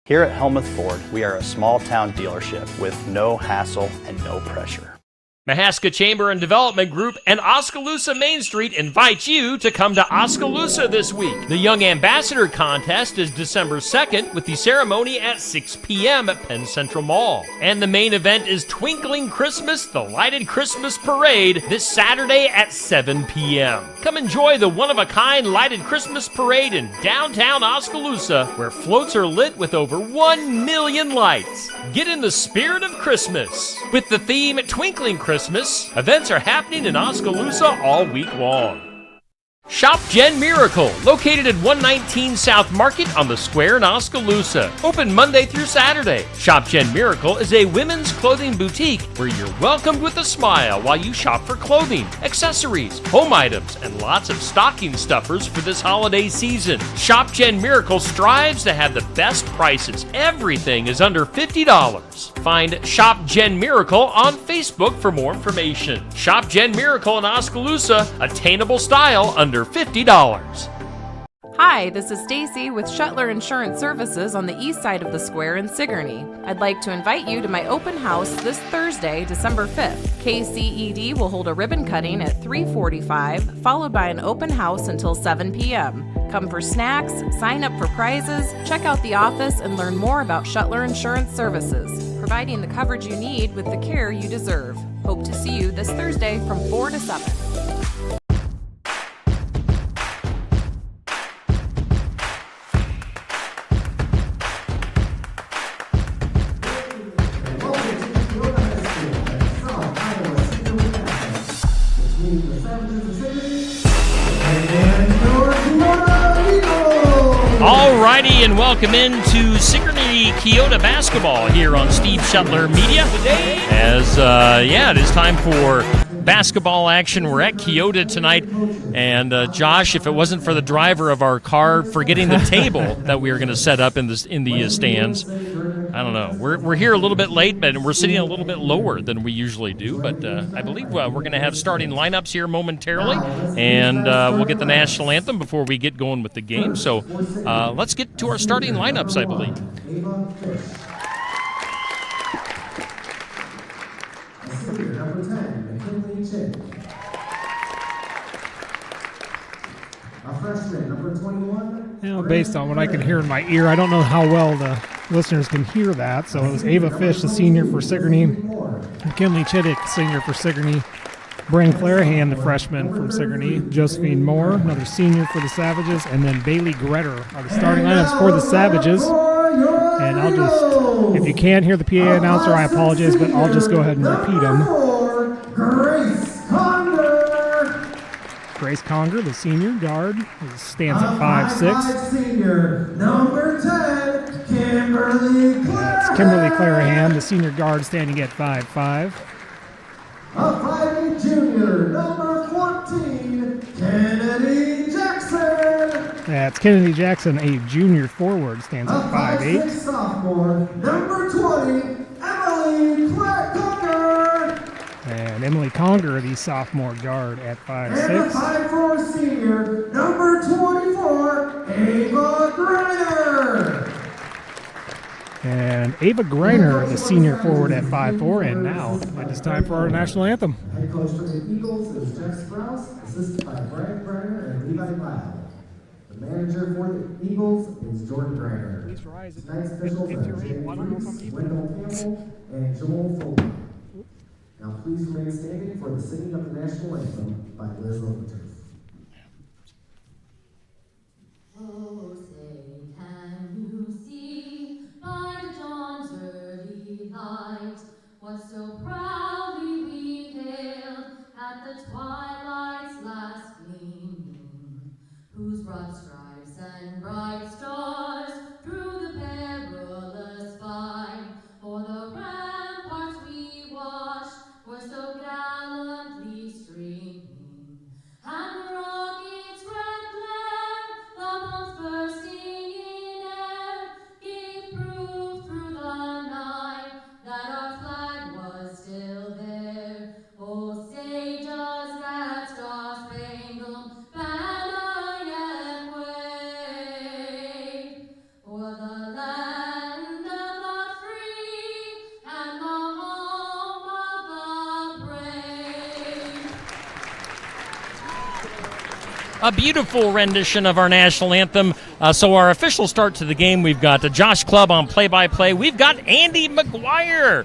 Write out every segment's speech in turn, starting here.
Here at Helmuth Ford, we are a small town dealership with no hassle and no pressure. Mahaska Chamber and Development Group and Oskaloosa Main Street invite you to come to Oskaloosa this week. The Young Ambassador Contest is December 2nd with the ceremony at 6 p.m. at Penn Central Mall. And the main event is Twinkling Christmas, the Lighted Christmas Parade, this Saturday at 7 p.m. Come enjoy the one-of-a-kind Lighted Christmas Parade in downtown Oskaloosa, where floats are lit with over 1 million lights. Get in the spirit of Christmas. With the theme Twinkling Christmas, events are happening in Oskaloosa all week long. Shop Jen Miracle, located at 119 South Market on the Square in Oskaloosa. Open Monday through Saturday. Shop Jen Miracle is a women's clothing boutique where you're welcomed with a smile while you shop for clothing, accessories, home items, and lots of stocking stuffers for this holiday season. Shop Jen Miracle strives to have the best prices. Everything is under $50. Find Shop Jen Miracle on Facebook for more information. Shop Jen Miracle in Oskaloosa, attainable style under $50. Hi, this is Stacy with Shuttler Insurance Services on the east side of the square in Sigourney. I'd like to invite you to my open house this Thursday, December 5th. KCED will hold a ribbon cutting at 3:45, followed by an open house until 7 p.m. Come for snacks, sign up for prizes, check out the office, and learn more about Shuttler Insurance Services, providing the coverage you need with the care you deserve. Hope to see you this Thursday from 4 to 7. Alrighty, and welcome into Sigourney Keota basketball here on Steve Shuttler Media today. As it is time for basketball action. We're at Keota tonight, and Josh, if it wasn't for the driver of our car forgetting the table that we were going to set up in the stands, I don't know. We're here a little bit late, but we're sitting a little bit lower than we usually do. But I believe we're going to have starting lineups here momentarily, and we'll get the national anthem before we get going with the game. So let's get to our starting lineups, I believe. Number 10, McKinley Chick. A freshman, number 21. You know, based on what I can hear in my ear, I don't know how well the listeners can hear that. So it was Ava Fish, the senior for Sigourney, McKinley Chittick, senior for Sigourney, Bryn Clarahan, the freshman from Sigourney, Josephine Moore, another senior for the Savages, and then Bailey Gretter are the starting lineups for the Savages. And I'll just, if you can't hear the PA announcer, I apologize, but I'll just go ahead and repeat them. Grace Conger, the senior guard, stands at 5'6". Senior, number 10, Kimberly Clarahan. That's Kimberly Clarahan, the senior guard, standing at 5'5". A 5'8" junior, number 14, Kennedy Jackson. That's Kennedy Jackson, a junior forward, stands at 5'8". A sophomore, number 20, Emily Conger. And Emily Conger, the sophomore guard, at 5'6". And a 5'4" senior, number 24, Ava Greiner. And Ava Greiner, the senior forward, at 5'4". And now it is time for our national anthem. Head coach for the Eagles is Jeff Sprouse, assisted by Brad Greiner and Levi Lau. The manager for the Eagles is Jordan Greiner. Tonight's officials are Jay Reese, Wendell Campbell, and Joel Fulton. Now please remain standing for the singing of the national anthem by Liz Overton. Oh, say, can you see by the dawn's early light what so proudly we hailed at the twilight's last gleaming, whose broad stripes and bright stars through the perilous fight o'er the ramparts we watched were so gallantly streaming, and the rocket's red glare, the bombs bursting in air, gave proof through the night that our flag was still there. Oh, say does that star-spangled banner yet a beautiful rendition of our national anthem. So our official start to the game, we've got Josh Clubb on play-by-play. We've got Andy McGuire.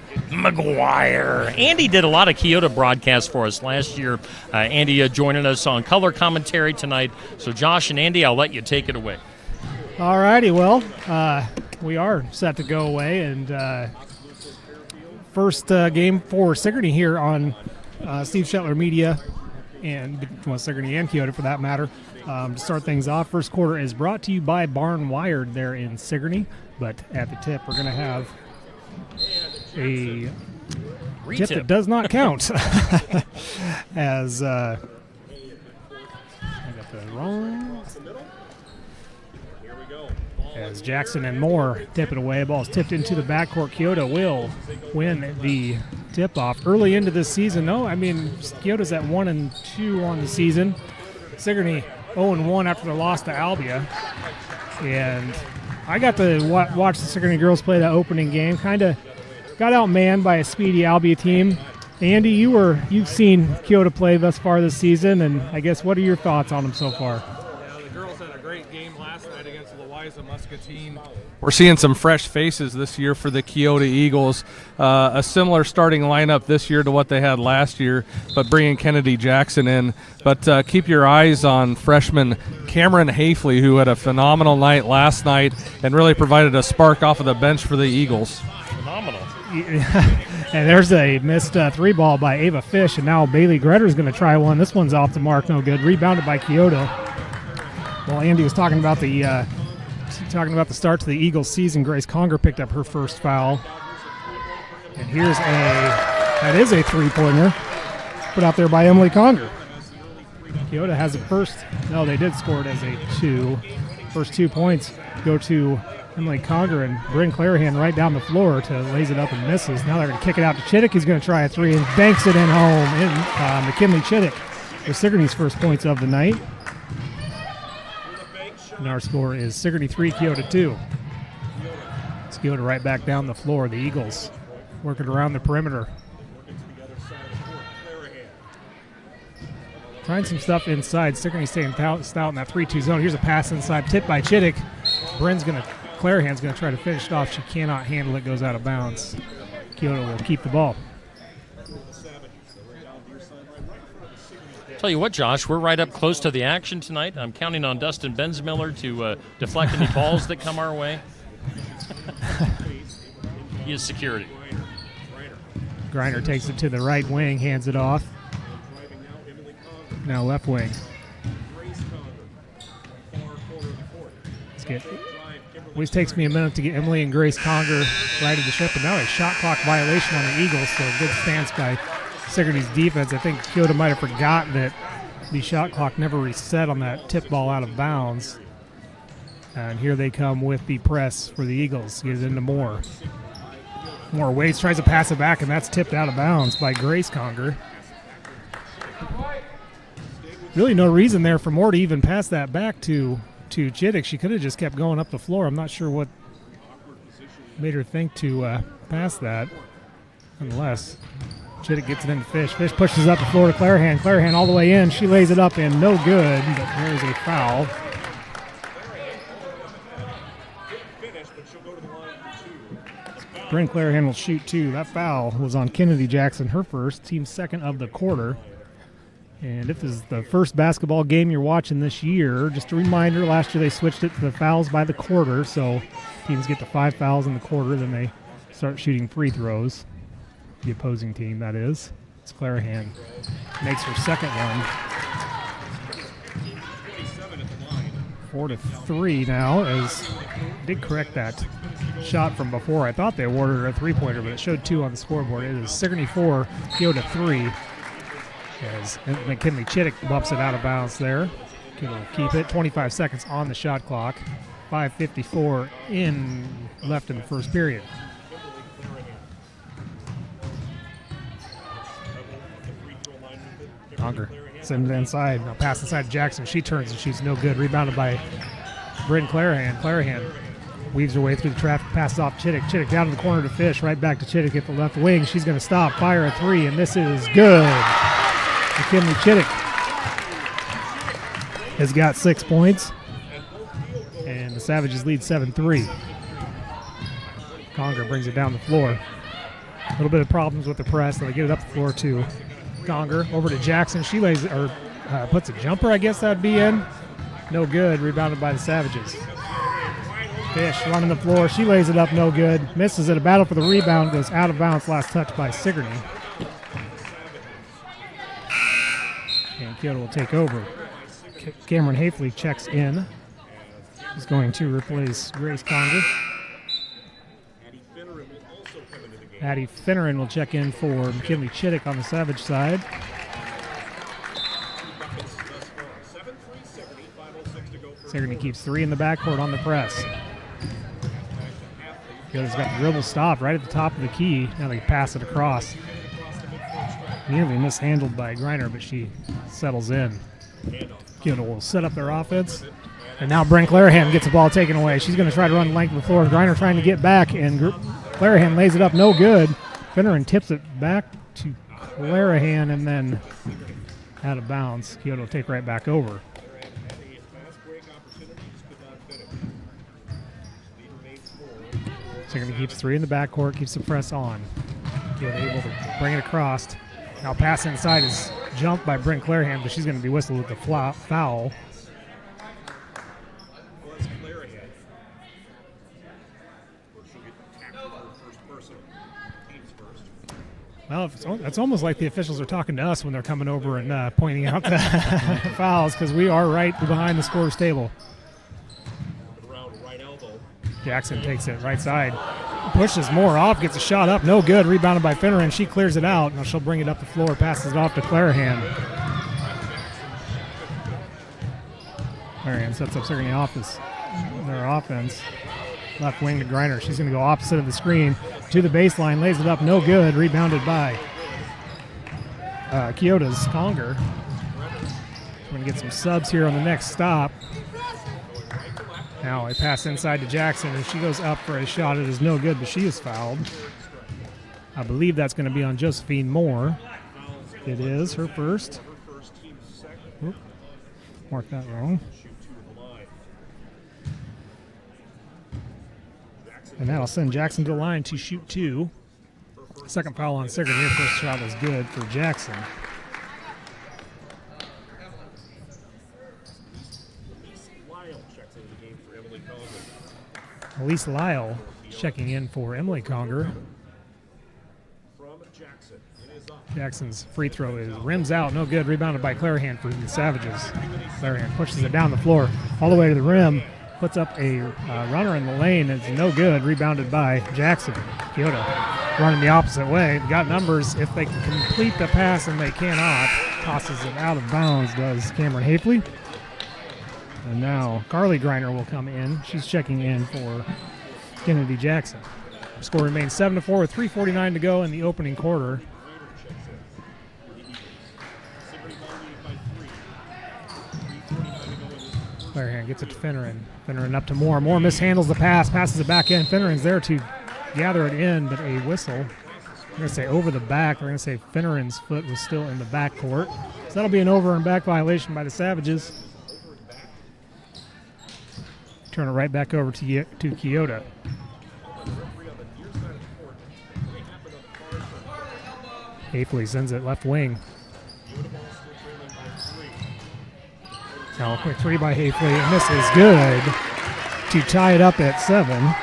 Andy did a lot of Keota broadcasts for us last year. Andy joining us on color commentary tonight. So Josh and Andy, I'll let you take it away. All righty, well, we are set to go away, and first game for Sigourney here on Steve Shetler Media, and Sigourney and Keota for that matter. To start things off, first quarter is brought to you by Barn Wired there in Sigourney, but at the tip we're going to have a tip that does not count as I got the wrong. As Jackson and Moore tip it away, ball's tipped into the backcourt. Keota will win the tip-off. Early into this season, Keota's at 1-2 on the season. Sigourney 0-1 after the loss to Albia. And I got to watch the Sigourney girls play that opening game. Kind of got outmanned by a speedy Albia team. Andy, you've seen Keota play thus far this season, and I guess what are your thoughts on them so far? The girls had a great game last night against Louisa Muscatine. We're seeing some fresh faces this year for the Keota Eagles. A similar starting lineup this year to what they had last year, but bringing Kennedy Jackson in. But keep your eyes on freshman Cameron Hafley, who had a phenomenal night last night and really provided a spark off of the bench for the Eagles. Phenomenal. And there's a missed three ball by Ava Fish, and now Bailey Gretter's going to try one. This one's off the mark, no good. Rebounded by Keota. Well, Andy was talking about the start to the Eagles season. Grace Conger picked up her first foul. And that is a three-pointer put out there by Emily Conger. Keota has it first. No, they did score it as a 2. First 2 points go to Emily Conger, and Bryn Clarahan right down the floor to lays it up and misses. Now they're going to kick it out to Chittick. He's going to try a 3 and banks it in home. McKinley Chittick with Sigourney's first points of the night. And our score is Sigourney 3, Keota 2. It's Keota right back down the floor. The Eagles working around the perimeter. Trying some stuff inside. Sigourney staying stout in that 3-2 zone. Here's a pass inside, tipped by Chittick. Clarahan's going to try to finish it off. She cannot handle it, goes out of bounds. Keota will keep the ball. Tell you what, Josh, we're right up close to the action tonight. I'm counting on Dustin Bensmiller to deflect any balls that come our way. He is security. Griner takes it to the right wing, hands it off. Now left wing. Always takes me a minute to get Emily and Grace Conger righted the ship, but now a shot clock violation on the Eagles, so good stance by Sigourney's defense. I think Keota might have forgotten that the shot clock never reset on that tip ball out of bounds. And here they come with the press for the Eagles. Get it into Moore. Moore waits, tries to pass it back, and that's tipped out of bounds by Grace Conger. Really no reason there for Moore to even pass that back to Chittick. She could have just kept going up the floor. I'm not sure what made her think to pass that. Nonetheless, Chittick gets it into Fish. Fish pushes up the floor to Clarahan. Clarahan all the way in. She lays it up and no good, but there's a foul. Bryn Clarahan will shoot 2. That foul was on Kennedy Jackson, her first, team second of the quarter. And if this is the first basketball game you're watching this year, just a reminder, last year they switched it to the fouls by the quarter, so teams get to 5 fouls in the quarter, then they start shooting free throws. The opposing team, that is. It's Clarahan. Makes her second one. 4-3 now, as did correct that shot from before. I thought they awarded her a three-pointer, but it showed 2 on the scoreboard. It is Sigourney 4, Keota 3. As McKinley Chittick bumps it out of bounds there. Keota will keep it. 25 seconds on the shot clock. 5:54 left in the first period. Conger sends it inside. Now pass inside to Jackson. She turns and shoots no good. Rebounded by Bryn Clarahan. Clarahan weaves her way through the traffic, passes off Chittick. Chittick down to the corner to Fish. Right back to Chittick at the left wing. She's going to stop, fire a 3, and this is good. McKinley Chittick. has got 6 points, and the Savages lead 7-3. Conger brings it down the floor. A little bit of problems with the press, so they get it up the floor to Conger. Over to Jackson. She puts a jumper, I guess that'd be in. No good. Rebounded by the Savages. Fish running the floor. She lays it up, no good. Misses it. A battle for the rebound. Goes out of bounds. Last touch by Sigourney. And Kyoto will take over. Cameron Hafley checks in. He's going to replace Grace Conger. Addie Finneran will check in for McKinley Chittick on the Savage side. Sigourney keeps 3 in the backcourt on the press. Kyoto's got the dribble stopped right at the top of the key. Now they pass it across. Nearly mishandled by Griner, but she settles in. Kyoto will set up their offense. And now Bryn Clarahan gets the ball taken away. She's going to try to run the length of the floor. Griner trying to get back, and Clarahan lays it up, no good. Finneran tips it back to Clarahan, and then out of bounds. Kyoto will take right back over. Sigourney keeps 3 in the backcourt, keeps the press on. Kyoto able to bring it across. Now pass inside is jumped by Bryn Clarahan, but she's going to be whistled with the foul. Well, it's almost like the officials are talking to us when they're coming over and pointing out the fouls, because we are right behind the scorer's table. Jackson takes it right side, pushes more off, gets a shot up, no good, rebounded by Finneran. She clears it out. Now she'll bring it up the floor, passes it off to Clarahan. Clarahan sets up Sigourney office. Their offense. Left wing to Griner. She's going to go opposite of the screen to the baseline, lays it up, no good, rebounded by Kyoto's Conger. We're going to get some subs here on the next stop. Now a pass inside to Jackson, and she goes up for a shot. It is no good, but she is fouled. I believe that's going to be on Josephine Moore. It is her first. Oop, marked that wrong. And that'll send Jackson to the line to shoot 2. Second foul on Sigourney. Her first shot is good for Jackson. Elise Lyle checking in for Emily Conger. Jackson's free throw is rims out, no good. Rebounded by Clarahan for the Savages. Clarahan pushes it down the floor all the way to the rim. Puts up a runner in the lane. It's no good. Rebounded by Jackson. Kyoto running the opposite way. Got numbers if they can complete the pass, and they cannot. Tosses it out of bounds, does Cameron Hafley. And now Carly Griner will come in. She's checking in for Kennedy Jackson. The score remains 7-4 with 3:49 to go in the opening quarter. Clarahan gets it to Finneran. Finneran up to Moore. Moore mishandles the pass, passes it back in. Finneran's there to gather it in, but a whistle. We're going to say over the back. We're going to say Finneran's foot was still in the backcourt. So that'll be an over and back violation by the Savages. Turn it right back over to Kyoto. Hafley sends it left wing. Now a quick 3 by Hafley, and this is good to tie it up at 7.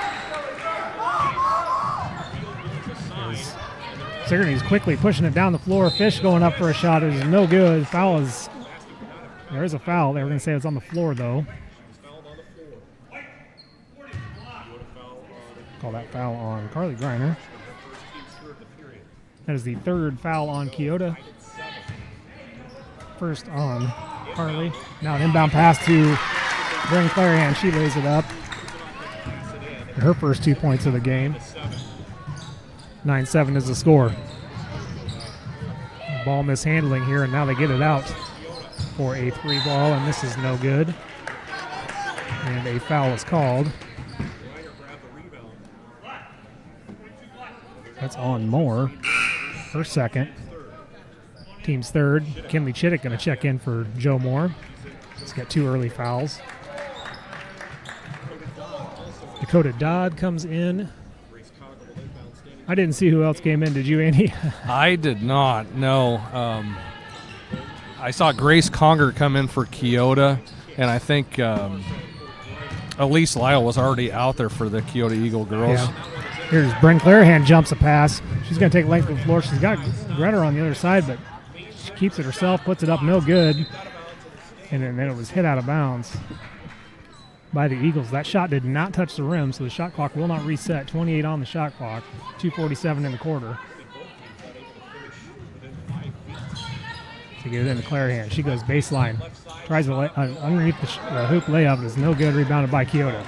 Sigourney's quickly pushing it down the floor. Fish going up for a shot. It is no good. There is a foul. They were going to say it's on the floor, though. Call that foul on Carly Griner. That is the 3rd foul on Kyoto. First on Carly. Now an inbound pass to Bryn Clarahan. She lays it up. Her first 2 points of the game. 9-7 is the score. Ball mishandling here, and now they get it out for a 3 ball, and this is no good. And a foul is called. That's on Moore. Her second. Team's 3rd. Kinley Chittick going to check in for Joe Moore. He's got 2 early fouls. Dakota Dodd comes in. I didn't see who else came in. Did you, Andy? I did not, no. I saw Grace Conger come in for Keota, and I think Elise Lyle was already out there for the Keota Eagle girls. Yeah. Here's Bryn Clarahan jumps a pass. She's going to take length of the floor. She's got Gretter on the other side, but she keeps it herself, puts it up, no good. And then it was hit out of bounds by the Eagles. That shot did not touch the rim, so the shot clock will not reset. 28 on the shot clock, 2:47 in the quarter. To get it into Clarahan. She goes baseline. Tries to underneath the hoop layup. Is no good. Rebounded by Keota.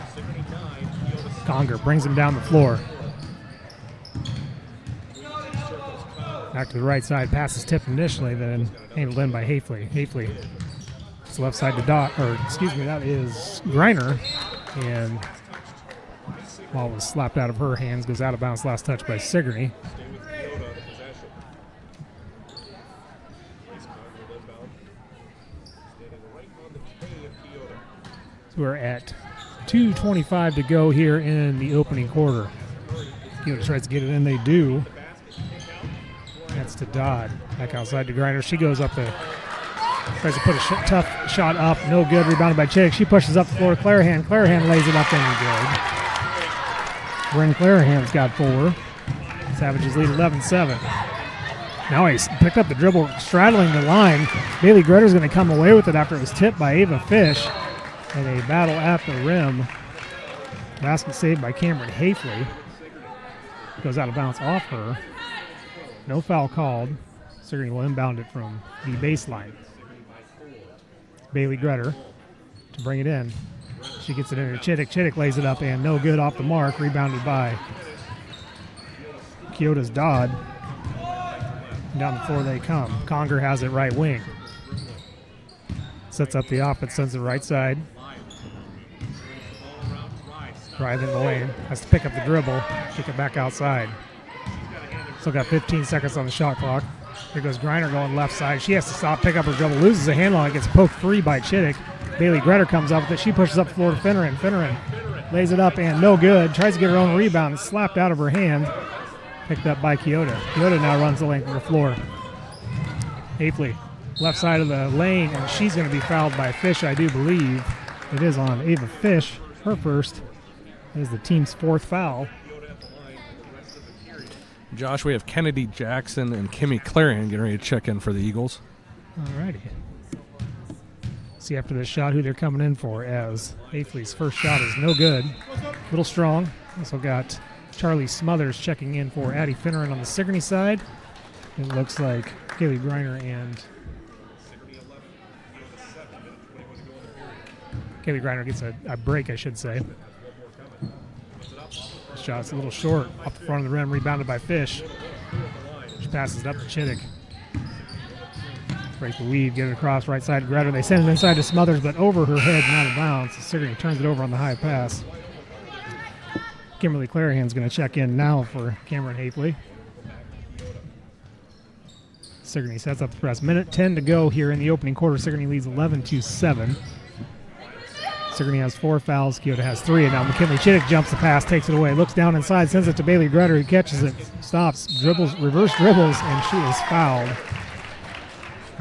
Conger brings him down the floor. Back to the right side. Pass is tipped initially, then handled in by Hafley. Hafley. It's left side to that is Griner. And ball was slapped out of her hands. Goes out of bounds. Last touch by Sigourney. So we're at 2:25 to go here in the opening quarter. Keota tries to get it in. They do. That's to Dodd. Back outside to Griner. She goes up tries to put a tough shot up. No good. Rebounded by Chittick. She pushes up the floor to Clarahan. Clarahan lays it up and good. Bryn Clarahan's got 4. Savages lead 11-7. Now he's picked up the dribble, straddling the line. Bailey Gretter's going to come away with it after it was tipped by Ava Fish. And a battle at the rim. Basket saved by Cameron Hafley. Goes out of bounds off her. No foul called. Sigourney will inbound it from the baseline. Bailey Gretter to bring it in. She gets it into Chittick. Chittick lays it up and no good off the mark. Rebounded by Keota's Dodd. Down the floor they come. Conger has it right wing. Sets up the offense, sends it right side. Driving the lane. Has to pick up the dribble. Kick it back outside. Still got 15 seconds on the shot clock. Here goes Griner going left side. She has to stop, pick up her dribble, loses a handle on it, gets poked free by Chittick. Bailey Gretter comes up with it. She pushes up the floor to Finneran. Finneran lays it up and no good. Tries to get her own rebound. It's slapped out of her hand. Picked up by Keota. Keota now runs the length of the floor. Hafley, left side of the lane, and she's going to be fouled by Fish, I do believe. It is on Ava Fish, her first. That is the team's 4th foul. Josh, we have Kennedy Jackson and Kimmy Clarion getting ready to check in for the Eagles. All righty. See after this shot who they're coming in for, as Hafley's first shot is no good. A little strong. Also got Charlie Smothers checking in for Addie Finneran on the Sigourney side. It looks like Kaylee Griner and Kaylee Griner gets a break, I should say. Shot's a little short off the front of the rim, rebounded by Fish. She passes it up to Chittick. Break the weave, get it across right side to Gretter. They send it inside to Smothers, but over her head and out of bounds. Sigourney turns it over on the high pass. Kimberly Clarahan's going to check in now for Cameron Hafley. Sigourney sets up the press. Minute 10 to go here in the opening quarter. Sigourney leads 11-7. Sigourney has 4 fouls. Keota has 3. And now McKinley Chittick jumps the pass, takes it away, looks down inside, sends it to Bailey Gretter, who catches it, stops, dribbles, reverse dribbles, and she is fouled.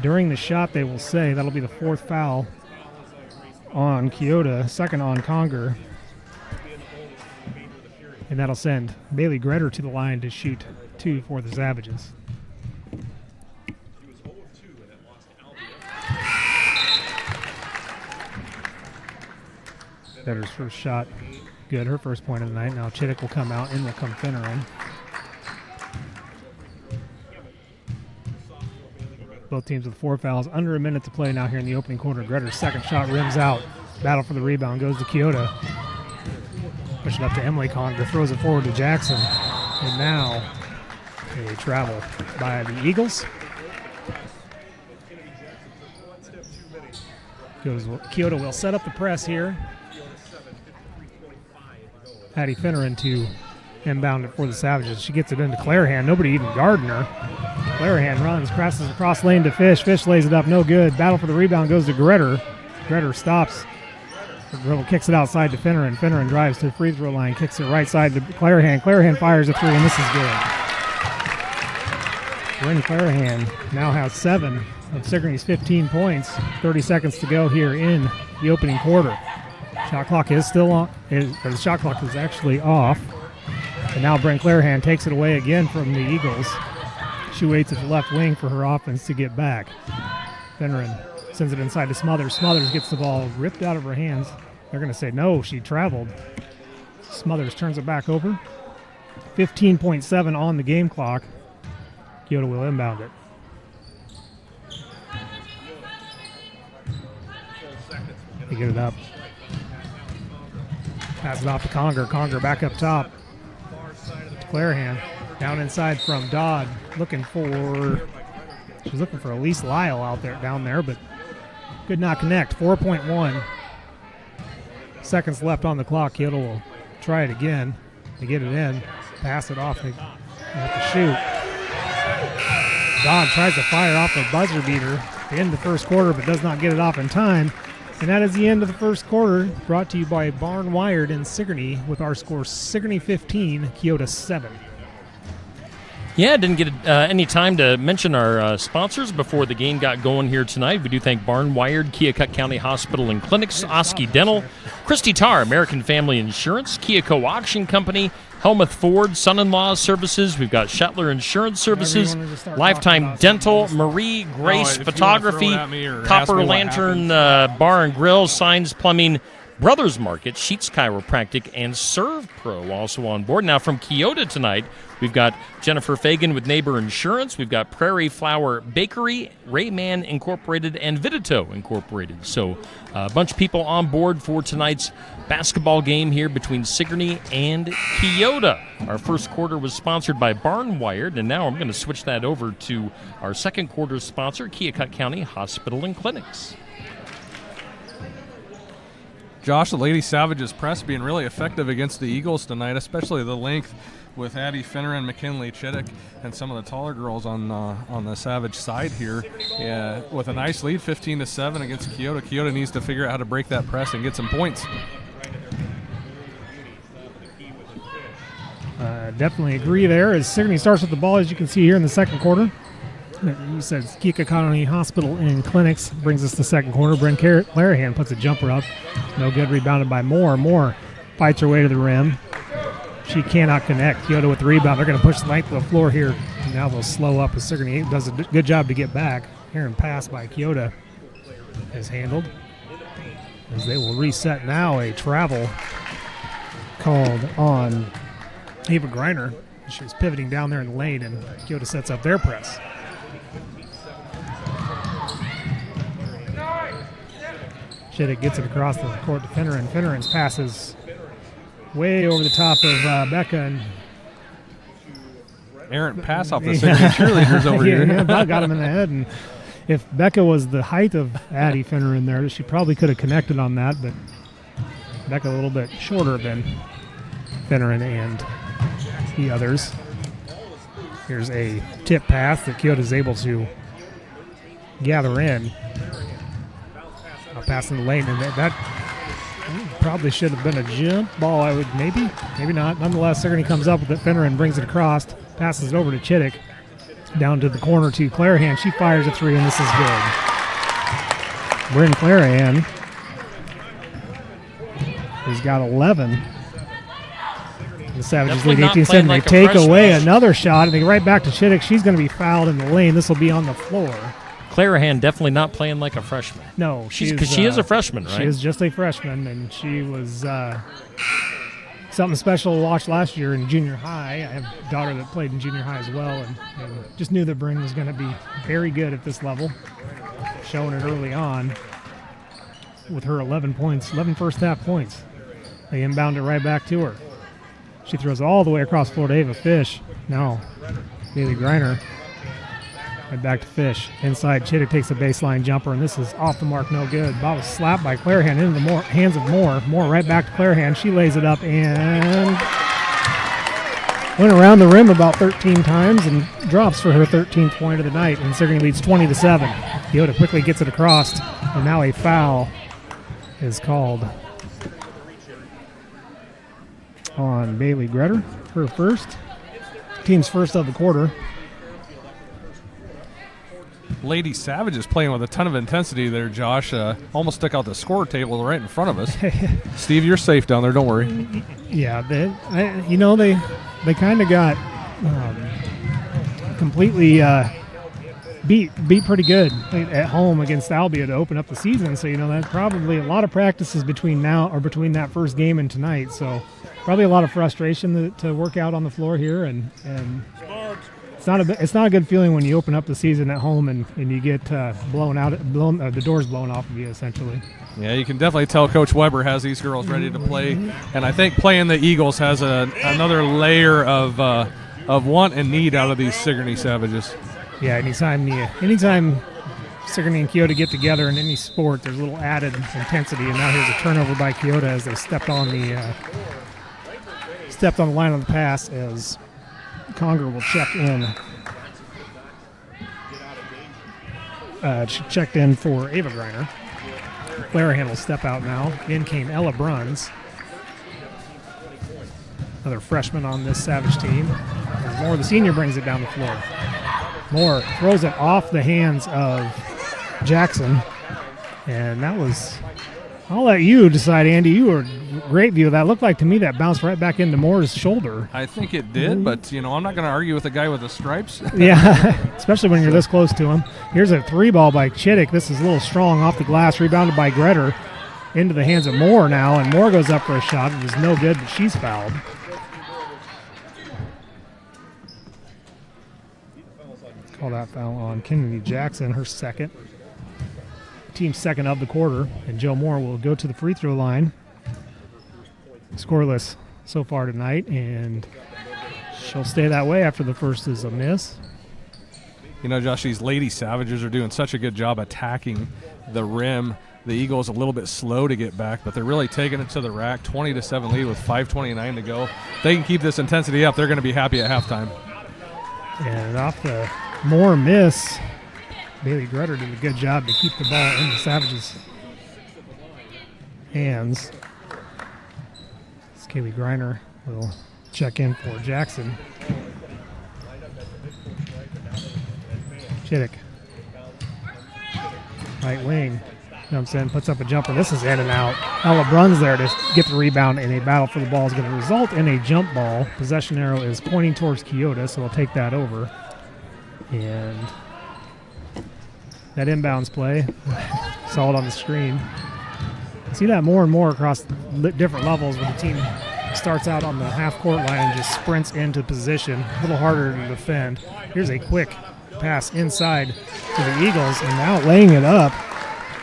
During the shot, they will say that'll be the 4th foul on Keota, 2nd on Conger. And that'll send Bailey Gretter to the line to shoot 2 for the Savages. Gretter's first shot, good. Her first point of the night. Now Chittick will come out, in will come Finneran. Both teams with 4 fouls. Under a minute to play now here in the opening quarter. Gretter's second shot rims out. Battle for the rebound goes to Keota. Push it up to Emily Conger, throws it forward to Jackson. And now a travel by the Eagles. Keota will set up the press here. Addie Finneran to inbound it for the Savages. She gets it into Clarahan. Nobody even guarding her. Clarahan runs, crosses across lane to Fish. Fish lays it up, no good. Battle for the rebound goes to Gretter. Greder stops. The dribble kicks it outside to Finneran. Finneran drives to the free throw line, kicks it right side to Clarahan. Clarahan fires a three, and this is good. Bryn Clarahan now has 7 of Sigourney's 15 points. 30 seconds to go here in the opening quarter. Shot clock is still on. The shot clock is actually off. And now Bryn Clarahan takes it away again from the Eagles. She waits at the left wing for her offense to get back. Finneran sends it inside to Smothers. Smothers gets the ball ripped out of her hands. They're going to say no, she traveled. Smothers turns it back over. 15.7 on the game clock. Keota will inbound it. They get it up. Pass it off to Conger. Conger back up top. Clarahan down inside from Dodd. She's looking for Elise Lyle out there, down there, but could not connect. 4.1 seconds left on the clock. Keota will try it again. They get it in. Pass it off. They have to shoot. Dodd tries to fire off a buzzer beater to end the first quarter, but does not get it off in time. And that is the end of the first quarter, brought to you by Barn Wired in Sigourney with our score Sigourney 15, Keota 7. Yeah, didn't get any time to mention our sponsors before the game got going here tonight. We do thank Barn Wired, Keokuk County Hospital and Clinics, Oski Dental, Christy Tarr, American Family Insurance, Keokuk Auction Company, Helmuth Ford, Son-in-Law Services. We've got Shetler Insurance Services, Lifetime Dental, Marie Grace Photography, Copper Lantern Bar and Grill, Signs Plumbing, Brothers Market, Sheets Chiropractic, and Serve Pro also on board. Now from Keota tonight, we've got Jennifer Fagan with Neighbor Insurance. We've got Prairie Flower Bakery, Rayman Incorporated, and Vidito Incorporated. So a bunch of people on board for tonight's basketball game here between Sigourney and Keota. Our first quarter was sponsored by Barn Wired, and now I'm going to switch that over to our second quarter sponsor, Keokuk County Hospital and Clinics. Josh, the Lady Savages press being really effective against the Eagles tonight, especially the length with Addie Finneran, McKinley Chittick, and some of the taller girls on the Savage side here. Yeah, with a nice lead, 15-7 against Keota. Keota needs to figure out how to break that press and get some points. Definitely agree there as Sigourney starts with the ball, as you can see here in the second quarter. He says Keokuk County Hospital and Clinics brings us to second quarter. Bryn Clarahan puts a jumper up. No good, rebounded by Moore. Moore fights her way to the rim. She cannot connect. Keota with the rebound. They're going to push the length of the floor here. Now they'll slow up as Sigourney does a good job to get back. Here and pass by Keota is handled. As they will reset now, a travel called on Ava Greiner. She's pivoting down there in the lane, and Keota sets up their press. Chittick gets it across the court to Finneran. Finneran's passes way over the top of Becca. And errant pass off the Sigourney cheerleaders over here. Yeah, about got him in the head. And if Becca was the height of Addie Finneran there, she probably could have connected on that, but Becca a little bit shorter than Finneran and the others. Here's a tip pass that Keota is able to gather in. Passing the lane, and that probably should have been a jump ball. I would maybe not. Nonetheless, Sigourney comes up with it. Finneran brings it across, passes it over to Chittick, down to the corner to Clarahan. She fires a three, and this is good. Bryn Clarahan has got 11. The Savages lead 18-7. They take away another shot, and they get right back to Chittick. She's going to be fouled in the lane. This will be on the floor. Clarahan definitely not playing like a freshman. No, because she is a freshman, right? She is just a freshman, and she was something special to watch last year in junior high. I have a daughter that played in junior high as well, and just knew that Bryn was going to be very good at this level, showing it early on with her 11 points, 11 first half points. They inbound it right back to her. She throws all the way across the floor to Ava Fish. Now, Bailey Greiner. Right back to Fish. Inside, Chittick takes a baseline jumper, and this is off the mark, no good. Ball was slapped by Clarahan into the hands of Moore. Moore right back to Clarahan. She lays it up and went around the rim about 13 times and drops for her 13th point of the night. And Sigourney leads 20-7. Keota quickly gets it across, and now a foul is called on Bailey Gretter, her first. Team's first of the quarter. Lady Savage is playing with a ton of intensity there, Josh. Almost stuck out the score table right in front of us. Steve, you're safe down there. Don't worry. Yeah, they kind of got completely beat pretty good at home against Albia to open up the season. So that's probably a lot of practices between that first game and tonight. So probably a lot of frustration to work out on the floor here, and it's not a good feeling when you open up the season at home and you get the doors blown off of you essentially. Yeah, you can definitely tell Coach Weber has these girls ready to play, and I think playing the Eagles has another layer of want and need out of these Sigourney Savages. Yeah, anytime Sigourney and Keota get together in any sport, there's a little added intensity, and now here's a turnover by Keota as they stepped on the line of the pass as Conger will check in. Checked in for Ava Greiner. Clarahan will step out now. In came Ella Bruns, another freshman on this Savage team. As Moore, the senior, brings it down the floor. Moore throws it off the hands of Jackson, and that was. I'll let you decide, Andy. You were great view of that. Looked like to me that bounced right back into Moore's shoulder. I think it did, but I'm not going to argue with a guy with the stripes. Yeah, especially when you're this close to him. Here's a 3-ball by Chittick. This is a little strong off the glass, rebounded by Gretter into the hands of Moore now, and Moore goes up for a shot. It was no good, but she's fouled. Call that foul on Kennedy Jackson, her second. Team's second of the quarter, and Joe Moore will go to the free throw line. Scoreless so far tonight, and she'll stay that way after the first is a miss. Josh, these Lady Savages are doing such a good job attacking the rim. The Eagles a little bit slow to get back, but they're really taking it to the rack. 20-7 lead with 5:29 to go. If they can keep this intensity up, they're going to be happy at halftime. And off the Moore miss, Bailey Gretter did a good job to keep the ball in the Savages' hands. Kaylee Greiner will check in for Jackson. Chittick. Right wing. Jumps in, puts up a jumper. This is in and out. Ella Bruns there to get the rebound, and a battle for the ball is going to result in a jump ball. Possession arrow is pointing towards Keota, so we'll take that over. And that inbounds play, saw it on the screen. See that more and more across different levels when the team starts out on the half-court line and just sprints into position. A little harder to defend. Here's a quick pass inside to the Eagles, and now laying it up,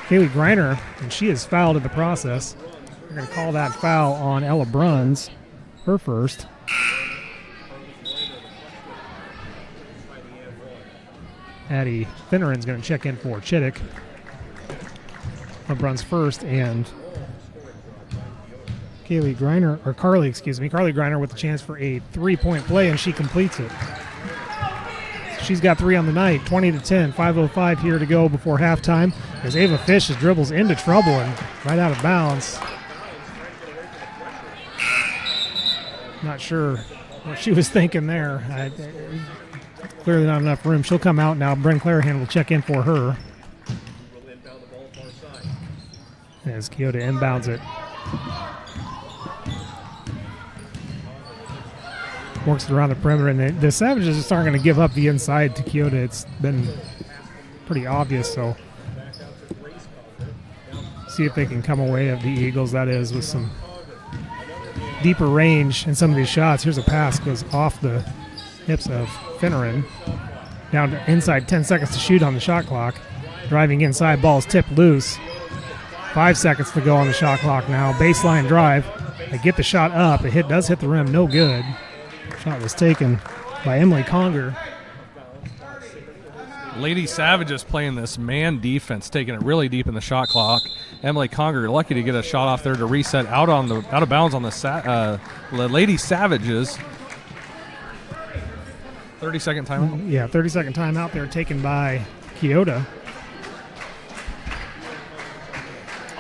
Kaylee Greiner, and she is fouled in the process. We're going to call that foul on Ella Bruns, her first. Addie Finneran's going to check in for Chittick. Bruns first, and Carly Greiner with a chance for a 3-point play, and she completes it. She's got 3 on the night, 20-10, 5:05 here to go before halftime as Ava Fish dribbles into trouble and right out of bounds. Not sure what she was thinking there. Clearly not enough room. She'll come out now. Bryn Clarahan will check in for her. As Keota inbounds it. Works it around the perimeter, and the Savages just aren't going to give up the inside to Keota. It's been pretty obvious, so see if they can come away of the Eagles, that is, with some deeper range in some of these shots. Here's a pass, goes off the hips of Finneran. Down to inside, 10 seconds to shoot on the shot clock. Driving inside, ball's tipped loose. 5 seconds to go on the shot clock now. Baseline drive. They get the shot up. It does hit the rim, no good. Shot was taken by Emily Conger. Lady Savages playing this man defense, taking it really deep in the shot clock. Emily Conger lucky to get a shot off there to reset out of bounds on the Lady Savages. 30-second timeout? Yeah, 30-second timeout there taken by Keota.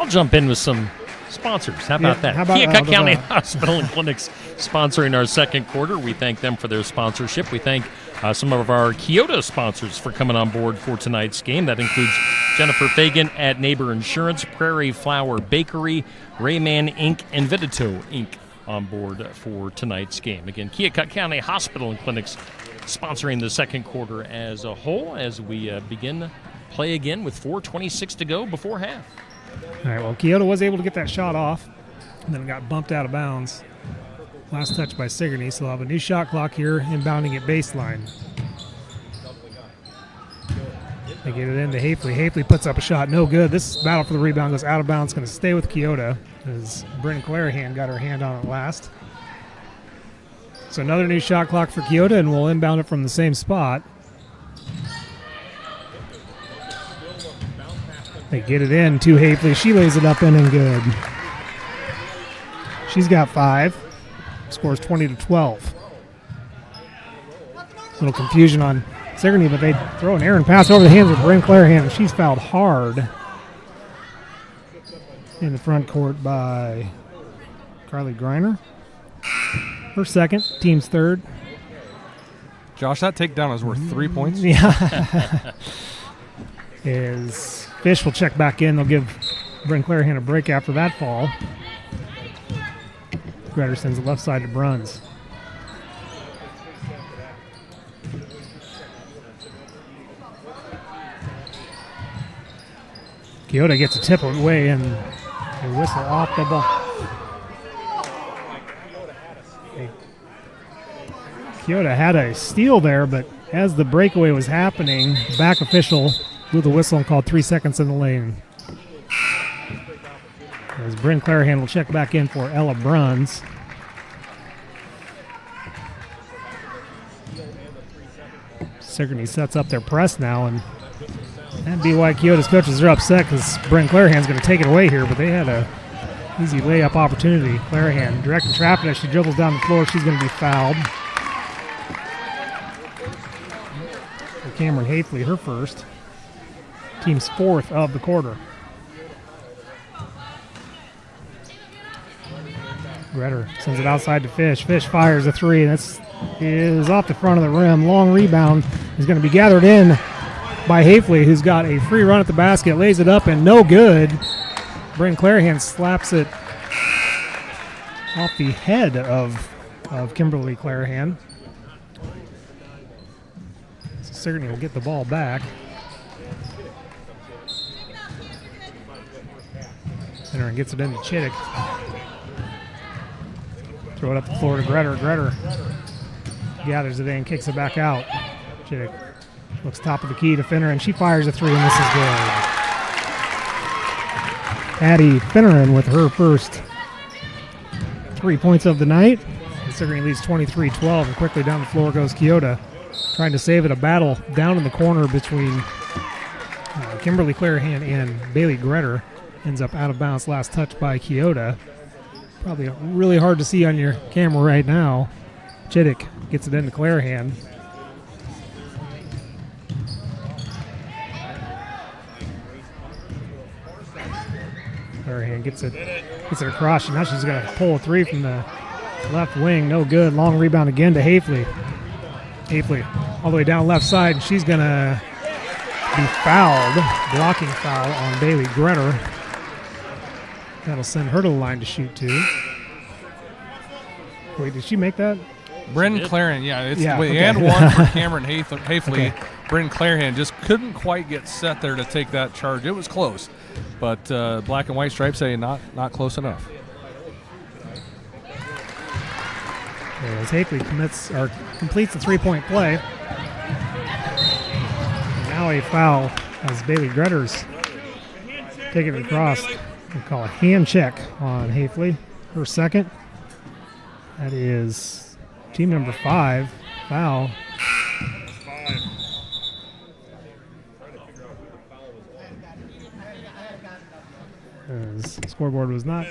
I'll jump in with some sponsors. How about Yeah, that? how about- Keokuk how about County that? Hospital and Clinics sponsoring our second quarter. We thank them for their sponsorship. We thank some of our Kyoto sponsors for coming on board for tonight's game. That includes Jennifer Fagan at Neighbor Insurance, Prairie Flower Bakery, Rayman Inc., and Vidito Inc. on board for tonight's game. Again, Keokuk County Hospital and Clinics sponsoring the second quarter as a whole as we begin play again with 4:26 to go before half. All right, well, Kyoto was able to get that shot off, and then it got bumped out of bounds. Last touch by Sigourney, so they'll have a new shot clock here, inbounding at baseline. They get it into Hafley. Hafley puts up a shot, no good. This battle for the rebound goes out of bounds, going to stay with Kyoto, as Bryn Clarahan got her hand on it last. So another new shot clock for Kyoto, and we'll inbound it from the same spot. They get it in to Hafley. She lays it up in and good. She's got 5. Scores 20-12. Little confusion on Sigourney, but they throw an errant pass over the hands of Bryn Clarahan, and she's fouled hard in the front court by Carly Griner. Her second, team's third. Josh, that takedown is worth 3 points. Yeah. As Fish will check back in, they'll give Bryn Clarahan a break after that fall. Gretter sends the left side to Bruns. Kyoto gets a tip away and a whistle off the ball. Kyoto had a steal there, but as the breakaway was happening, the back official blew the whistle and called 3 seconds in the lane. As Bryn Clarahan will check back in for Ella Bruns. Sigourney sets up their press now, and that'd be why Kyoto's coaches are upset, because Bryn Clarahan's going to take it away here, but they had a easy layup opportunity. Clarahan directing traffic as she dribbles down the floor. She's going to be fouled. For Cameron Hafley, her first. Team's 4th of the quarter. Gretter sends it outside to Fish. Fish fires a 3, and that's is off the front of the rim. Long rebound is going to be gathered in by Hafley, who's got a free run at the basket, lays it up, and no good. Bryn Clarahan slaps it off the head of Kimberly Clarahan. So Sigourney will get the ball back. Center and gets it into Chittick. Throw it up the floor to Gretter. Gretter gathers it in, kicks it back out. Chittick looks top of the key to Finneran, and she fires a 3, and this is good. Addie Finneran with her first 3 points of the night. And Sigourney leads 23-12, and quickly down the floor goes Kyoto, trying to save it. A battle down in the corner between Kimberly Clarahan and Bailey Gretter. Ends up out of bounds, last touch by Kyoto. Probably really hard to see on your camera right now. Chittick gets it into Clarahan. Clarahan gets it across, and now she's going to pull a 3 from the left wing. No good. Long rebound again to Hafley. Hafley all the way down left side, and she's going to be fouled. Blocking foul on Bailey Gretter. That'll send her to the line to shoot 2. Wait, did she make that? Bryn Clarahan, yeah, it's okay. and one for Cameron Hafley. Okay. Bryn Clarahan just couldn't quite get set there to take that charge. It was close, but black and white stripes say not close enough. As Hafley completes the 3-point play. And now a foul as Bailey Gretter's taking it across. We call a hand check on Hafley. Her second. That is team number 5 foul. As the scoreboard was not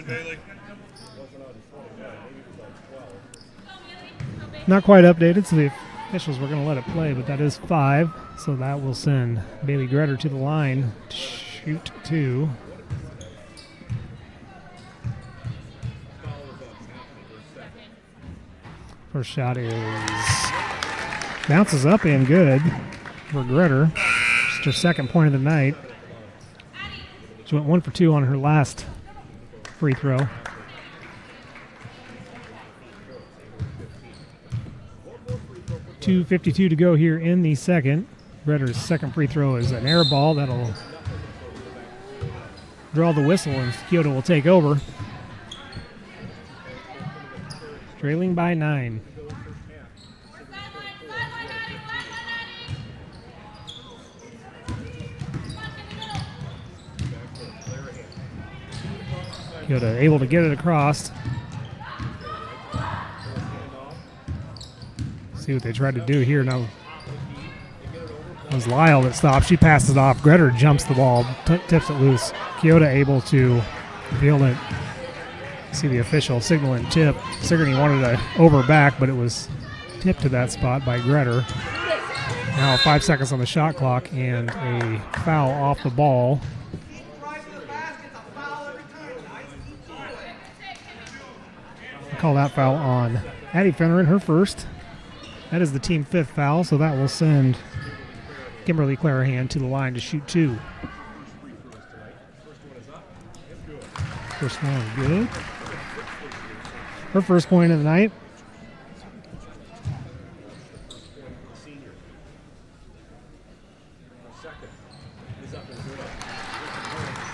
quite updated, so the officials were going to let it play, but that is 5, so that will send Bailey Gretter to the line to shoot 2. First shot bounces up and good for Gretter. Just her second point of the night. She went 1 for 2 on her last free throw. .252 to go here in the second. Gretter's second free throw is an air ball that'll draw the whistle, and Kyoto will take over. Trailing by 9. Kyoto able to get it across. See what they tried to do here. Now it was Lyle that stopped. She passes it off. Gretter jumps the ball, tips it loose. Kyoto able to field it. See the official signal and tip. Sigourney wanted to over back, but it was tipped to that spot by Gretter. Now 5 seconds on the shot clock and a foul off the ball. Call that foul on Addie Fennerin, her first. That is the team 5th foul, so that will send Kimberly Clarahan to the line to shoot 2. First one good. Her first point of the night.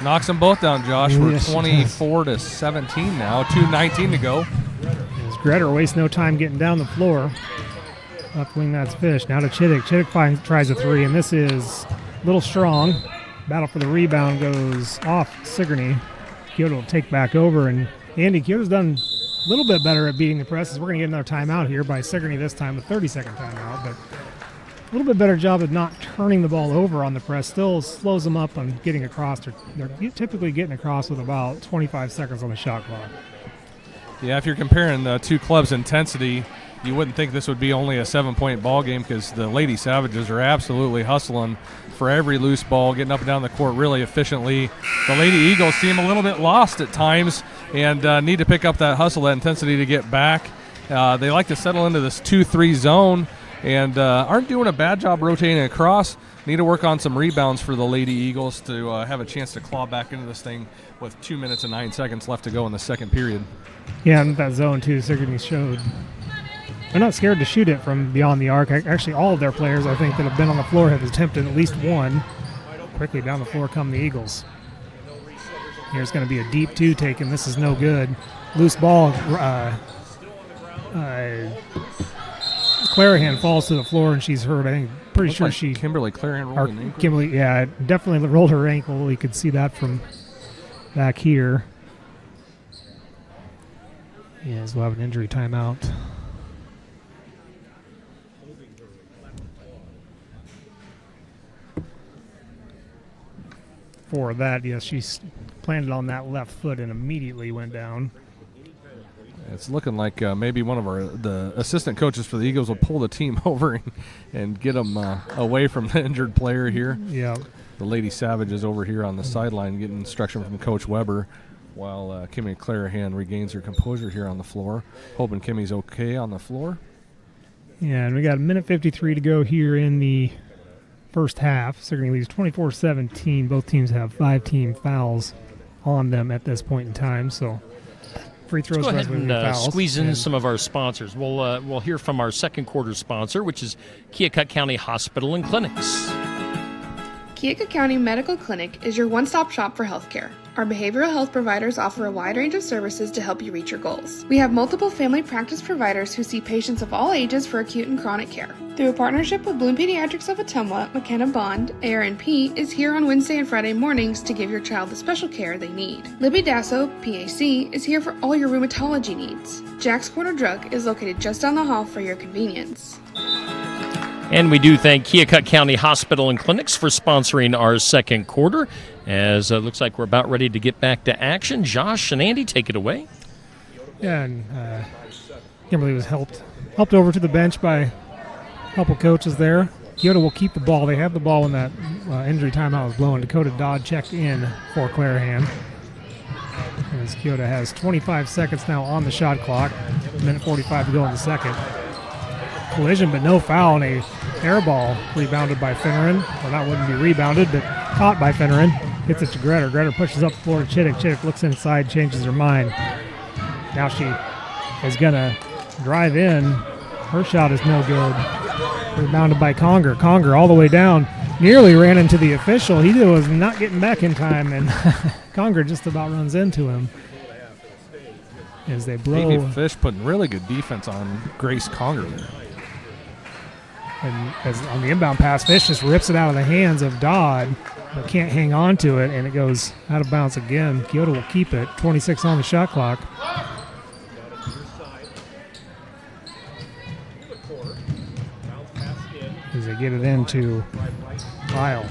Knocks them both down, Josh. We're Yes, 24 to 17 now. 2:19 to go. As Gretter wastes no time getting down the floor. Left wing, that's Fish. Now to Chittick. Chittick tries a 3, and this is a little strong. Battle for the rebound goes off Sigourney. Kyoto will take back over, and Andy, Kyoto's done a little bit better at beating the presses. We're going to get another timeout here by Sigourney this time, a 30-second timeout, but a little bit better job of not turning the ball over on the press. Still slows them up on getting across. They're typically getting across with about 25 seconds on the shot clock. Yeah, if you're comparing the two clubs' intensity, you wouldn't think this would be only a 7-point ball game, because the Lady Savages are absolutely hustling for every loose ball, getting up and down the court really efficiently. The Lady Eagles seem a little bit lost at times and need to pick up that hustle, that intensity to get back. They like to settle into this 2-3 zone and aren't doing a bad job rotating across. Need to work on some rebounds for the Lady Eagles to have a chance to claw back into this thing with 2 minutes and 9 seconds left to go in the second period. Yeah, and that zone, too, Sigourney showed. They're not scared to shoot it from beyond the arc. Actually, all of their players, I think, that have been on the floor have attempted at least one. Quickly down the floor come the Eagles. Here's going to be a deep 2 taken. This is no good. Loose ball. Clarahan falls to the floor, and she's hurt. I think, pretty sure she... Kimberly Clarahan rolled an ankle. Kimberly, yeah, definitely rolled her ankle. You could see that from back here. Yes, we'll have an injury timeout. For that, yes, she planted on that left foot and immediately went down. It's looking like maybe one of the assistant coaches for the Eagles will pull the team over and get them away from the injured player here. Yeah. The Lady Savages over here on the sideline getting instruction from Coach Weber, while Kimmy Clarahan regains her composure here on the floor. Hoping Kimmy's okay on the floor. Yeah, and we got a minute 53 to go here in the first half. Sigourney leads 24-17. Both teams have 5 team fouls on them at this point in time, so free throws. Let's go ahead and fouls. squeeze in some of our sponsors. We'll hear from our second quarter sponsor, which is Keokuk County Hospital and Clinics. Keokuk County Medical Clinic is your one-stop shop for healthcare. Our behavioral health providers offer a wide range of services to help you reach your goals. We have multiple family practice providers who see patients of all ages for acute and chronic care. Through a partnership with Bloom Pediatrics of Ottumwa, McKenna Bond, ARNP is here on Wednesday and Friday mornings to give your child the special care they need. Libby Dasso, PAC, is here for all your rheumatology needs. Jack's Corner Drug is located just down the hall for your convenience. And we do thank Keokuk County Hospital and Clinics for sponsoring our second quarter, as it looks like we're about ready to get back to action. Josh and Andy, take it away. Yeah, and Kimberly was helped over to the bench by a couple coaches there. Kyoto will keep the ball. They have the ball when that injury timeout was blown. Dakota Dodd checked in for Clarahan. As Kyoto has 25 seconds now on the shot clock. Minute 45 to go in the second. Collision, but no foul, and a air ball rebounded by Finneran. Well, that wouldn't be rebounded, but caught by Finneran. Gets it to Gretter. Gretter pushes up the floor to Chittick. Chittick looks inside, changes her mind. Now she is going to drive in. Her shot is no good. Rebounded by Conger. Conger all the way down. Nearly ran into the official. He was not getting back in time, and Conger just about runs into him. As they blow. Davey Fish putting really good defense on Grace Conger there. And as on the inbound pass, Fish just rips it out of the hands of Dodd, but can't hang on to it, and it goes out of bounds again. Keota will keep it. 26 on the shot clock. As they get it into Lyle.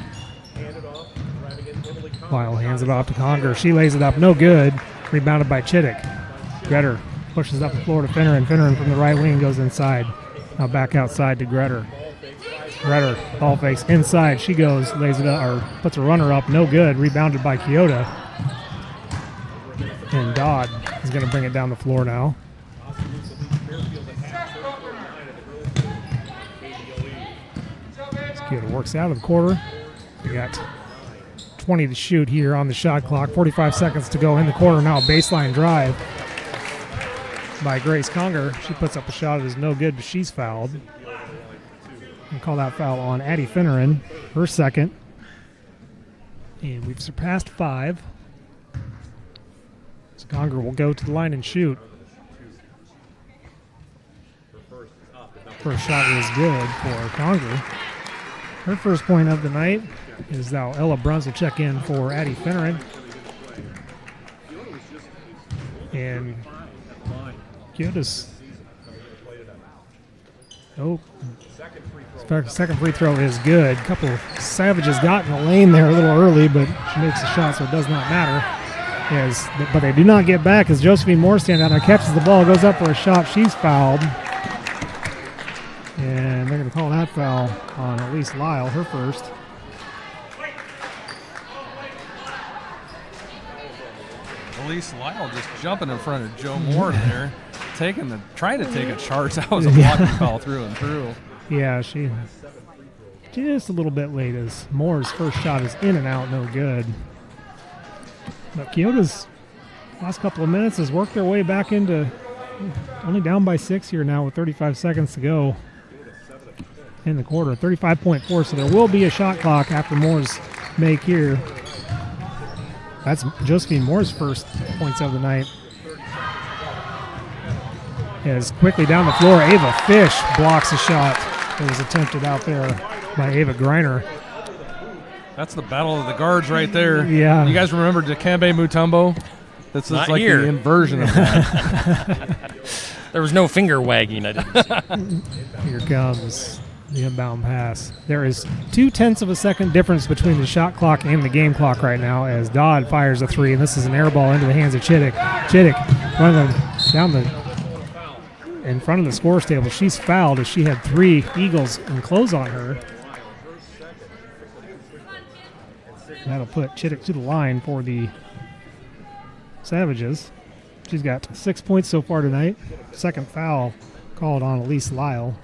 Lyle hands it off to Conger. She lays it up. No good. Rebounded by Chittick. Gretter pushes up the floor to Finneran. Finneran from the right wing goes inside. Now back outside to Gretter. Gretter, ball fakes inside. She goes, lays it up, or puts a runner up. No good. Rebounded by Keota. And Dodd is going to bring it down the floor now. Keota works out of the quarter. We got 20 to shoot here on the shot clock. 45 seconds to go in the quarter. Now a baseline drive by Grace Conger. She puts up a shot that is no good, but she's fouled. And call that foul on Addie Finneran, her second. And we've surpassed 5. So Conger will go to the line and shoot. First shot is good for Conger. Her first point of the night is now Ella Bruns will check in for Addie Finneran. And Keota's second free throw is good. A couple of Savages got in the lane there a little early, but she makes the shot, so it does not matter. But they do not get back as Josephine Moore stands out there, catches the ball, goes up for a shot. She's fouled. And they're going to call that foul on Elise Lyle, her first. Elise Lyle just jumping in front of Joe Moore there, trying to take a charge. That was a blocking foul through and through. Yeah, she just a little bit late as Moore's first shot is in and out, no good. But Keota's last couple of minutes has worked their way back into only down by 6 here now with 35 seconds to go in the quarter. 35.4, so there will be a shot clock after Moore's make here. That's Josephine Moore's first points of the night. As quickly down the floor, Ava Fish blocks a shot that was attempted out there by Ava Greiner. That's the battle of the guards right there. Yeah. You guys remember Dikembe Mutombo? That's Not like here. the inversion of that. There was no finger wagging. I didn't see. Here comes the inbound pass. There is 0.2 of a second difference between the shot clock and the game clock right now as Dodd fires a 3, and this is an air ball into the hands of Chittick. Chittick running down in front of the scores table. She's fouled as she had 3 Eagles enclose on her. That'll put Chittick to the line for the Savages. She's got 6 points so far tonight. Second foul called on Elise Lyle.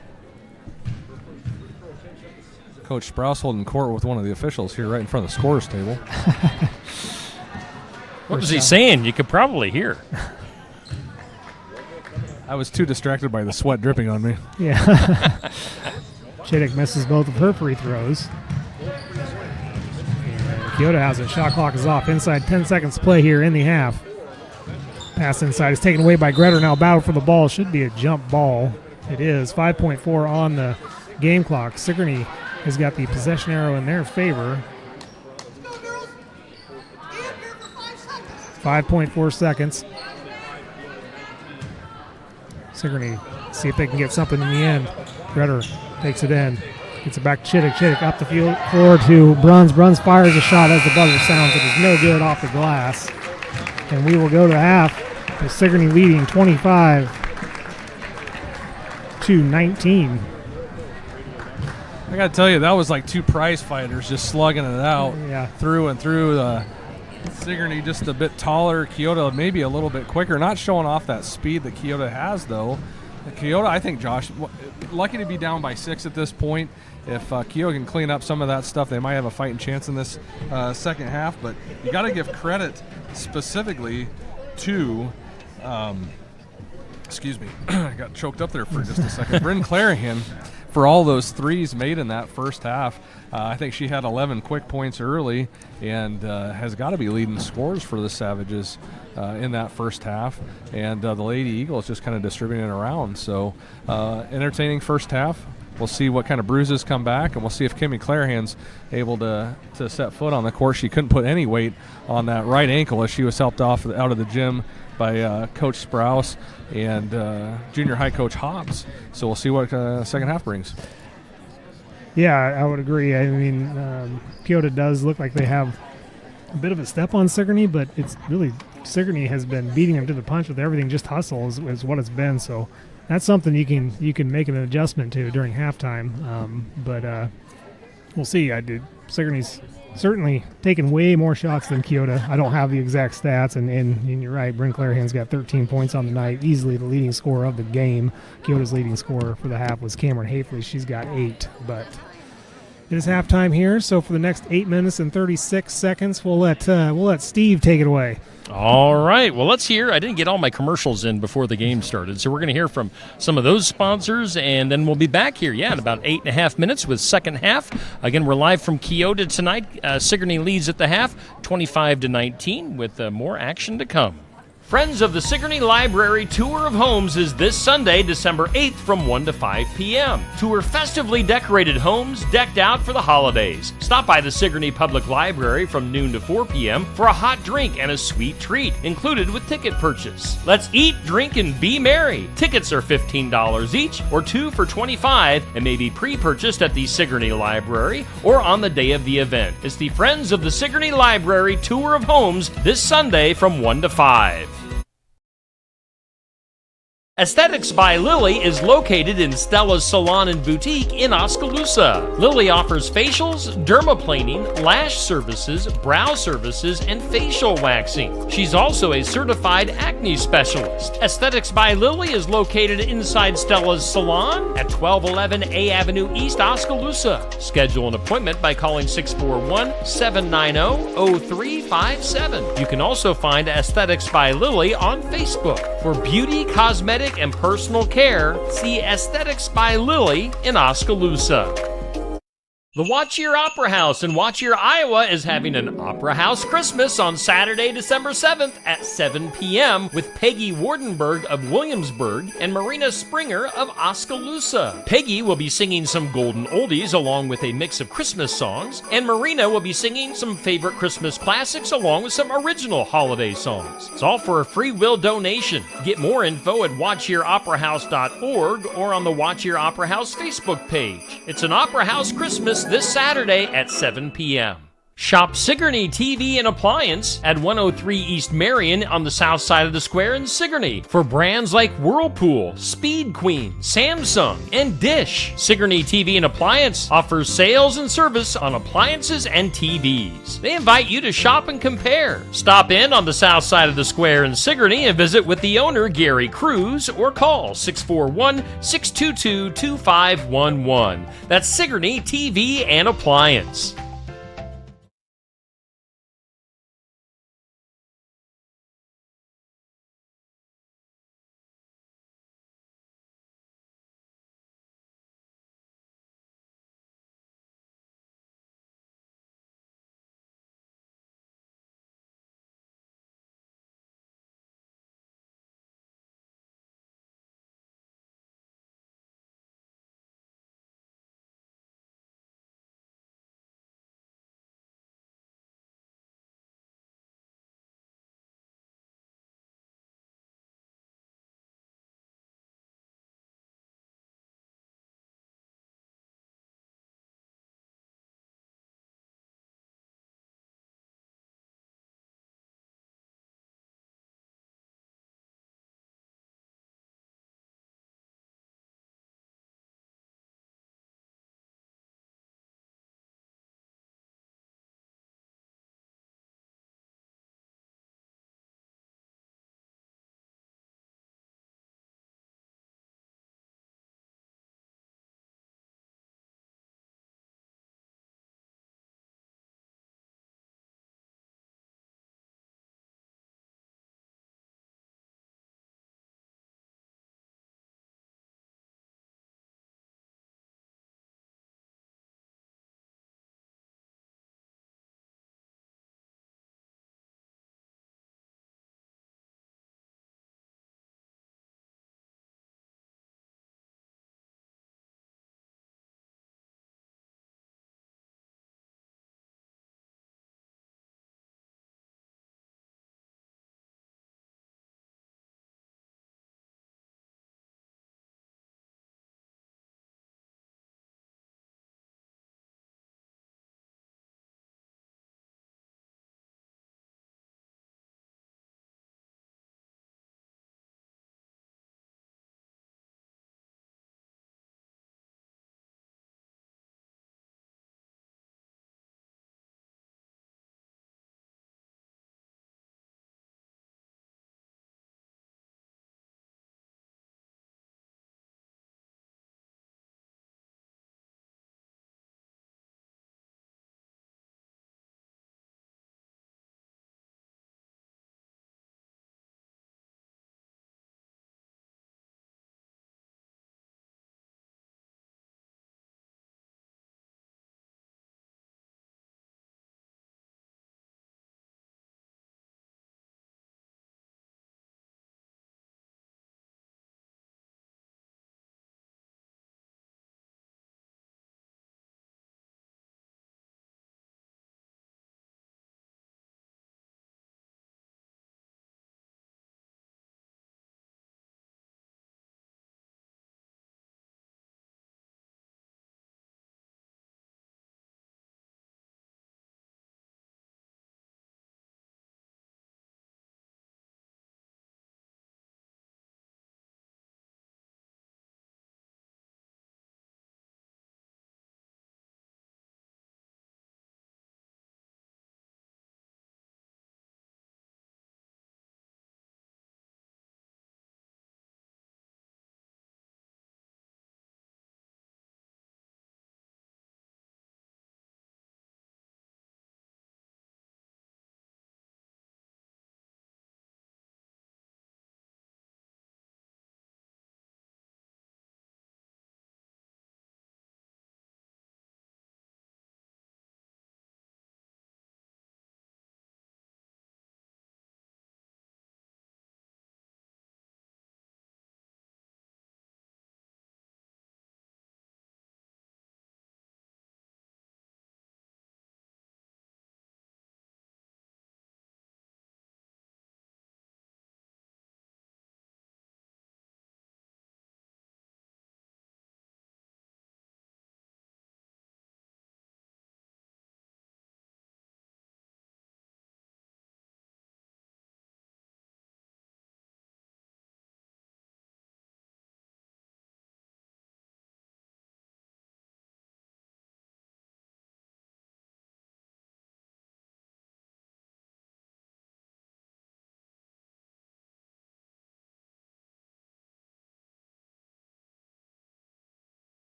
Coach Sprouse holding court with one of the officials here right in front of the scorers table. What was he saying? You could probably hear. I was too distracted by the sweat dripping on me. Yeah. Chittick misses both of her free throws. And Keota has it. Shot clock is off. Inside 10 seconds to play here in the half. Pass inside is taken away by Gretter. Now battle for the ball. Should be a jump ball. It is. 5.4 on the game clock. Sigourney has got the possession arrow in their favor. 5.4 seconds. Sigourney, see if they can get something in the end. Gretter takes it in. Gets it back to Chittick. Chittick up the field floor to Bruns. Bruns fires a shot as the buzzer sounds. It is no good off the glass. And we will go to half with Sigourney leading 25-19. I got to tell you, that was like 2 prize fighters just slugging it out Yeah. through and through. Sigourney just a bit taller. Keota maybe a little bit quicker. Not showing off that speed that Keota has, though. Keota, I think, Josh, lucky to be down by 6 at this point. If Keota can clean up some of that stuff, they might have a fighting chance in this second half. But you got to give credit specifically to excuse me, I got choked up there for just a second. Bryn Clarahan, for all those threes made in that first half. I think she had 11 quick points early and has got to be leading scores for the Savages in that first half. And the Lady Eagles just kind of distributing it around. So entertaining first half. We'll see what kind of bruises come back, and we'll see if Kimmy Clarahan's able to set foot on the court. She couldn't put any weight on that right ankle as she was helped out of the gym by Coach Sprouse and junior high coach Hobbs. So we'll see what second half brings. Yeah, I would agree. I mean, Keota does look like they have a bit of a step on Sigourney, but it's really Sigourney has been beating them to the punch with everything. Just hustle is what it's been. So that's something you can make an adjustment to during halftime. But we'll see. Sigourney's certainly taken way more shots than Keota. I don't have the exact stats, and you're right. Bryn Clarahan's got 13 points on the night, easily the leading scorer of the game. Keota's leading scorer for the half was Cameron Hafley. She's got 8, but it is halftime here. So for the next 8 minutes and 36 seconds, we'll let Steve take it away. All right. Well, let's hear. I didn't get all my commercials in before the game started, so we're going to hear from some of those sponsors, and then we'll be back here, in about 8.5 minutes with second half. Again, we're live from Keota tonight. Sigourney leads at the half, 25-19, with more action to come. Friends of the Sigourney Library Tour of Homes is this Sunday, December 8th from 1 to 5 p.m. Tour festively decorated homes decked out for the holidays. Stop by the Sigourney Public Library from noon to 4 p.m. for a hot drink and a sweet treat, included with ticket purchase. Let's eat, drink, and be merry. Tickets are $15 each, or 2 for $25, and may be pre-purchased at the Sigourney Library or on the day of the event. It's the Friends of the Sigourney Library Tour of Homes this Sunday from 1 to 5. Aesthetics by Lily is located in Stella's Salon and Boutique in Oskaloosa. Lily offers facials, dermaplaning, lash services, brow services, and facial waxing. She's also a certified acne specialist. Aesthetics by Lily is located inside Stella's Salon at 1211 A Avenue East, Oskaloosa. Schedule an appointment by calling 641-790-0357. You can also find Aesthetics by Lily on Facebook. For beauty, cosmetic, and personal care, see Aesthetics by Lily in Oskaloosa. The Watch Your Opera House in Watch Your, Iowa is having an Opera House Christmas on Saturday, December 7th at 7 p.m. with Peggy Wardenberg of Williamsburg and Marina Springer of Oskaloosa. Peggy will be singing some golden oldies along with a mix of Christmas songs, and Marina will be singing some favorite Christmas classics along with some original holiday songs. It's all for a free will donation. Get more info at watchyyouroperahouse.org or on the Watch Your Opera House Facebook page. It's an Opera House Christmas this Saturday at 7 p.m. Shop Sigourney TV and Appliance at 103 East Marion on the south side of the square in Sigourney for brands like Whirlpool, Speed Queen, Samsung, and Dish. Sigourney TV and Appliance offers sales and service on appliances and TVs. They invite you to shop and compare. Stop in on the south side of the square in Sigourney and visit with the owner, Gary Cruz, or call 641-622-2511. That's Sigourney TV and Appliance.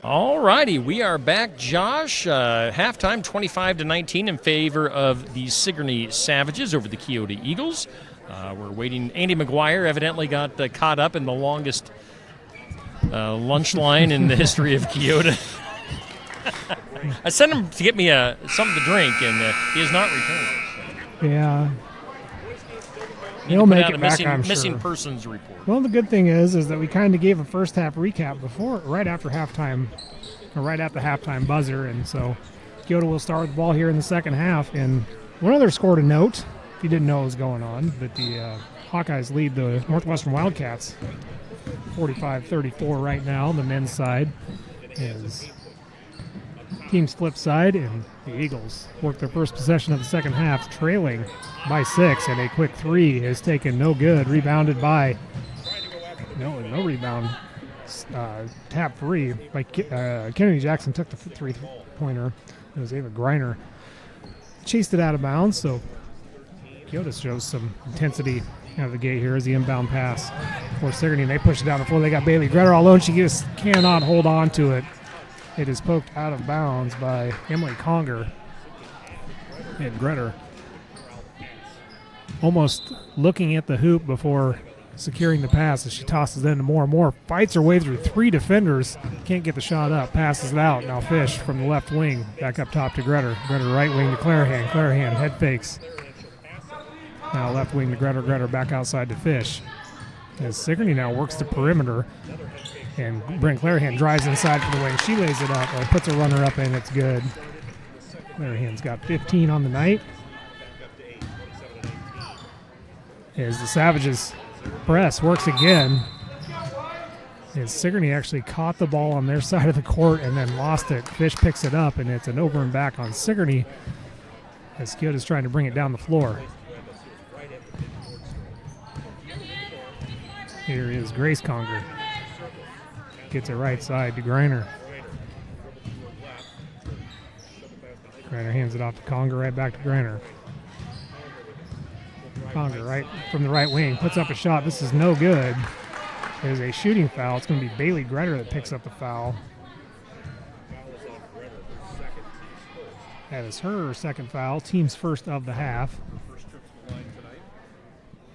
All righty, we are back, Josh. Halftime, 25-19 in favor of the Sigourney Savages over the Keota Eagles. We're waiting. Andy McGuire evidently got caught up in the longest lunch line in the history of Keota. I sent him to get me something to drink, and he has not returned. Yeah. He'll make out it a back, I'm missing sure. persons report. Well, the good thing is that we kind of gave a first half recap right after halftime, or right at the halftime buzzer, and so Keota will start with the ball here in the second half. And one other score to note, if you didn't know what was going on, but the Hawkeyes lead the Northwestern Wildcats 45-34 right now. The men's side is teams flip side, and the Eagles work their first possession of the second half, trailing by 6, and a quick three is taken, no good. Rebounded by no rebound. Tap free by Kennedy Jackson. Took the three-pointer. It was Ava Griner. Chased it out of bounds, so Keota shows some intensity out of the gate here as the inbound pass for Sigourney. They push it down the floor. They got Bailey Gretter all alone. She just cannot hold on to it. It is poked out of bounds by Emily Conger. And Gretter almost looking at the hoop before securing the pass as she tosses into more and more. Fights her way through 3 defenders. Can't get the shot up. Passes it out. Now Fish from the left wing. Back up top to Gretter. Gretter right wing to Clarahan. Clarahan head fakes. Now left wing to Gretter. Gretter back outside to Fish. As Sigourney now works the perimeter. And Brent Clarahan drives inside for the wing. She lays it up, or puts a runner up, and it's good. Clarahan's got 15 on the night. As the Savages press works again. As Sigourney actually caught the ball on their side of the court and then lost it. Fish picks it up, and it's an over and back on Sigourney as Keota's trying to bring it down the floor. Here is Grace Conger. Gets it right side to Griner. Griner hands it off to Conger, right back to Griner. Conger right from the right wing, puts up a shot. This is no good. There's a shooting foul. It's going to be Bailey Gretter that picks up the foul. That is her second foul, team's first of the half.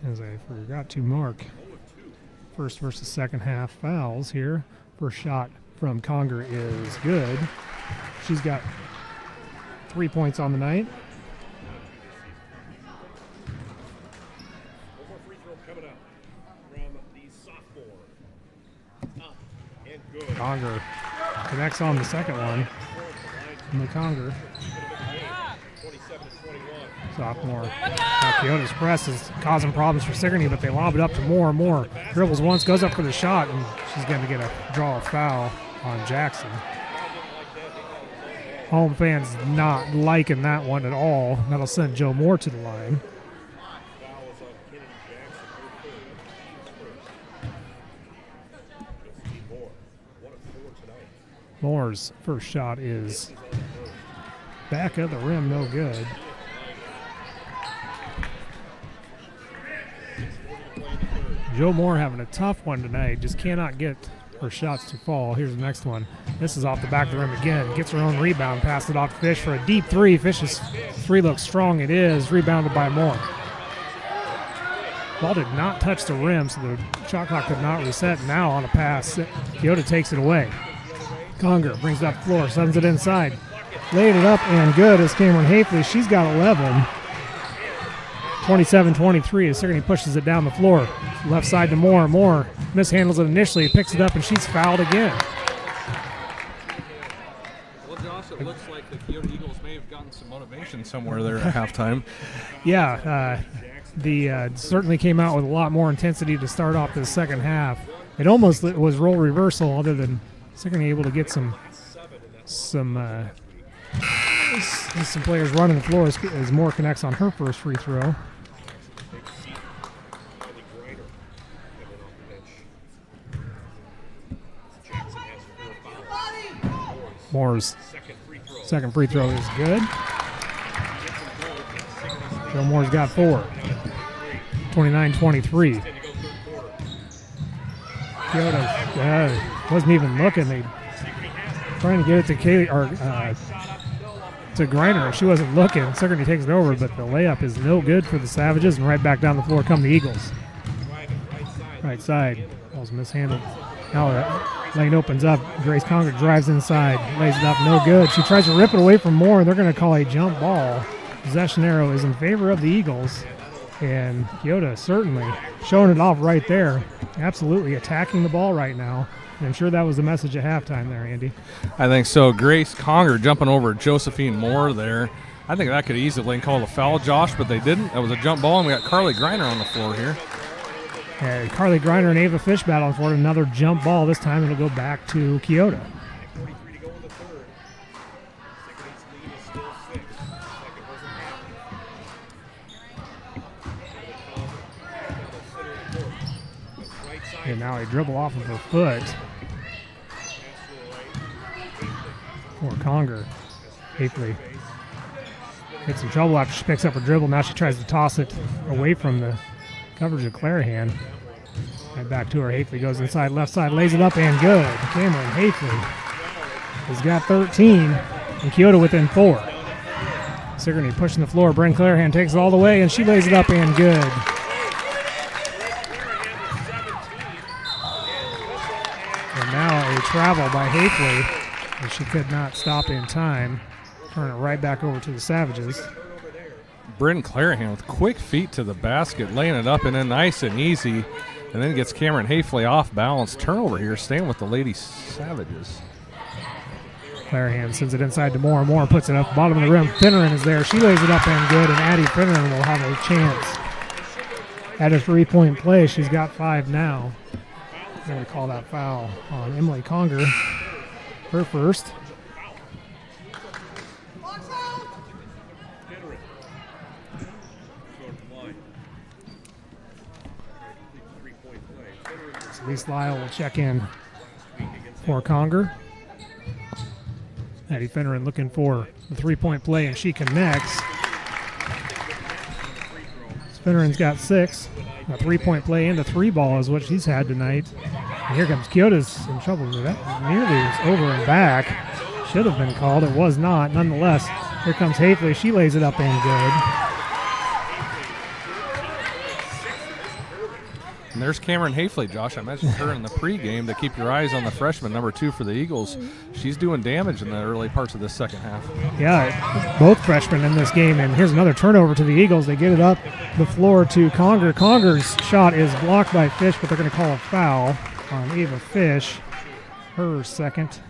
As I forgot to mark first versus second half fouls here. First shot from Conger is good. She's got 3 points on the night. Conger connects on the second one. From the Conger. Sophomore. Now Keota's press is causing problems for Sigourney, but they lob it up to Moore and Moore. Dribbles once, goes up for the shot, and she's going to draw a foul on Jackson. Home fans not liking that one at all. That'll send Joe Moore to the line. Moore's first shot is back of the rim, no good. Joe Moore having a tough one tonight. Just cannot get her shots to fall. Here's the next one. This is off the back of the rim again. Gets her own rebound. Passed it off to Fish for a deep three. Fish's three looks strong. It is. Rebounded by Moore. Ball did not touch the rim, so the shot clock could not reset. Now on a pass, Keota takes it away. Conger brings it up the floor. Sends it inside. Laid it up and good as Cameron Hafley. She's got 11. 27-23 as Sigourney pushes it down the floor. Left side to Moore. Moore mishandles it initially, picks it up, and she's fouled again. Well, Josh, it looks like the Keota Eagles may have gotten some motivation somewhere there at halftime. Yeah, certainly came out with a lot more intensity to start off the second half. It almost was role reversal, other than Sigourney able to get some players running the floor as Moore connects on her first free throw. Moore's second free throw is good. Joe Moore's got 4. 29-23. Keota wasn't even looking. They trying to get it to to Griner. She wasn't looking. Sigourney takes it over, but the layup is no good for the Savages, and right back down the floor come the Eagles. Right side. Ball's mishandled. Now the lane opens up. Grace Conger drives inside. Lays it up. No good. She tries to rip it away from Moore. They're going to call a jump ball. Possession arrow is in favor of the Eagles. And Keota certainly showing it off right there. Absolutely attacking the ball right now. And I'm sure that was the message at halftime there, Andy. I think so. Grace Conger jumping over Josephine Moore there. I think that could easily been called a foul, Josh, but they didn't. That was a jump ball, and we got Carly Griner on the floor here. And Carly Griner and Ava Fish battling for it. Another jump ball. This time it'll go back to Keota. And now a dribble off of her foot for Conger. Hafley gets in trouble after she picks up her dribble. Now she tries to toss it away from the coverage of Clarahan. Right back to her. Hafley goes inside, left side, lays it up and good. Cameron Hafley has got 13, and Keota within 4. Sigourney pushing the floor. Bryn Clarahan takes it all the way, and she lays it up and good. And now a travel by Hafley, and she could not stop in time. Turn it right back over to the Savages. Bryn Clarahan with quick feet to the basket, laying it up and then nice and easy, and then gets Cameron Hafley off balance. Turnover here, staying with the Lady Savages. Clarahan sends it inside to Moore. Moore puts it up bottom of the rim. Finneran is there. She lays it up and good, and Addie Finneran will have a chance at a 3-point play. She's got 5 now. They're going to call that foul on Emily Conger. Her first. So Lise Lyle will check in for Conger. Addie Finneran looking for the 3-point play, and she connects. Finneran's got 6. A 3-point play and a 3-ball is what she's had tonight. And here comes Keota's in trouble. That nearly was over and back. Should have been called. It was not. Nonetheless, here comes Hafley. She lays it up and good. And there's Cameron Hafley, Josh. I mentioned her in the pregame to keep your eyes on the freshman, number 2 for the Eagles. She's doing damage in the early parts of this second half. Yeah, both freshmen in this game. And here's another turnover to the Eagles. They get it up the floor to Conger. Conger's shot is blocked by Fish, but they're going to call a foul on Ava Fish, her second.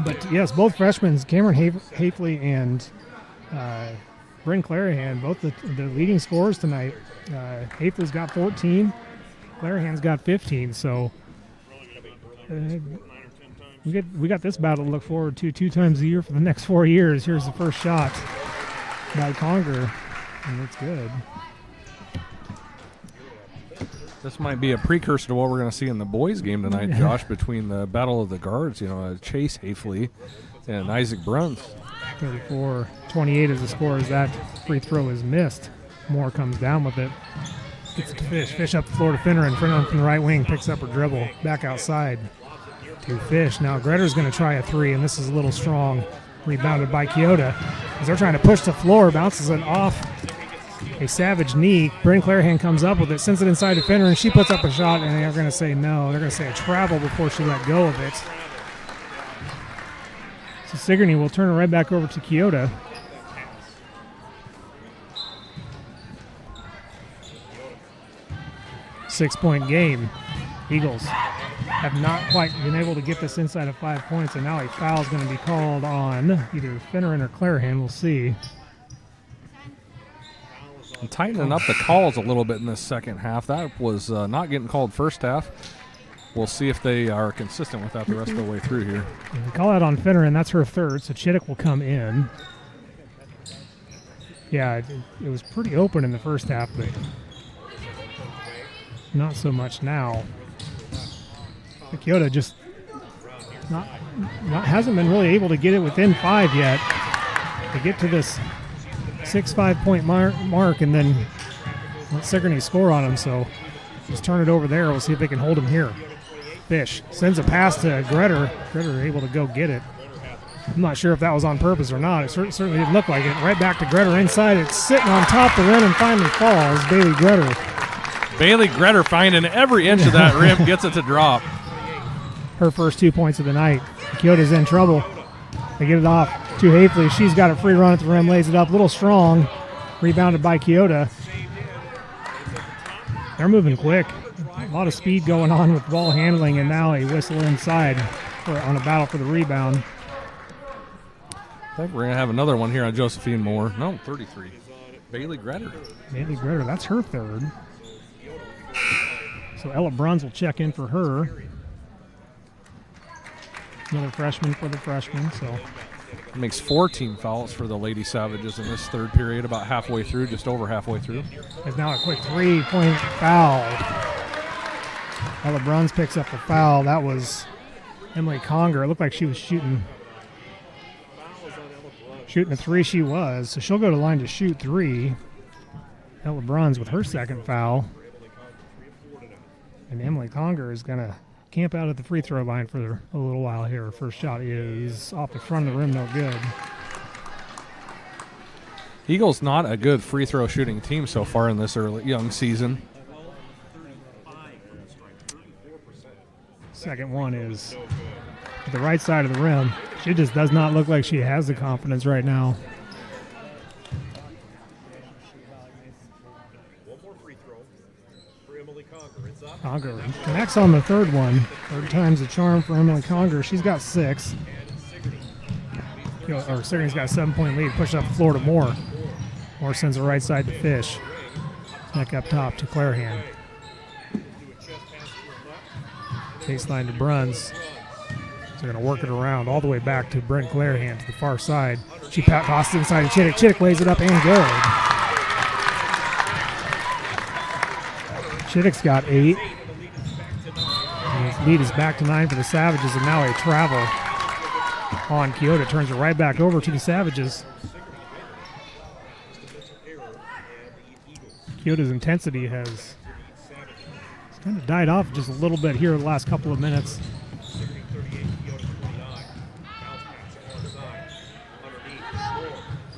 But yes, both freshmen, Cameron Hafley and Bryn Clarahan, both the leading scorers tonight. Hafley's got 14, Clarahan's got 15. So we got this battle to look forward to 2 times a year for the next 4 years. Here's the first shot by Conger, and it's good. This might be a precursor to what we're going to see in the boys' game tonight, Josh, between the battle of the guards, Chase Hafley and Isaac Bruns. 34-28 is the score as that free throw is missed. Moore comes down with it. Gets it to Fish. Fish up the floor to Finneran. Finneran from the right wing picks up her dribble. Back outside to Fish. Now Gretter's going to try a 3, and this is a little strong. Rebounded by Keota. As they're trying to push the floor, bounces it off a Savage knee. Bryn Clarahan comes up with it, sends it inside to Finneran. She puts up a shot, and they're going to say no. They're going to say a travel before she let go of it. So Sigourney will turn it right back over to Keota. Six-point game. Eagles have not quite been able to get this inside of 5 points, and now a foul is going to be called on either Finneran or Clarahan. We'll see. And tightening up the calls a little bit in this second half. That was not getting called first half. We'll see if they are consistent with that the rest of the way through here. And call out on Finneran. That's her third, so Chittick will come in. Yeah, it was pretty open in the first half, but not so much now. Keota just hasn't been really able to get it within 5 yet. To get to this 6 5-point mark and then let Sigourney score on him. So just turn it over there. We'll see if they can hold him here. Fish sends a pass to Gretter. Gretter able to go get it. I'm not sure if that was on purpose or not. It certainly didn't look like it. Right back to Gretter inside. It's sitting on top the rim and finally falls. Bailey Gretter. Bailey Gretter finding every inch of that rim, gets it to drop. Her first 2 points of the night. Keota's in trouble. They get it off to Hafley. She's got a free run at the rim, lays it up. A little strong. Rebounded by Keota. They're moving quick. A lot of speed going on with ball handling, and now a whistle inside on a battle for the rebound. I think we're going to have another one here on Josephine Moore. No, 33. Bailey Gretter. Bailey Gretter, that's her third. So Ella Bruns will check in for her. Another freshman for the freshman, so. Makes 4 team fouls for the Lady Savages in this third period, about halfway through, just over halfway through. There's now a quick 3-point foul. Ella Bruns picks up the foul. That was Emily Conger. It looked like she was shooting a three. She was, so she'll go to the line to shoot 3. Ella Bruns with her second foul. And Emily Conger is going to camp out at the free throw line for a little while here. Her first shot is off the front of the rim, no good. Eagles not a good free throw shooting team so far in this early young season. Second one is to the right side of the rim. She just does not look like she has the confidence right now. Conger connects on the third one. Third time's a charm for Emily Conger. She's got 6. Sigourney's got a 7-point lead. Push up the floor to Moore. Moore sends the right side to Fish. Neck up top to Clarahan. Baseline to Bruns. They're going to work it around all the way back to Brent Clarahan to the far side. She tosses inside to Chittick. Chittick lays it up and good. Chittick's got 8. And his lead is back to 9 for the Savages, and now a travel on Keota. Turns it right back over to the Savages. Keota's intensity has kind of died off just a little bit here in the last couple of minutes.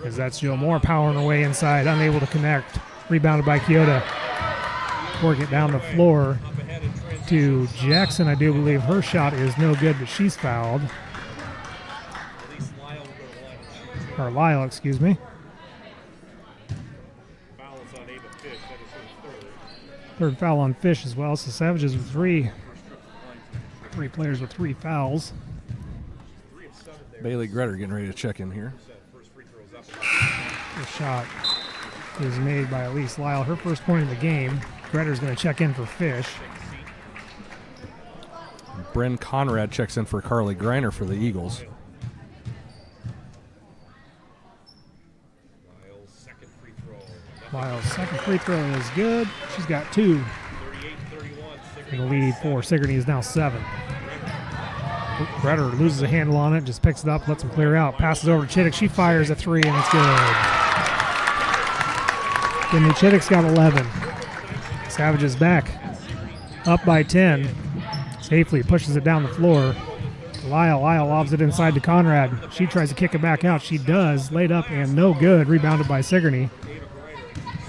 As that's Jill Moore powering away inside, unable to connect. Rebounded by Keota. Work it down the floor to Jackson. I do believe her shot is no good, but she's fouled. Or Lyle, excuse me. Third foul on Fish as well. So Savages with 3 players with 3 fouls. Bailey Gretter getting ready to check in here. The shot is made by Elise Lyle. Her first point of the game. Gretter's going to check in for Fish. Bryn Conrad checks in for Carly Greiner for the Eagles. Lyle's second free throw is good. She's got 2. And the lead for Sigourney is now 7. Gretter loses a handle on it, just picks it up, lets him clear out. Passes over to Chittick. She fires a 3, and it's good. Kimmy Chittick's got 11. Savages back. Up by 10. Safely pushes it down the floor. Lyle lobs it inside to Conrad. She tries to kick it back out. She does. Laid up and no good. Rebounded by Sigourney.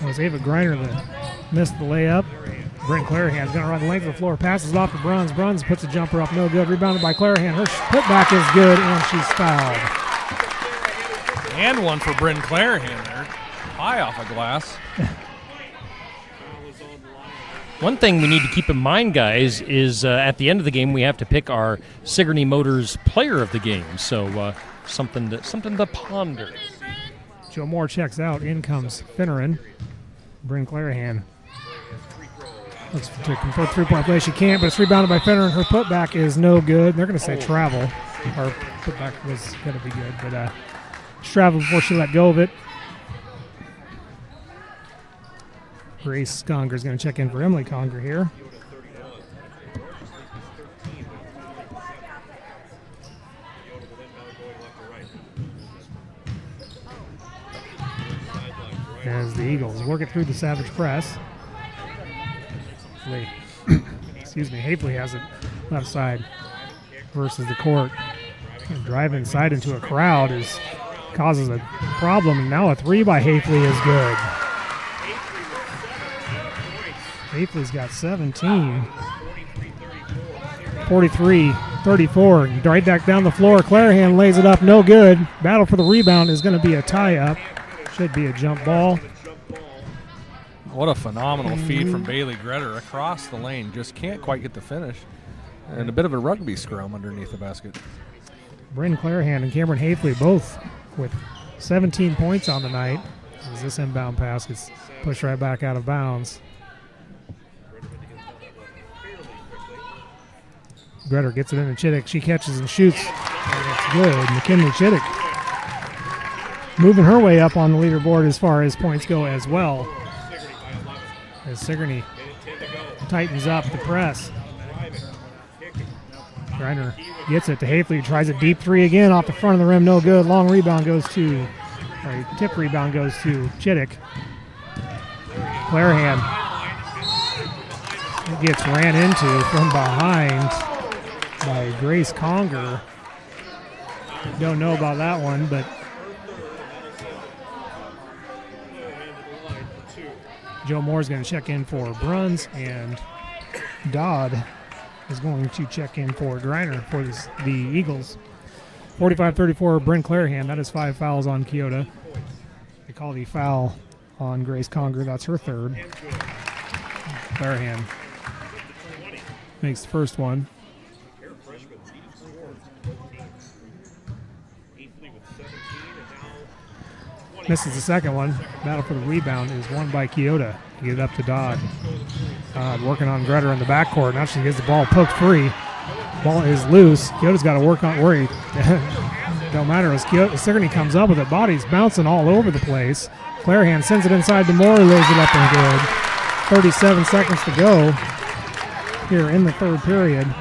It was Ava Greiner that missed the layup. Brent Clarahan's going to run the length of the floor. Passes it off to Bruns. Bruns puts a jumper up. No good. Rebounded by Clarahan. Her putback is good, and she's fouled. And one for Bryn Clarahan there. High off a glass. One thing we need to keep in mind, guys, is at the end of the game we have to pick our Sigourney Motors player of the game. So something to ponder. Joe Moore checks out. In comes Finneran. Bryn Clarahan looks to convert 3-point play. She can't, but it's rebounded by Finneran. Her putback is no good. They're going to say travel. Her putback was going to be good, but she traveled before she let go of it. Grace Conger is going to check in for Emily Conger here. As the Eagles work it through the Savage press. Excuse me, Hafley has it left side versus the court. And drive inside into a crowd causes a problem. And now a three by Hafley is good. Hafley's got 17. 43-34. Right back down the floor. Clarahan lays it up, no good. Battle for the rebound is going to be a tie-up. Should be a jump ball. What a phenomenal feed from Bailey Gretter across the lane. Just can't quite get the finish. And a bit of a rugby scrum underneath the basket. Bryn Clarahan and Cameron Hafley both with 17 points on the night as this inbound pass gets pushed right back out of bounds. Gretter gets it into Chittick. She catches and shoots. And it's good. McKinley Chittick moving her way up on the leaderboard as far as points go as well. As Sigourney tightens up the press. Griner gets it to Hafley. Tries a deep three again off the front of the rim. No good. Long rebound goes to, or tip rebound goes to Chittick. Clarahan gets ran into from behind by Grace Conger. Don't know about that one, but Joe Moore's going to check in for Bruns, and Dodd is going to check in for Griner for the Eagles. 45-34, Bryn Clarahan. That is 5 fouls on Keota. They call the foul on Grace Conger. That's her third. Clarahan makes the first one. Misses the second one. Battle for the rebound is won by Keota. Get it up to Dodd. Dodd working on Gretter in the backcourt. Now she gets the ball poked free. Ball is loose. Keota's got to work on where he don't matter as Sigourney comes up with it. Body's bouncing all over the place. Clarahan sends it inside to Moore, lays it up and good. 37 seconds to go here in the third period.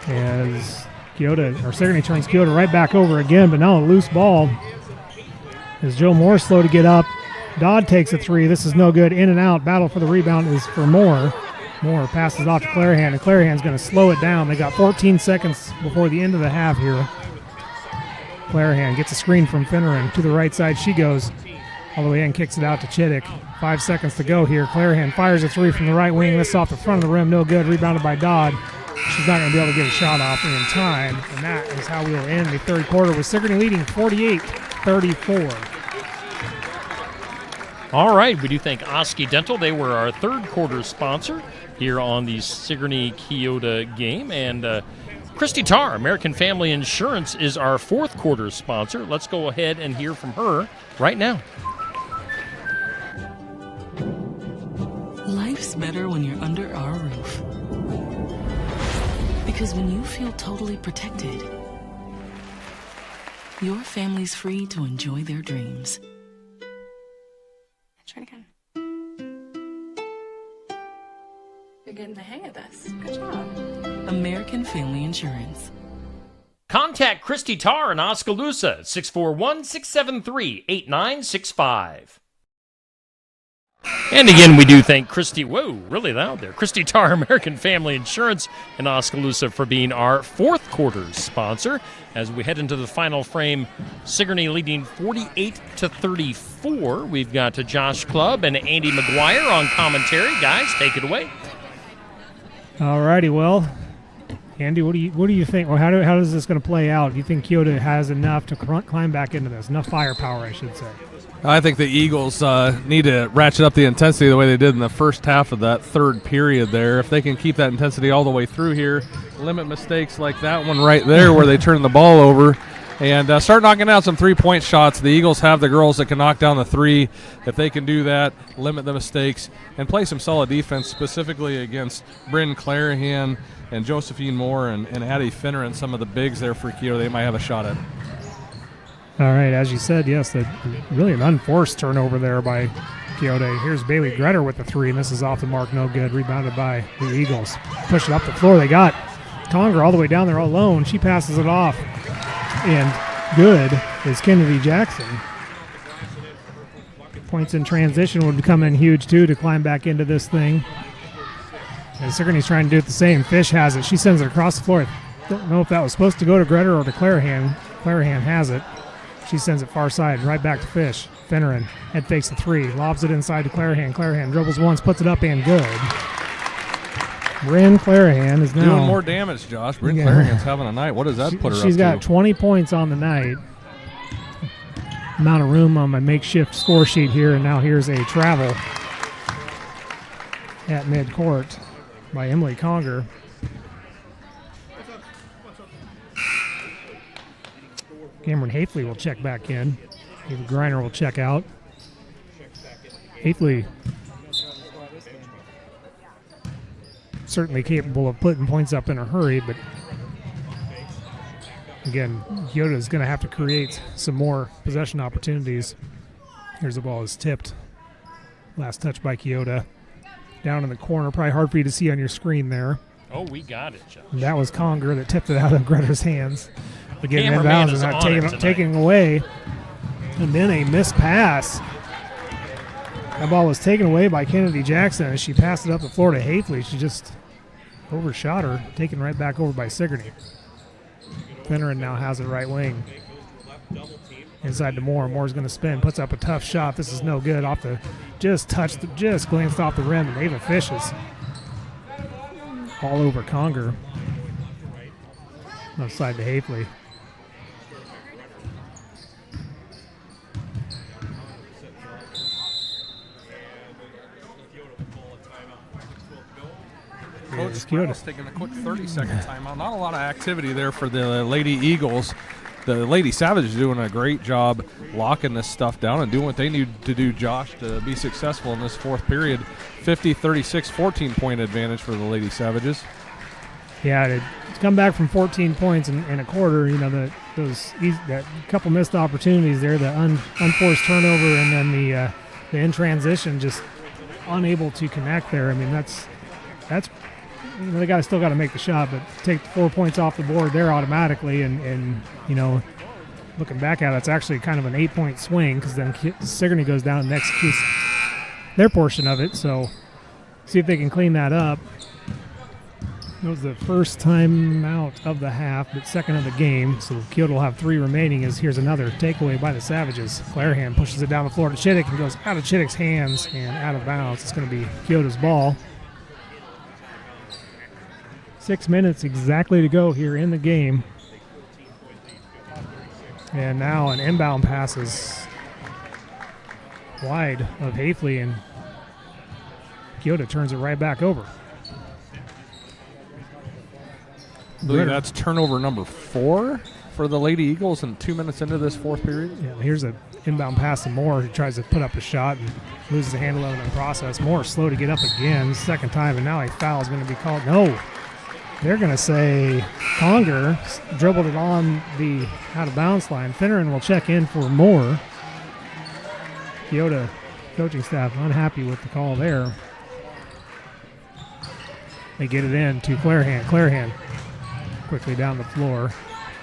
As Sigourney turns Keota right back over again, but now a loose ball. As Joe Moore slow to get up. Dodd takes a three. This is no good. In and out. Battle for the rebound is for Moore. Moore passes off to Clarahan, and Clarahan's going to slow it down. They got 14 seconds before the end of the half here. Clarahan gets a screen from Finneran. To the right side she goes. All the way in, kicks it out to Chittick. 5 seconds to go here. Clarahan fires a three from the right wing. This off the front of the rim. No good. Rebounded by Dodd. She's not going to be able to get a shot off in time. And that is how we will end the third quarter with Sigourney leading 48-34. All right, we do thank Oski Dental. They were our third quarter sponsor here on the Sigourney Keota game. And Christy Tarr, American Family Insurance, is our fourth quarter sponsor. Let's go ahead and hear from her right now. Life's better when you're under our roof. Because when you feel totally protected, your family's free to enjoy their dreams. Try it again. You're getting the hang of this. Good job. American Family Insurance. Contact Christy Tarr in Oskaloosa at 641-673-8965. And again, we do thank Christy, whoa, really loud there, Christy Tarr, American Family Insurance in Oskaloosa for being our fourth quarter sponsor. As we head into the final frame, Sigourney leading 48-34. We've got Josh Clubb and Andy McGuire on commentary. Guys, take it away. All righty, well, Andy, what do you think? Well, how is this going to play out? Do you think Keota has enough to climb back into this? Enough firepower, I should say. I think the Eagles need to ratchet up the intensity the way they did in the first half of that third period there. If they can keep that intensity all the way through here, limit mistakes like that one right there where they turn the ball over, and start knocking out some three-point shots. The Eagles have the girls that can knock down the three. If they can do that, limit the mistakes, and play some solid defense, specifically against Bryn Clarahan and Josephine Moore and Addie Finner and some of the bigs there for Keota, they might have a shot at it. All right, as you said, yes, really an unforced turnover there by Keota. Here's Bailey Gretter with the three, and this is off the mark, no good. Rebounded by the Eagles. Push it up the floor. They got Conger all the way down there alone. She passes it off, and good is Kennedy Jackson. Points in transition would come in huge, too, to climb back into this thing. And Sigourney's trying to do it the same. Fish has it. She sends it across the floor. Don't know if that was supposed to go to Gretter or to Clarahan. Clarahan has it. She sends it far side, right back to Fish. Finneran head fakes the three, lobs it inside to Clarahan. Clarahan dribbles once, puts it up and good. Bryn Clarahan is now doing more damage, Josh. Bryn Clarahan's having a night. What does that put her up to? She's got 20 points on the night. Amount of room on my makeshift score sheet here, and now here's a travel at midcourt by Emily Conger. Cameron Hafley will check back in. Ava Griner will check out. Hafley certainly capable of putting points up in a hurry, but again, Keota is going to have to create some more possession opportunities. Here's the ball is tipped. Last touch by Keota. Down in the corner, probably hard for you to see on your screen there. Oh, we got it, Josh. That was Conger that tipped it out of Gretter's hands. Again, Cameraman inbounds is and on it not taking away. And then a missed pass. That ball was taken away by Kennedy Jackson as she passed it up the floor to Hafley. She just overshot her, taken right back over by Sigourney. Finneran now has it right wing. Inside to Moore. Moore's going to spin, puts up a tough shot. This is no good. Off the just glanced off the rim, and Ava Fish is all over Conger. Left side to Hafley. Coach Sprouse taking a quick 30-second timeout. Not a lot of activity there for the Lady Eagles. The Lady Savages doing a great job locking this stuff down and doing what they need to do, Josh, to be successful in this fourth period. 50-36, 14-point advantage for the Lady Savages. Yeah, to come back from 14 points in a quarter, you know, that couple missed opportunities there, the unforced turnover, and then the in transition, just unable to connect there. I mean, that's you know, they still got to make the shot, but take 4 points off the board there automatically, and you know, looking back at it, it's actually kind of an 8-point swing because then Sigourney goes down and executes their portion of it. So see if they can clean that up. That was the first time out of the half, but second of the game. So Keota will have 3 remaining. Here's another takeaway by the Savages. Clarahan pushes it down the floor to Chittick and goes out of Chittick's hands and out of bounds. It's going to be Keota's ball. 6 minutes exactly to go here in the game. And now an inbound pass is wide of Hafley, and Keota turns it right back over. I believe that's turnover number 4 for the Lady Eagles and 2 minutes into this fourth period. Yeah, here's an inbound pass to Moore, who tries to put up a shot and loses the handle of it in the process. Moore slow to get up again, second time, and now a foul is going to be called. No, they're going to say Conger dribbled it on the out-of-bounds line. Finneran will check in for Moore. Keota coaching staff unhappy with the call there. They get it in to Clarahan. Clarahan quickly down the floor.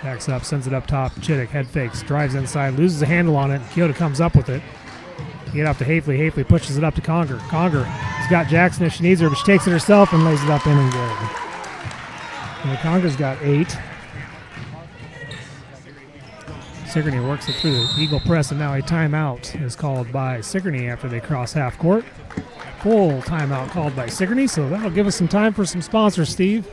Backs up, sends it up top. Chittick head fakes, drives inside, loses a handle on it. Keota comes up with it. Get up to Hafley. Hafley pushes it up to Conger. Conger has got Jackson if she needs her, but she takes it herself and lays it up in and good. And Conger's got 8. Sigourney works it through the Eagle press, and now a timeout is called by Sigourney after they cross half court. Full timeout called by Sigourney, so that'll give us some time for some sponsors, Steve.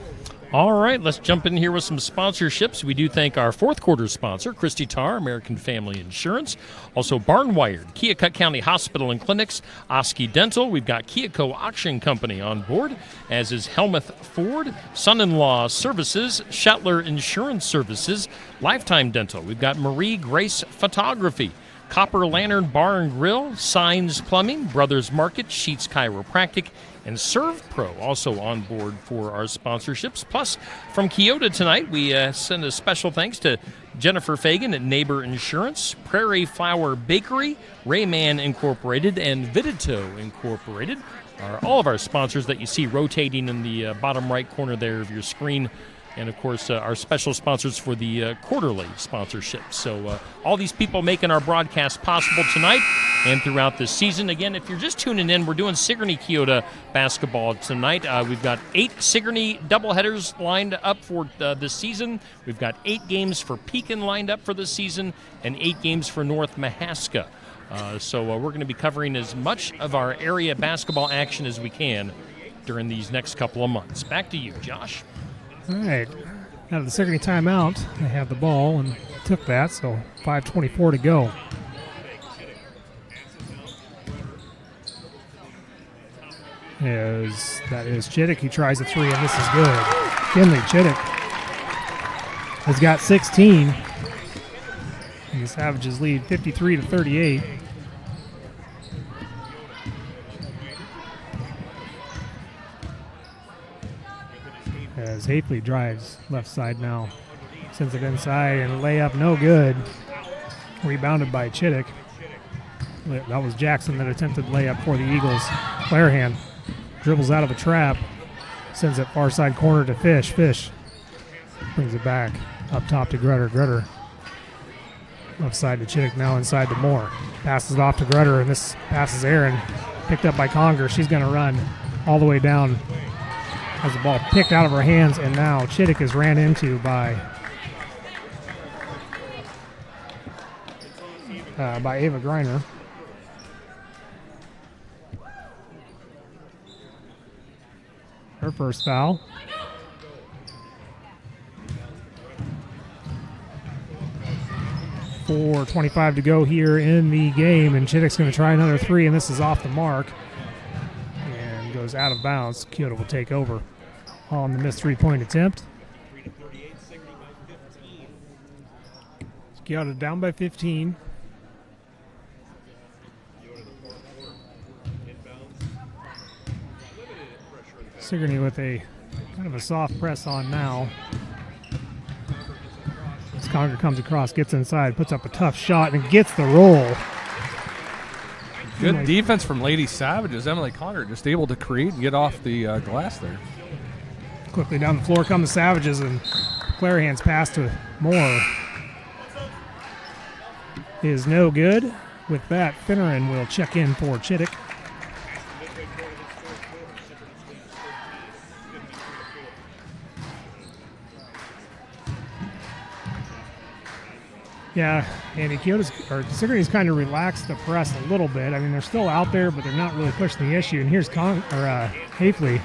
All right, let's jump in here with some sponsorships. We do thank our fourth quarter sponsor, Christy Tarr, American Family Insurance. Also, Barnwired, Keokuk County Hospital and Clinics, Oski Dental. We've got Keokuk Auction Company on board, as is Helmuth Ford, Son-in-Law Services, Shetler Insurance Services, Lifetime Dental. We've got Marie Grace Photography, Copper Lantern Bar and Grill, Signs Plumbing, Brothers Market, Sheets Chiropractic, and ServPro also on board for our sponsorships. Plus, from Keota tonight, we send a special thanks to Jennifer Fagan at Neighbor Insurance, Prairie Flower Bakery, Rayman Incorporated, and Vidito Incorporated are all of our sponsors that you see rotating in the bottom right corner there of your screen. And, of course, our special sponsors for the quarterly sponsorship. So all these people making our broadcast possible tonight. and throughout the season. Again, if you're just tuning in, we're doing Sigourney Keota basketball tonight. We've got 8 Sigourney doubleheaders lined up for this season. We've got 8 games for Pekin lined up for this season and 8 games for North Mahaska. So we're going to be covering as much of our area basketball action as we can during these next couple of months. Back to you, Josh. All right. Out of the Sigourney timeout, they have the ball and took that, so 5:24 to go. That is Chittick. He tries a 3, and this is good. Kinley Chittick has got 16. And the Savages lead 53-38. As Hafley drives left side now. Sends it inside and layup no good. Rebounded by Chittick. That was Jackson that attempted layup for the Eagles. Clarahan dribbles out of a trap. Sends it far side corner to Fish. Fish brings it back up top to Grutter. Grutter left side to Chittick, now inside to Moore. Passes it off to Grutter, and this pass is Aaron. Picked up by Conger. She's going to run all the way down. Has the ball picked out of her hands, and now Chittick is ran into by Ava Griner. Her first foul. 4:25 to go here in the game, and Chittick's going to try another 3, and this is off the mark and goes out of bounds. Keota will take over on the missed 3-point attempt. Keota down by 15. Sigourney with a kind of a soft press on now. As Conger comes across, gets inside, puts up a tough shot, and gets the roll. Good defense from Lady Savages. Emily Conger just able to create and get off the glass there. Quickly down the floor come the Savages, and Clarahan's pass to Moore is no good. With that, Finneran will check in for Chittick. Yeah, Andy, Sigourney's kind of relaxed the press a little bit. I mean, they're still out there, but they're not really pushing the issue. And here's Hafley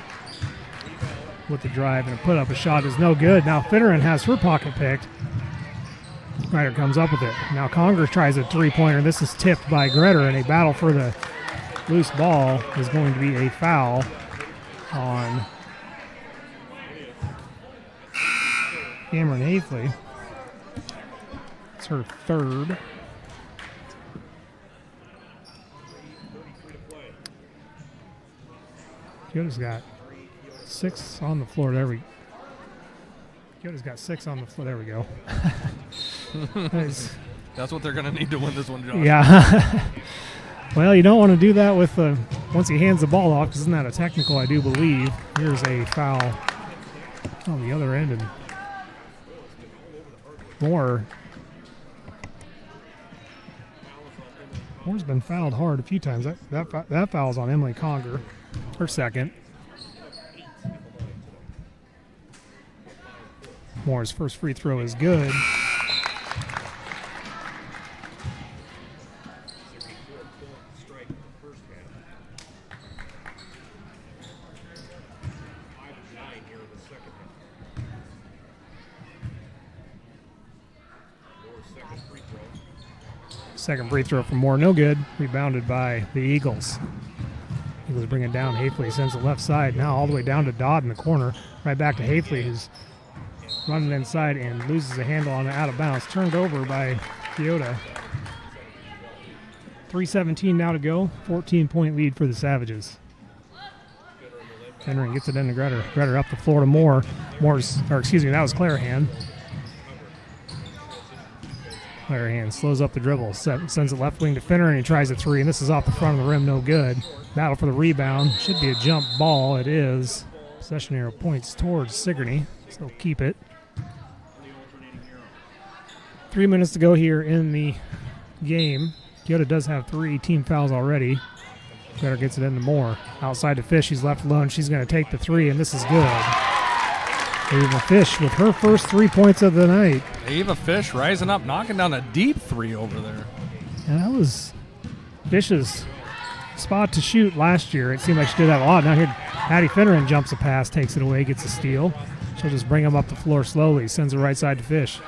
with the drive, and a put up a shot is no good. Now Finneran has her pocket picked. Ryder comes up with it. Now Conger tries a 3-pointer. This is tipped by Gretter, and a battle for the loose ball is going to be a foul on Cameron Hafley. It's her third. Keota's got 6 on the floor. Keota's got 6 on the floor. There we go. That's what they're going to need to win this one, Josh. Yeah. Well, you don't want to do that with once he hands the ball off, because isn't that a technical, I do believe. Here's a foul on the other end, and Moore's been fouled hard a few times. That foul's on Emily Conger, her second. Moore's first free throw is good. Second free throw from Moore, no good. Rebounded by the Eagles. Eagles bring it down. Hafley sends it left side. Now all the way down to Dodd in the corner. Right back to Hafley, who's running inside and loses a handle on it out of bounds. Turned over by Keota. 3:17 now to go. 14-point lead for the Savages. Finneran gets it into Gretter. Gretter up the floor to Moore. That was Clarahan. Clarahan slows up the dribble, sends it left wing to Finneran, and he tries a 3, and this is off the front of the rim, no good. Battle for the rebound. Should be a jump ball. It is. Possession arrow points towards Sigourney, so keep it. 3 minutes to go here in the game. Kyoto does have 3 team fouls already. Better gets it into Moore. Outside to Fish. She's left alone. She's going to take the 3, and this is good. Ava Fish with her first 3 points of the night. Ava Fish rising up, knocking down a deep 3 over there. And that was Fish's spot to shoot last year. It seemed like she did that a lot. Now here, Addie Finneran jumps a pass, takes it away, gets a steal. She'll just bring him up the floor slowly, sends it right side to Fish.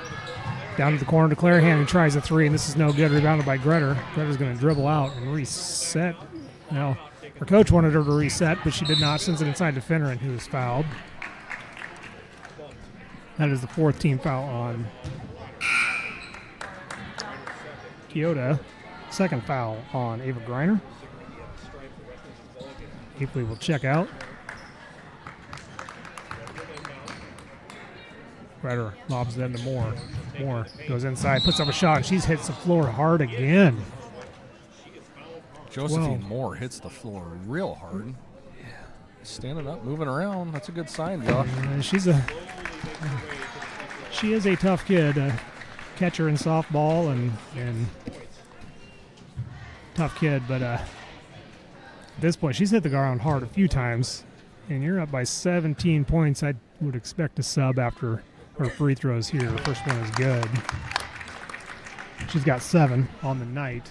Down to the corner to Clarahan, who tries a 3, and this is no good. Rebounded by Gretter. Gretter's going to dribble out and reset. Now, her coach wanted her to reset, but she did not. Sends it inside to Finneran, who is fouled. That is the 4th team foul on Kyoto. 2nd foul on Ava Griner. Hopefully will check out. Ryder lobs it into Moore. Moore goes inside, puts up a shot, and she's hits the floor hard again. Josephine Moore hits the floor real hard. Standing up, moving around. That's a good sign, Josh. She is a tough kid, a catcher in softball and tough kid, but at this point she's hit the ground hard a few times, and you're up by 17 points. I would expect a sub after her free throws here. Her first one is good. She's got 7 on the night,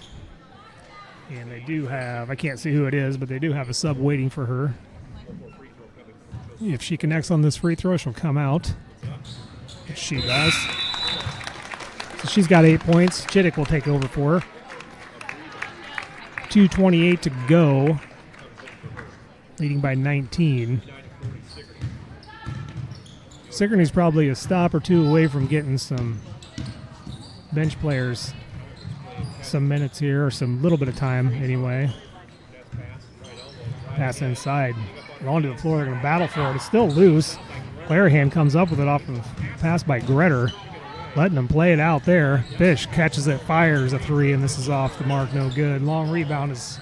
and they do have, I can't see who it is, but they do have a sub waiting for her. If she connects on this free throw, she'll come out. She does. So she's got 8 points. Chittick will take over for her. 2:28 to go. Leading by 19. Sigourney's probably a stop or 2 away from getting some bench players some minutes here, or some little bit of time anyway. Pass inside. Onto the floor. They're going to battle for it. It's still loose. Clarahan comes up with it off of a pass by Gretter, letting them play it out there. Fish catches it, fires a 3, and this is off the mark, no good. Long rebound is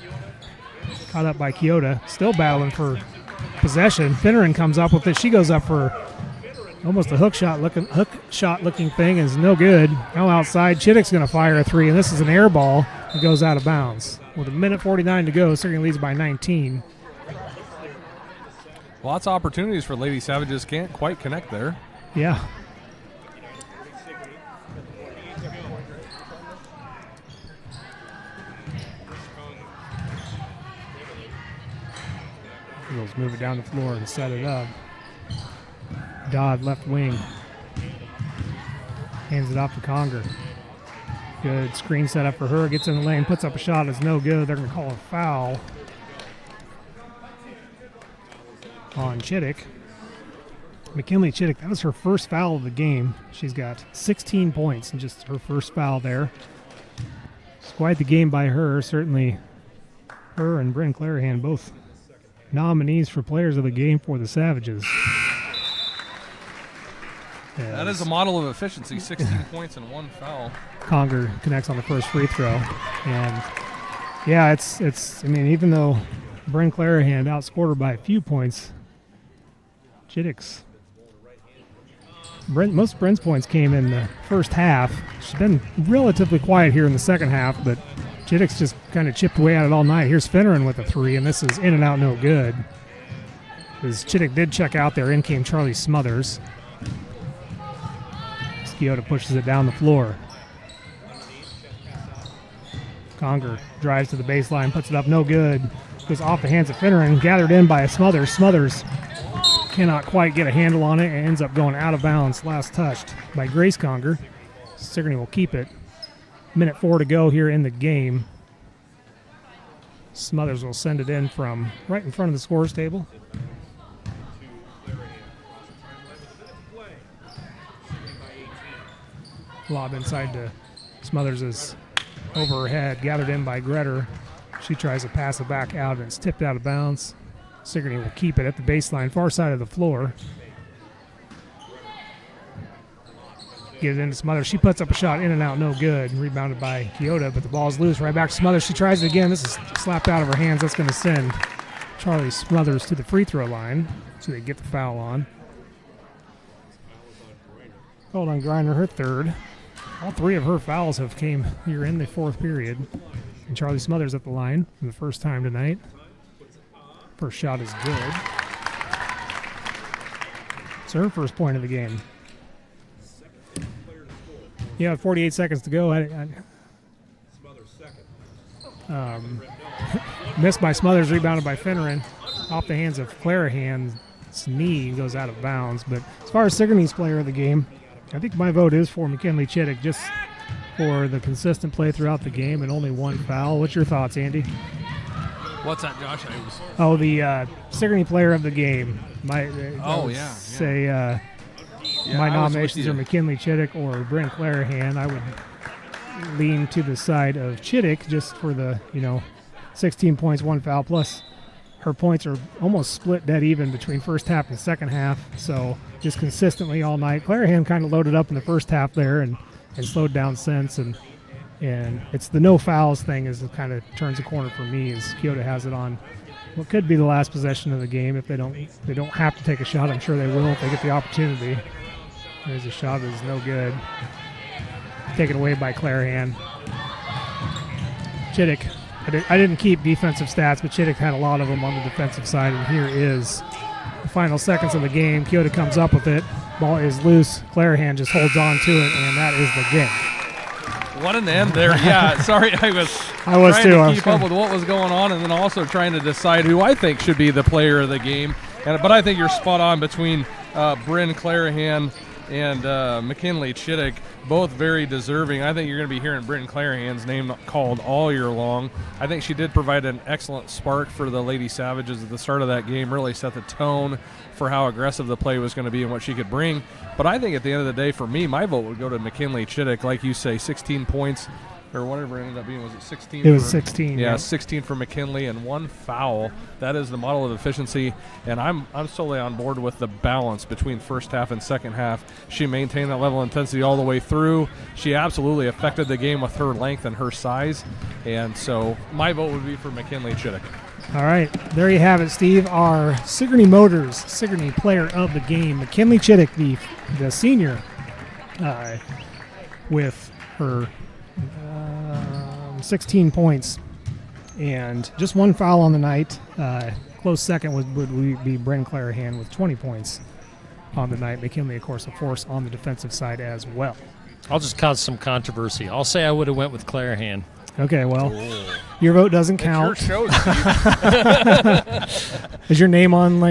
caught up by Kyoto. Still battling for possession. Finneran comes up with it. She goes up for almost a hook shot looking thing, is no good. Now outside, Chittick's going to fire a 3, and this is an air ball that goes out of bounds. With 1:49 to go, Sigourney leads by 19. Lots of opportunities for Lady Savages. Can't quite connect there. Yeah. Eagles move it down the floor and set it up. Dodd left wing. Hands it off to Conger. Good screen set up for her. Gets in the lane, puts up a shot. It's no good. They're going to call a foul on Chittick. McKinley Chittick, that was her first foul of the game. She's got 16 points in just her first foul there. It's quite the game by her. Certainly her and Bryn Clarahan, both nominees for players of the game for the Savages. That is a model of efficiency, 16 points and 1 foul. Conger connects on the first free throw. And yeah, it's I mean, even though Bryn Clarahan outscored her by a few points, Chittick's most of Bryn's points came in the first half. She's been relatively quiet here in the second half, but Chittick's just kind of chipped away at it all night. Here's Finneran with a 3, and this is in and out, no good. As Chittick did check out there, in came Charlie Smothers. Kyoto pushes it down the floor. Conger drives to the baseline, puts it up, no good. Goes off the hands of Finneran, gathered in by a Smothers. Smothers cannot quite get a handle on it and ends up going out of bounds. Last touched by Grace Conger. Sigourney will keep it. 1:04 to go here in the game. Smothers will send it in from right in front of the scores table. Lob inside to Smothers is over her head, gathered in by Gretter. She tries to pass it back out, and it's tipped out of bounds. Sigourney will keep it at the baseline, far side of the floor. Get it into Smothers. She puts up a shot, in and out, no good. Rebounded by Kyoto, but the ball's loose. Right back to Smothers. She tries it again. This is slapped out of her hands. That's going to send Charlie Smothers to the free throw line, so they get the foul on. Called on Griner, her 3rd. All 3 of her fouls have came here in the 4th period. And Charlie Smothers at the line for the first time tonight. First shot is good. It's her first point of the game. Yeah, 48 seconds to go. Missed by Smothers, rebounded by Finneran. Off the hands of Clarahan's knee, goes out of bounds. But as far as Sigourney's player of the game, I think my vote is for McKinley Chittick, just for the consistent play throughout the game and only one foul. What's your thoughts, Andy? What's that, Josh? The Sigourney player of the game. My nominations are McKinley Chittick or Bryn Clarahan. I would lean to the side of Chittick just for the 16 points, one foul, plus her points are almost split dead even between first half and second half. So just consistently all night. Clarahan kind of loaded up in the first half there and slowed down since, and it's the no fouls thing is it kind of turns the corner for me as Keota has it on what could be the last possession of the game. If they don't have to take a shot, I'm sure they will if they get the opportunity. There's a shot that is no good. Taken away by Clarahan. Chittick. I didn't keep defensive stats, but Chittick had a lot of them on the defensive side, and here is the final seconds of the game. Keota comes up with it. Ball is loose. Clarahan just holds on to it, and that is the game. What an end there. Yeah, sorry, I was trying to keep up with what was going on and then also trying to decide who I think should be the player of the game. But I think you're spot on between Bryn Clarahan and McKinley Chittick, both very deserving. I think you're going to be hearing Bryn Clarahan's name called all year long. I think she did provide an excellent spark for the Lady Savages at the start of that game, really set the tone for how aggressive the play was going to be and what she could bring. But I think at the end of the day, for me, my vote would go to McKinley Chittick. Like you say, 16 points, or whatever it ended up being. Was it 16? It was 16. Yeah, 16 for McKinley and one foul. That is the model of efficiency, and I'm solely on board with the balance between first half and second half. She maintained that level of intensity all the way through. She absolutely affected the game with her length and her size, and so my vote would be for McKinley Chittick. All right, there you have it, Steve. Our Sigourney Motors Sigourney player of the game, McKinley Chittick, the senior, with her 16 points and just one foul on the night. Close second would be Bryn Clarahan with 20 points on the night. McKinley, of course, a force on the defensive side as well. I'll just cause some controversy. I'll say I would have went with Clarahan. Okay, well, your vote doesn't count. It's your show, Steve. Is your name on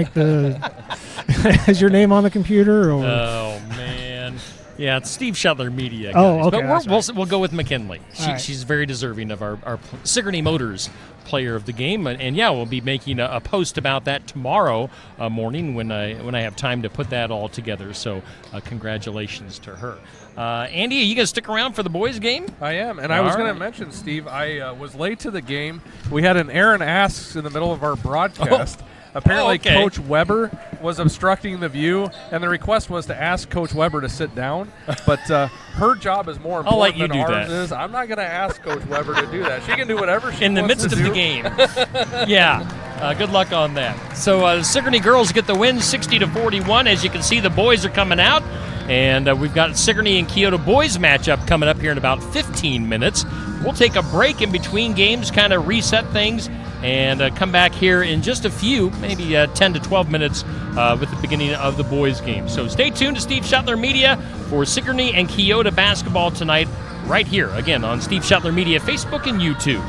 is your name on the computer? Or? Oh man, yeah, it's Steve Shetler Media. Guys. Oh, okay. But we'll go with McKinley. Right. She's very deserving of our Sigourney Motors player of the game, and yeah, we'll be making a post about that tomorrow morning when I have time to put that all together. So congratulations to her. Andy, are you going to stick around for the boys' game? I am, and I was going to mention, Steve, I was late to the game. We had an Aaron Asks in the middle of our broadcast. Apparently, Coach Weber was obstructing the view, and the request was to ask Coach Weber to sit down. But her job is more important than ours is. I'm not going to ask Coach Weber to do that. She can do whatever she wants to do. In the midst of the game. Yeah. Good luck on that. So Sigourney girls get the win 60-41. As you can see, the boys are coming out. And we've got Sigourney and Keota boys matchup coming up here in about 15 minutes. We'll take a break in between games, kind of reset things, and come back here in just a few, maybe 10 to 12 minutes with the beginning of the boys' game. So stay tuned to Steve Shetler Media for Sigourney and Keota basketball tonight, right here, again, on Steve Shetler Media, Facebook and YouTube.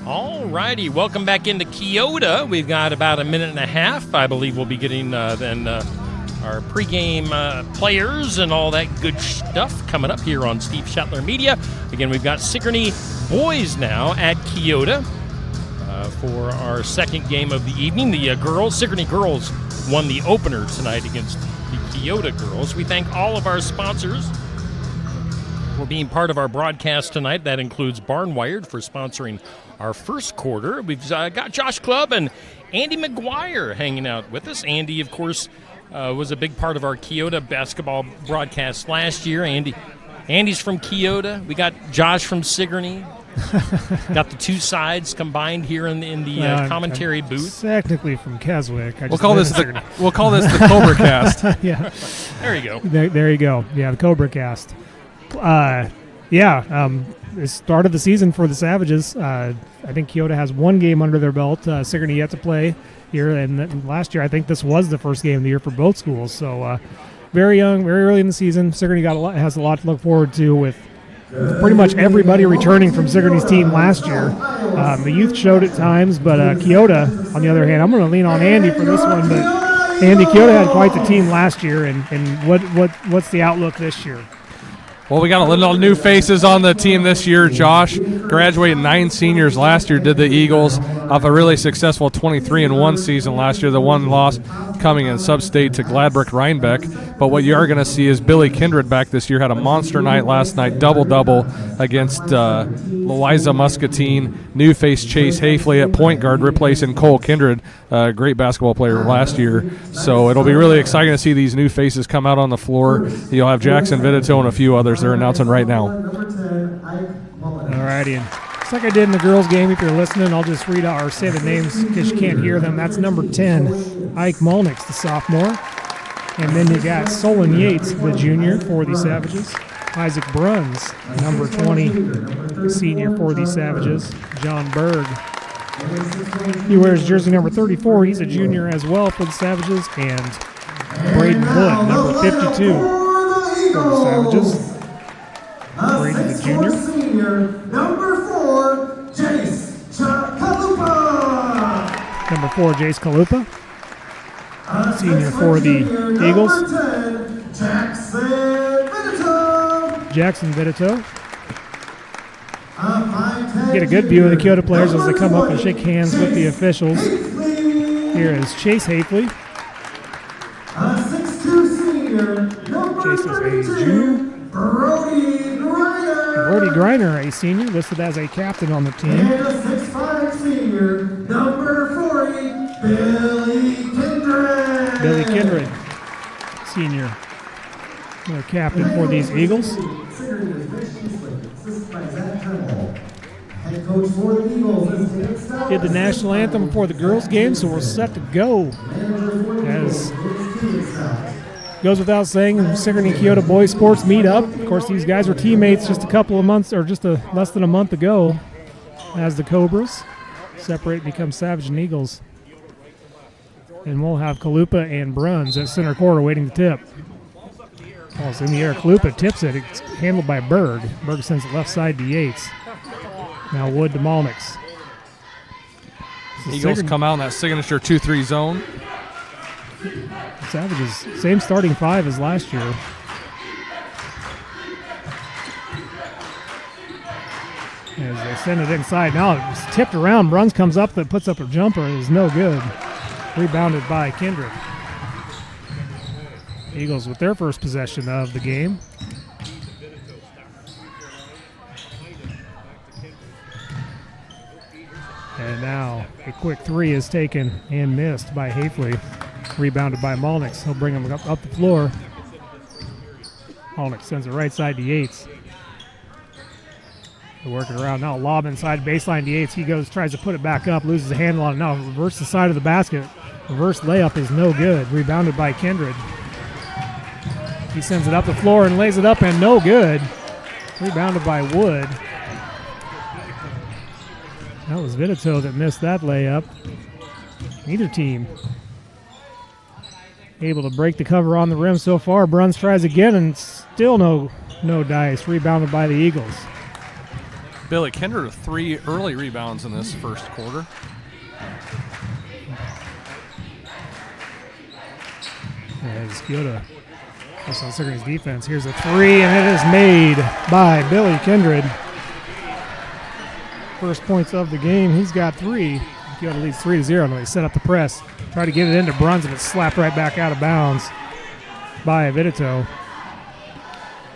All righty, welcome back into Keota. We've got about a minute and a half. I believe we'll be getting our pregame players and all that good stuff coming up here on Steve Shetler Media. Again, we've got Sigourney boys now at Keota for our second game of the evening. The Sigourney girls won the opener tonight against the Keota girls. We thank all of our sponsors for being part of our broadcast tonight. That includes Barnwired for sponsoring our first quarter. We've got Josh Clubb and Andy McGuire hanging out with us. Andy, of course, was a big part of our Keota basketball broadcast last year. Andy's from Keota. We got Josh from Sigourney. Got the two sides combined here in the commentary booth. Technically from Keswick. We'll call this the Cobra Cast. Yeah. There you go. There you go. Yeah, the Cobra Cast. The start of the season for the Savages. I think Keota has one game under their belt. Sigourney yet to play here, and last year I think this was the first game of the year for both schools. So very young, very early in the season. Sigourney has a lot to look forward to with pretty much everybody returning from Sigourney's team last year. The youth showed at times, but Keota, on the other hand, I'm going to lean on Andy for this one. But Andy, Keota had quite the team last year, and what's the outlook this year? Well, we got a little new faces on the team this year. Josh graduated 9 seniors last year, did the Eagles off a really successful 23-1 season last year. The one loss coming in sub-state to Gladbrook Rhinebeck. But what you are going to see is Billy Kindred back this year. Had a monster night last night, double-double against Louisa Muscatine. New face Chase Hafley at point guard, replacing Cole Kindred, a great basketball player last year. So it'll be really exciting to see these new faces come out on the floor. You'll have Jackson Vitito and a few others they're announcing right now. All righty. And just like I did in the girls' game, if you're listening, I'll just read out or say the names because you can't hear them. That's number 10, Ike Malnix, the sophomore. And then you got Solon Yates, the junior for the Savages. Isaac Bruns, number 20, senior for the Savages. John Berg. He wears jersey number 34. He's a junior as well for the Savages. And Braden Wood, number 52 for the Savages. Brady the junior. Number 4, Jace Kalupa. Number 4, Jace Kalupa. Senior for the Eagles. 10, Jackson Vitito. Get a good view of the Keota players as they come up and shake hands with the officials. Here is Chase Hafley. 6'2" senior. Chase is a junior. Brody Griner, a senior, listed as a captain on the team. And a 6'5" senior, number 40, Billy Kindred. Billy Kindred, senior, the captain for these Eagles. Head coach for the Eagles is David Stout. Did the national anthem for the girls' game, so we're set to go. As goes without saying, the Sigourney Keota Boys Sports Meetup. Of course, these guys were teammates just a couple of months, or just less than a month ago, as the Cobras separate and become Savage and Eagles. And we'll have Kalupa and Bruns at center court waiting to tip. Ball's in the air. Kalupa tips it. It's handled by Berg. Berg sends it left side to Yates. Now Wood to Malnix. Eagles come out in that signature 2-3 zone. Savages, same starting 5 as last year. As they send it inside. Now it's tipped around. Bruns comes up, that puts up a jumper. It is no good. Rebounded by Kindred. Eagles with their first possession of the game. And now a quick 3 is taken and missed by Hafley. Rebounded by Malnix. He'll bring him up the floor. Malnix sends it right side to Yates. They're working around now. Lob inside baseline to Yates. He tries to put it back up, loses a handle on it. Now reverse the side of the basket. Reverse layup is no good. Rebounded by Kindred. He sends it up the floor and lays it up and no good. Rebounded by Wood. That was Vitito that missed that layup. Neither team able to break the cover on the rim so far. Bruns tries again and still no dice. Rebounded by the Eagles. Billy Kindred with 3 early rebounds in this first quarter. As Kyoto that's on Sigourney's defense. Here's a 3, and it is made by Billy Kindred. First points of the game. He's got 3. Kyoto leads 3-0. Now they set up the press. Try to get it into Bruns, and it's slapped right back out of bounds by Vitito.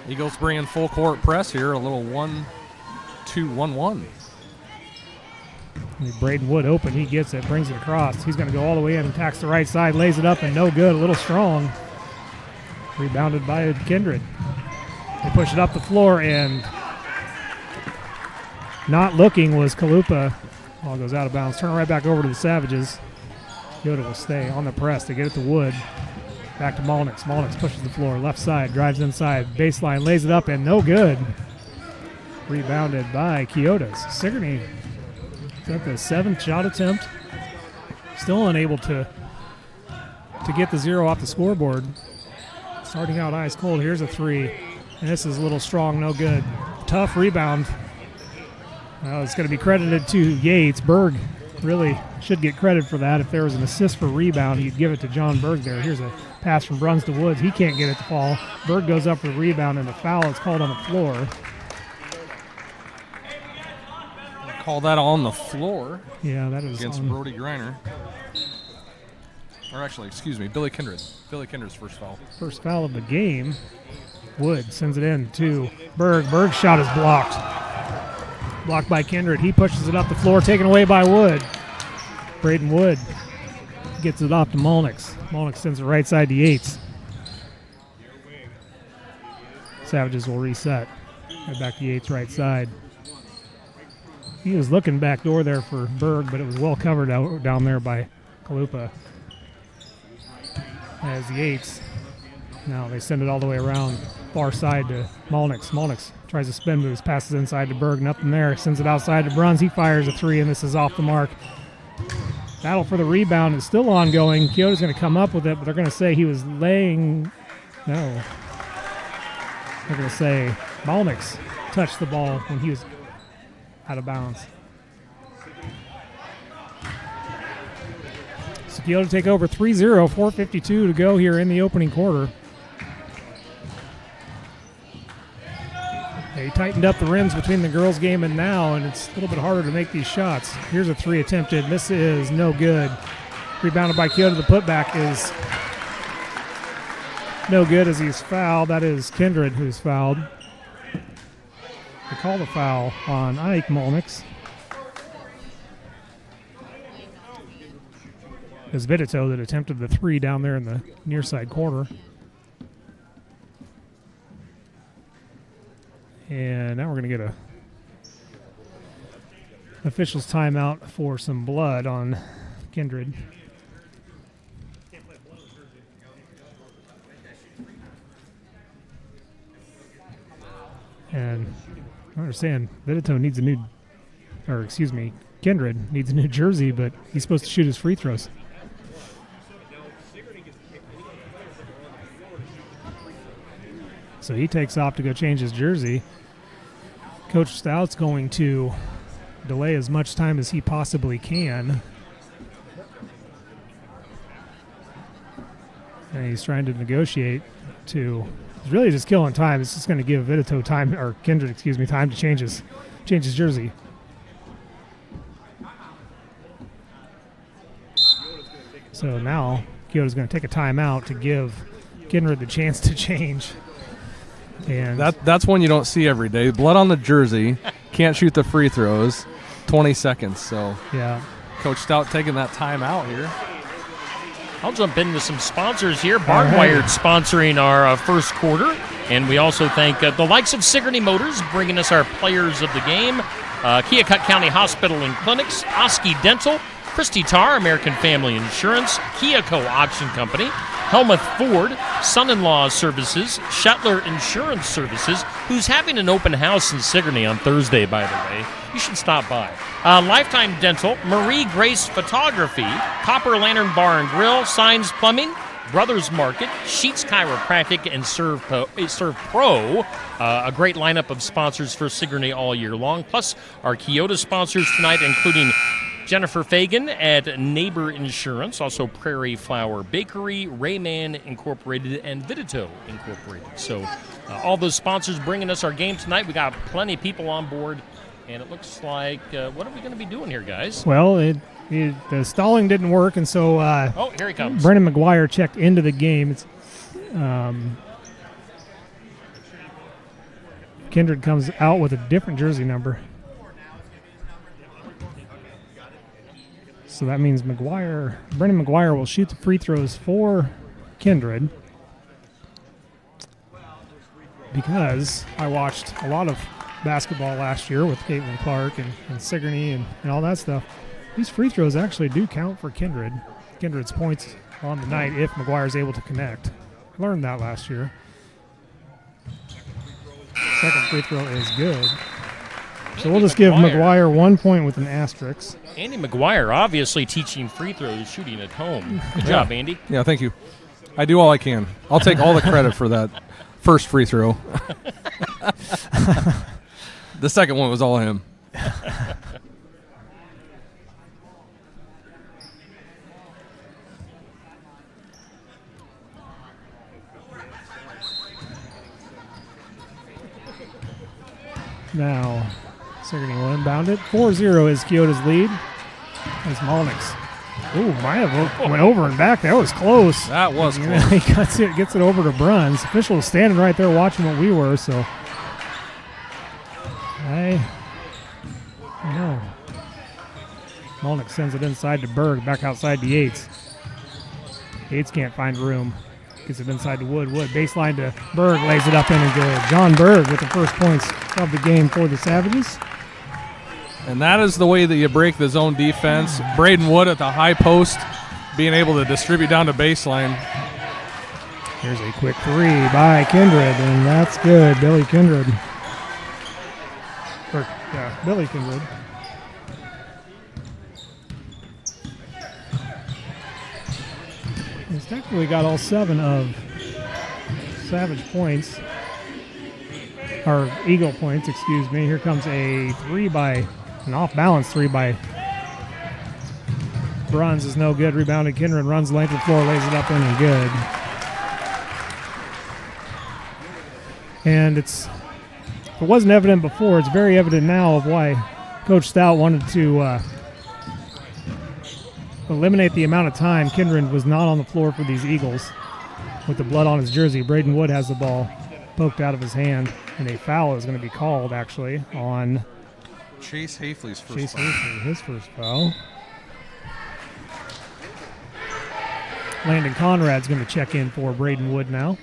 Eagles bringing full court press here. A little 1-2-1-1. Braden Wood open. He gets it, brings it across. He's going to go all the way in, attacks the right side, lays it up, and no good. A little strong. Rebounded by Kindred. They push it up the floor, and not looking was Kalupa. Ball goes out of bounds. Turn it right back over to the Savages. Yoda will stay on the press to get it to Wood. Back to Malnix. Malnix pushes the floor. Left side, drives inside. Baseline, lays it up, and no good. Rebounded by Kyotos. Sigourney is at the 7th shot attempt. Still unable to get the 0 off the scoreboard. Starting out ice cold. Here's a 3. And this is a little strong, no good. Tough rebound. Well, it's going to be credited to Yates. Berg really should get credit for that. If there was an assist for rebound, he'd give it to John Berg there. Here's a pass from Bruns to Woods. He can't get it to fall. Berg goes up for the rebound, and the foul is called on the floor. Call that on the floor. Yeah, that is against on Brody Griner. Or actually, excuse me, Billy Kindred. Billy Kindred's first foul. First foul of the game. Wood sends it in to Berg. Berg's shot is blocked. Blocked by Kindred. He pushes it up the floor, taken away by Wood. Braden Wood gets it off to Malnix. Malnix sends it right side to Yates. Savages will reset. Right back to Yates right side. He was looking back door there for Berg, but it was well covered out down there by Kalupa. As Yates, now they send it all the way around far side to Malnix. Malnix tries to spin moves, passes inside to Berg, nothing there, sends it outside to Bruns. He fires a 3, and this is off the mark. Battle for the rebound is still ongoing. Kyoto's going to come up with it, but they're going to say he was laying. No. They're going to say Malnix touched the ball when he was out of bounds. So Kyoto take over 3-0, 4:52 to go here in the opening quarter. They tightened up the rims between the girls' game and now, and it's a little bit harder to make these shots. Here's a 3 attempted. This is no good. Rebounded by Kyoto. The putback is no good as he's fouled. That is Kindred who's fouled. They call the foul on Ike Malnix. It's Vitito that attempted the 3 down there in the near side corner. And now we're going to get a official's timeout for some blood on Kindred. And I understand Vitito needs a new, or excuse me, Kindred needs a new jersey, but he's supposed to shoot his free throws. So he takes off to go change his jersey. Coach Stout's going to delay as much time as he possibly can. And he's trying to negotiate to, he's really just killing time. It's just going to give Vitito time, or Kindred, excuse me, time to change his jersey. So now Kyoto's going to take a timeout to give Kindred the chance to change. And that's one you don't see every day. Blood on the jersey, can't shoot the free throws, 20 seconds. So yeah, Coach Stout taking that time out here. I'll jump into some sponsors here. Barbwired sponsoring our first quarter. And we also thank the likes of Sigourney Motors bringing us our players of the game. Keokuk County Hospital and Clinics, Oski Dental, Christy Tarr, American Family Insurance, Keoko Auction Company, Helmuth Ford, Son-in-Law Services, Shetler Insurance Services, who's having an open house in Sigourney on Thursday, by the way. You should stop by. Lifetime Dental, Marie Grace Photography, Copper Lantern Bar and Grill, Signs Plumbing, Brothers Market, Sheets Chiropractic, and Serve Pro. A great lineup of sponsors for Sigourney all year long. Plus, our Keota sponsors tonight, including Jennifer Fagan at Neighbor Insurance, also Prairie Flower Bakery, Rayman Incorporated, and Vidito Incorporated. So all those sponsors bringing us our game tonight. We got plenty of people on board, and it looks like, what are we going to be doing here, guys? Well, the stalling didn't work, and so oh, here he comes. Brendan McGuire checked into the game. It's, Kindred comes out with a different jersey number. So that means Brendan McGuire will shoot the free throws for Kindred, because I watched a lot of basketball last year with Caitlin Clark and Sigourney and all that stuff. These free throws actually do count for Kindred's points on the night if McGuire is able to connect. I learned that last year. Second free throw is good. So we'll just give McGuire 1 point with an asterisk. Andy McGuire obviously teaching free throws, shooting at home. Good job, Andy. Yeah, thank you. I do all I can. I'll take all the credit for that first free throw. The second one was all him. Now, Sigourney will inbound it. 4-0 is Keota's lead. As Molnix. Ooh, might have went over and back. That was close. That was close. He gets it over to Bruns. Official was standing right there watching what we were, so I don't know. Molnix sends it inside to Berg, back outside to Yates. Yates can't find room. Gets it inside to Wood. Wood baseline to Berg, lays it up in and good. John Berg with the first points of the game for the Savages. And that is the way that you break the zone defense. Braden Wood at the high post, being able to distribute down to baseline. Here's a quick three by Kindred, and that's good. Billy Kindred. Billy Kindred. He's technically got all 7 of Savage points. Or Eagle points, excuse me. Here comes an off-balance three by Bruns is no good. Rebounded Kindred, runs length of floor, lays it up in and good. And if it wasn't evident before, it's very evident now of why Coach Stout wanted to eliminate the amount of time Kindred was not on the floor for these Eagles. With the blood on his jersey, Braden Wood has the ball poked out of his hand, and a foul is going to be called, actually, on Chase Hafley's first Chase foul. Hafley, his first foul. Landon Conrad's going to check in for Braden Wood now.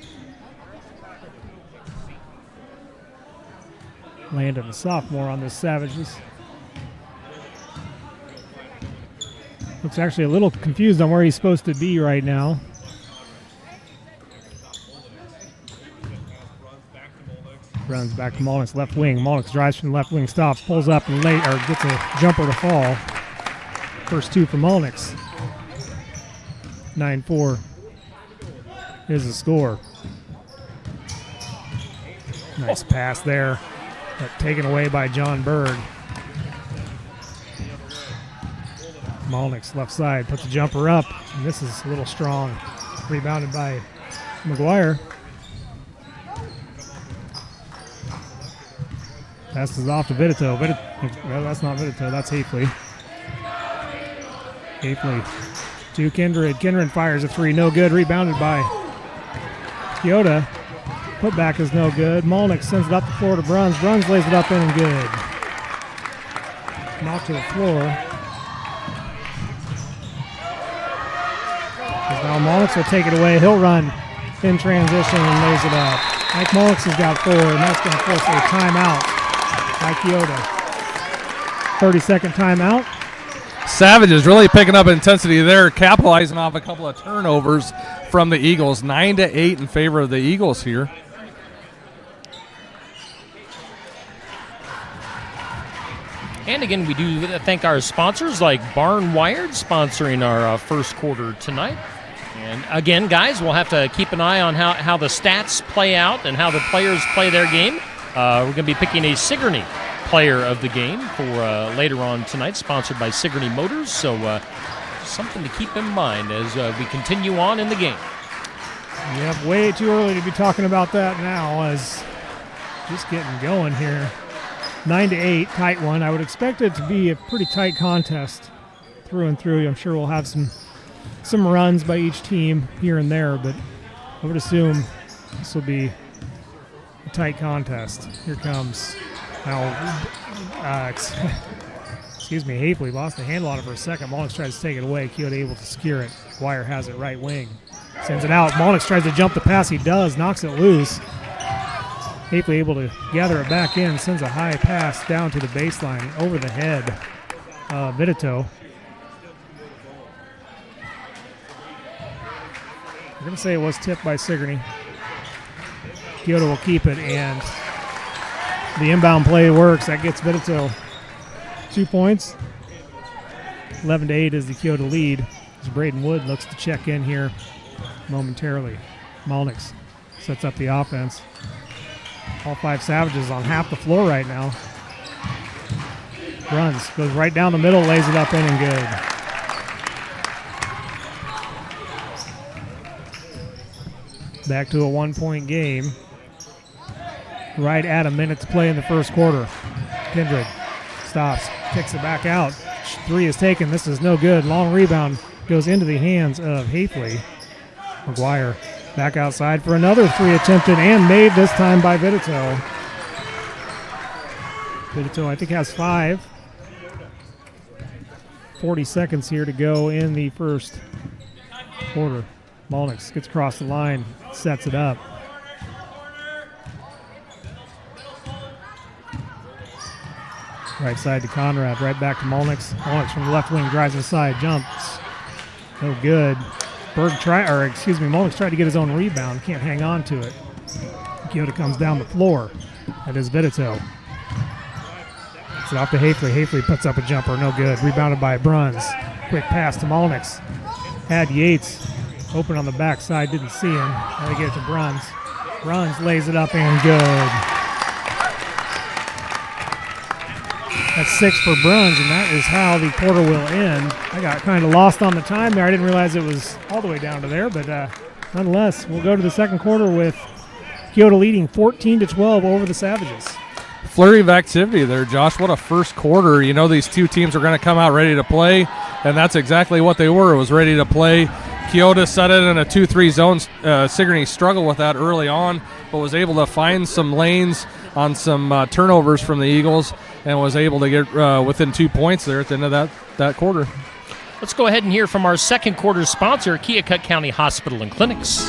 Landon, a sophomore on the Savages. Looks actually a little confused on where he's supposed to be right now. Runs back to Molnix, left wing. Molnix drives from the left wing, stops, pulls up, and gets a jumper to fall. First 2 for Molnix. 9-4 is the score. Nice pass there, but taken away by John Berg. Molnix left side, puts the jumper up, and this is a little strong. Rebounded by McGuire. Passes off to Vidito. Well, that's not Vidito, that's Hafley. Hafley to Kindred. Kindred fires a 3, no good. Rebounded by Keota. Putback is no good. Molnix sends it up the floor to Bruns. Bruns lays it up in and good. Knocked to the floor. Now Molnix will take it away. He'll run in transition and lays it up. Mike Molnix has got 4, and that's going to force a timeout by Keota. 30-second timeout. Savage is really picking up intensity there, capitalizing off a couple of turnovers from the Eagles. 9-8 in favor of the Eagles here. And again, we do thank our sponsors like Barn Wired sponsoring our first quarter tonight. And again, guys, we'll have to keep an eye on how the stats play out and how the players play their game. We're going to be picking a Sigourney player of the game for later on tonight, sponsored by Sigourney Motors. So something to keep in mind as we continue on in the game. Yep, way too early to be talking about that now, as just getting going here. 9-8, tight one. I would expect it to be a pretty tight contest through and through. I'm sure we'll have some runs by each team here and there, but I would assume this will be a tight contest. Here comes now, excuse me, Hafley lost the handle on it for a second. Molnix tries to take it away. Keota able to secure it. Dwyer has it right wing. Sends it out. Molnix tries to jump the pass. He does. Knocks it loose. Hafley able to gather it back in. Sends a high pass down to the baseline over the head of Vitito. We're going to say it was tipped by Sigourney. Keota will keep it, and the inbound play works. That gets Vitito 2 points. 11-8 is the Keota lead, as Braden Wood looks to check in here momentarily. Molnix sets up the offense. All 5 Savages on half the floor right now. Runs, goes right down the middle, lays it up in and good. Back to a 1-point game. Right at a minute to play in the first quarter. Kindred stops, kicks it back out. 3 is taken. This is no good. Long rebound goes into the hands of Hafley. McGuire back outside for another 3 attempted and made this time by Vitito. Vitito, I think, has 5. 40 seconds here to go in the first quarter. Molnix gets across the line, sets it up. Right side to Conrad, right back to Molnix. Molnix from the left wing drives inside, jumps. No good. Molnix tried to get his own rebound, can't hang on to it. Keota comes down the floor. That is Vitito. It's off to Hafley. Hafley puts up a jumper, no good. Rebounded by Bruns. Quick pass to Molnix. Had Yates open on the backside, didn't see him. Now they get it to Bruns. Bruns lays it up and good. That's 6 for Bruns, and that is how the quarter will end. I got kind of lost on the time there. I didn't realize it was all the way down to there, but nonetheless, we'll go to the second quarter with Keota leading 14-12 over the Savages. Flurry of activity there, Josh. What a first quarter. You know these two teams are going to come out ready to play, and that's exactly what they were. It was ready to play. Keota set it in a 2-3 zone. Sigourney struggled with that early on, but was able to find some lanes on some turnovers from the Eagles and was able to get within 2 points there at the end of that quarter. Let's go ahead and hear from our second quarter sponsor, Keokuk County Hospital and Clinics.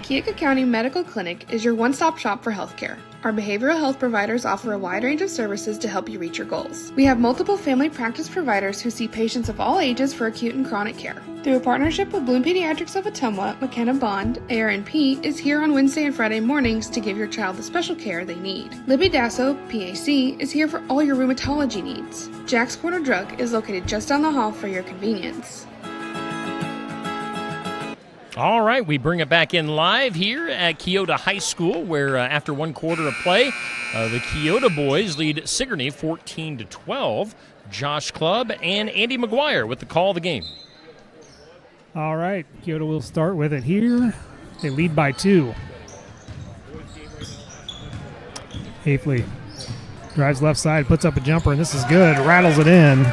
Keokuk County Medical Clinic is your one-stop shop for healthcare. Our behavioral health providers offer a wide range of services to help you reach your goals. We have multiple family practice providers who see patients of all ages for acute and chronic care. Through a partnership with Bloom Pediatrics of Ottumwa, McKenna Bond, ARNP, is here on Wednesday and Friday mornings to give your child the special care they need. Libby Dasso, PAC, is here for all your rheumatology needs. Jack's Corner Drug is located just down the hall for your convenience. All right, we bring it back in live here at Keota High School, where after one quarter of play, the Keota boys lead Sigourney 14-12. Josh Clubb and Andy McGuire with the call of the game. All right, Keota will start with it here. They lead by 2. Hafley drives left side, puts up a jumper, and this is good. Rattles it in.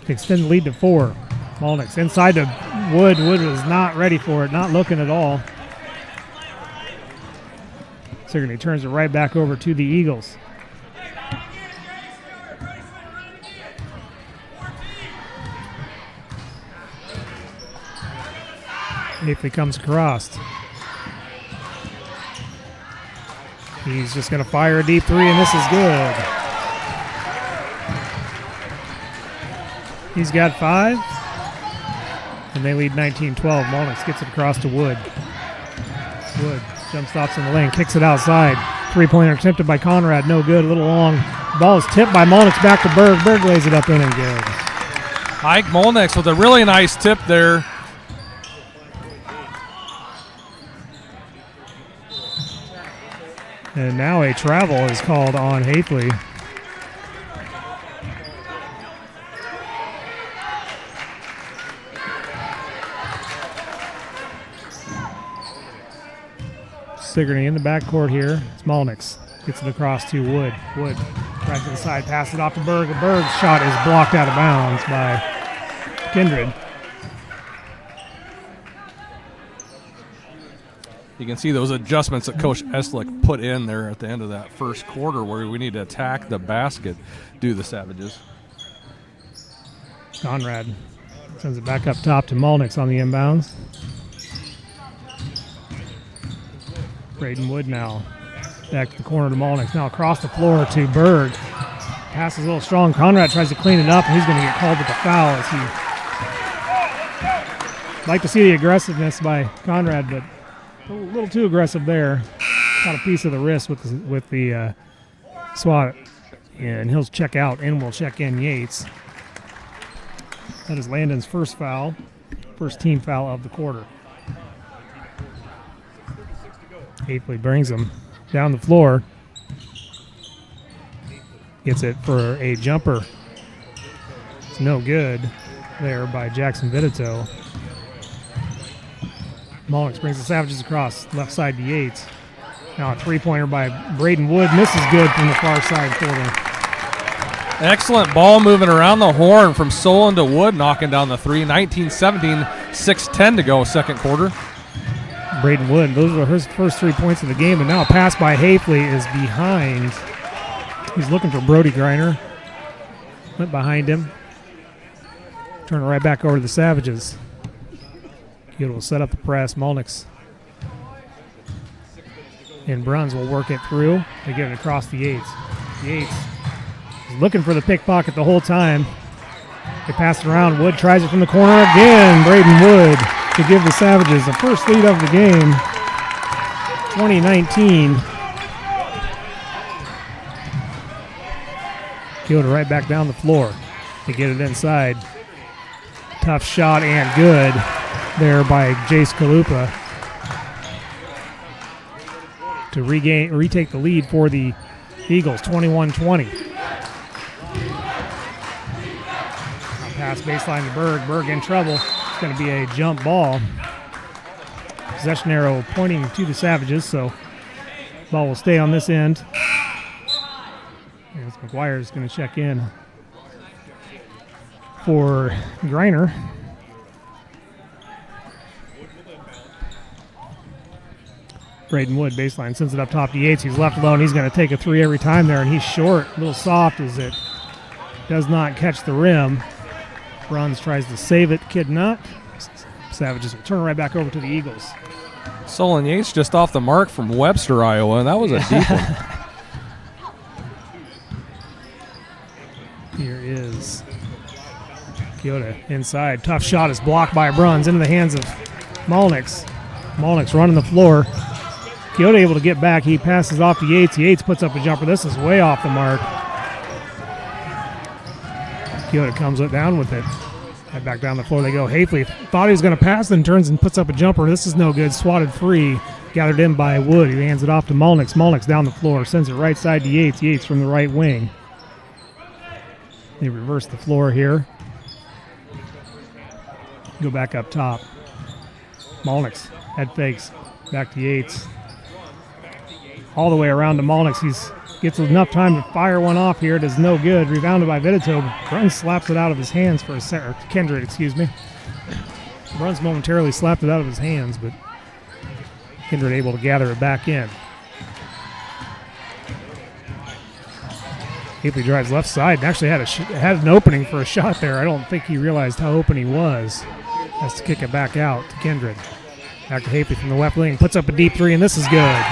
Extend the lead to 4. Molnix inside to Wood. Wood was not ready for it, not looking at all. Sigourney turns it right back over to the Eagles. Hafley comes across. He's just going to fire a deep 3, and this is good. He's got 5, and they lead 19-12. Molnix gets it across to Wood. Wood jump stops in the lane, kicks it outside. 3-pointer attempted by Conrad, no good, a little long. Ball is tipped by Molnix back to Berg. Berg lays it up in and good. Ike Molnix with a really nice tip there. And now a travel is called on Hafley. Sigourney in the backcourt here. It's Molnix. Gets it across to Wood. Wood right to the side, pass it off to Berg. Berg's shot is blocked out of bounds by Kindred. You can see those adjustments that Coach Eslick put in there at the end of that first quarter where we need to attack the basket, do the Savages. Conrad sends it back up top to Molnix on the inbounds. Braden Wood now back to the corner to Molnix. Now across the floor to Berg. Pass is a little strong. Conrad tries to clean it up, and he's going to get called with the foul. As he like to see the aggressiveness by Conrad, but a little too aggressive there. Got a piece of the wrist with the swat, and he'll check out, and will check in Yates. That is Landon's first foul, first team foul of the quarter. Hafley brings him down the floor. Gets it for a jumper. It's no good there by Jackson Vitito. Molnix brings the Savages across, left side to Yates. Now a three-pointer by Braden Wood. And this is good from the far side corner. Excellent ball moving around the horn from Solon to Wood, knocking down the three. 19-17, 6:10 to go, second quarter. Braden Wood, those were his first 3 points of the game, and now a pass by Hafley is behind. He's looking for Brody Griner. Went behind him. Turn it right back over to the Savages. Kyoto will set up the press. Molnix and Bruns will work it through. They get it across the Yates. Yates is looking for the pickpocket the whole time. They pass it around. Wood tries it from the corner again. Braden Wood to give the Savages the first lead of the game, 2019. Kyoto right back down the floor. They get it inside. Tough shot and good there by Jace Kalupa to retake the lead for the Eagles, 21-20. Pass baseline to Berg. Berg in trouble. It's going to be a jump ball. Possession arrow pointing to the Savages, so ball will stay on this end. As McGuire is going to check in for Griner. Braden Wood baseline sends it up top to Yates. He's left alone. He's going to take a three every time there, and he's short. A little soft as it does not catch the rim. Bruns tries to save it. Kid not. Savages will turn it right back over to the Eagles. Solon Yates just off the mark from Webster, Iowa, and that was a deep one. Here is Kyoto inside. Tough shot is blocked by Bruns into the hands of Molnix. Molnix running the floor. Kyoto able to get back. He passes off to Yates. Yates puts up a jumper. This is way off the mark. Kyoto comes down with it. Right back down the floor they go. Hafley thought he was going to pass, then turns and puts up a jumper. This is no good. Swatted free. Gathered in by Wood. He hands it off to Molnix. Molnix down the floor. Sends it right side to Yates. Yates from the right wing. They reverse the floor here. Go back up top. Molnix. Head fakes. Back to Yates. All the way around to Molnix. He's gets enough time to fire one off here. It is no good. Rebounded by Vitito. Bruns slaps it out of his hands for a second. Kindred, excuse me. Bruns momentarily slapped it out of his hands, but Kindred able to gather it back in. Hafley drives left side and actually had an opening for a shot there. I don't think he realized how open he was. Has to kick it back out to Kindred. Back to Hafley from the left wing. Puts up a deep three, and this is good.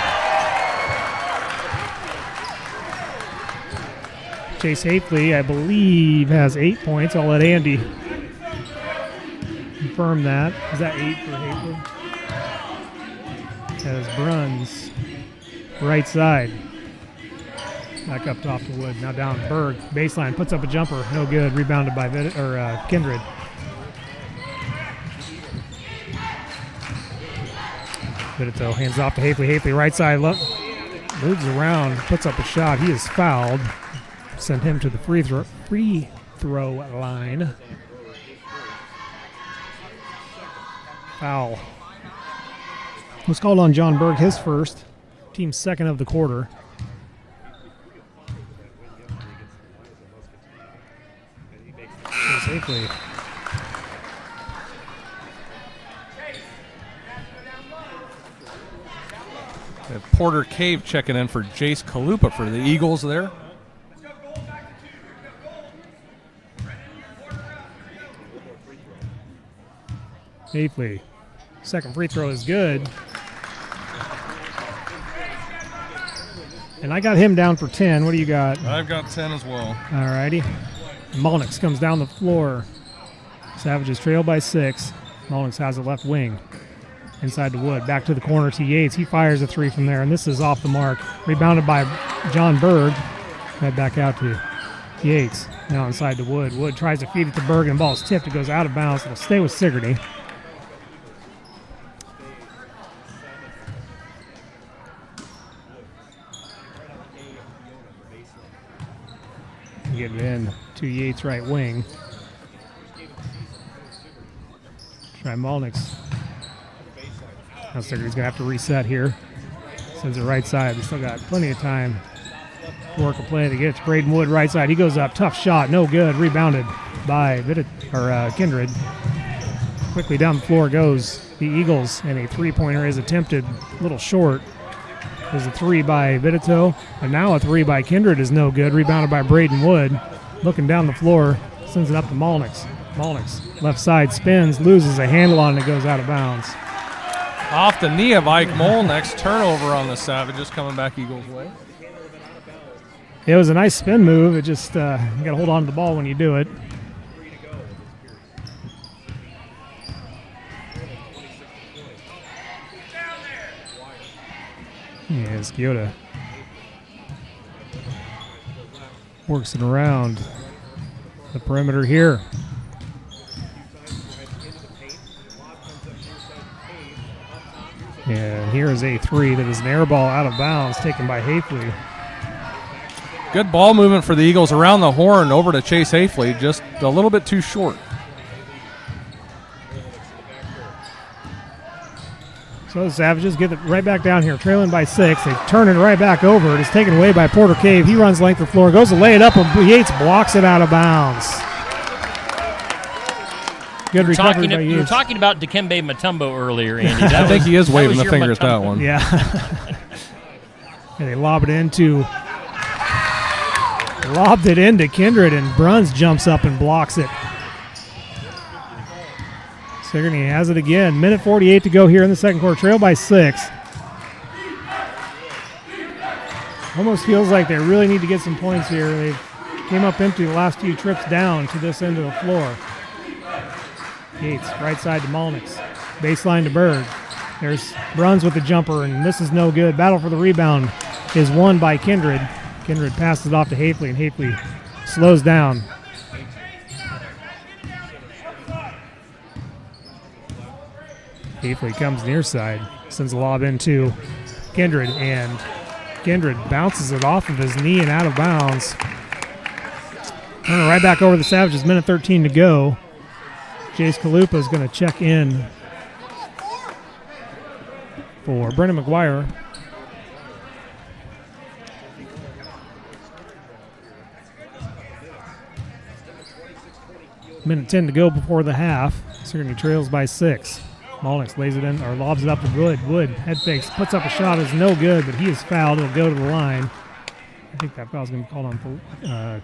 Chase Hafley, I believe, has 8 points. I'll let Andy confirm that. Is that 8 for Hafley? That is Bruns. Right side. Back up top to Wood. Now down Berg. Baseline. Puts up a jumper. No good. Rebounded by Kindred. Vidito hands off to Hafley. Hafley right side. Moves around. Puts up a shot. He is fouled. Send him to the free throw line. Foul. Was called on John Berg, his first. Team's second of the quarter. Safely. Porter Cave checking in for Jace Kalupa for the Eagles there. Hafley. Second free throw is good. And I got him down for 10. What do you got? I've got 10 as well. All righty. Molnix comes down the floor. Savages trail by 6. Molnix has a left wing. Inside to Wood. Back to the corner to Yates. He fires a 3 from there, and this is off the mark. Rebounded by John Berg. Head back out to Yates. Now inside to Wood. Wood tries to feed it to Berg, and the ball is tipped. It goes out of bounds. It'll stay with Sigourney. Get it in to Yates' right wing. Try Molnix. Now Sigourney's going to have to reset here. Sends it right side. They still got plenty of time to work a play to get it to Braden Wood right side. He goes up. Tough shot. No good. Rebounded by Kindred. Quickly down the floor goes the Eagles, and a three-pointer is attempted. A little short. There's a 3 by Vidito, and now a 3 by Kindred is no good. Rebounded by Braden Wood. Looking down the floor, sends it up to Molnix. Molnix, left side, spins, loses a handle on it, goes out of bounds. Off the knee of Ike Molnix, turnover on the Savages, coming back Eagles' way. It was a nice spin move. It just, you got to hold on to the ball when you do it. Yeah, Sciotta works it around the perimeter here. And here is a 3 that is an air ball out of bounds taken by Hafley. Good ball movement for the Eagles around the horn over to Chase Hafley, just a little bit too short. So the Savages get it right back down here, trailing by 6. They turn it right back over. It is taken away by Porter Cave. He runs length of the floor, goes to lay it up, and Yates blocks it out of bounds. Good recovery by Yates. You were talking about Dikembe Mutombo earlier, Andy. I think he is waving the finger at that one. Yeah. And they lobbed it into Kindred, and Bruns jumps up and blocks it. Sigourney has it again. Minute 48 to go here in the second quarter. Trail by 6. Almost feels like they really need to get some points here. They came up empty the last few trips down to this end of the floor. Yates, right side to Molnix. Baseline to Berg. There's Bruns with the jumper, and this is no good. Battle for the rebound is won by Kindred. Kindred passes it off to Hafley, and Hafley slows down. Hafley comes near side, sends a lob into Kindred, and Kindred bounces it off of his knee and out of bounds. Right back over the Savages, minute 13 to go. Jace Kalupa is going to check in for Brendan McGuire. Minute 10 to go before the half. Sigourney trails by 6. Molnix lays it in, or lobs it up to Wood. Wood head fakes, puts up a shot, is no good, but he is fouled. It'll go to the line. I think that foul's going to be called on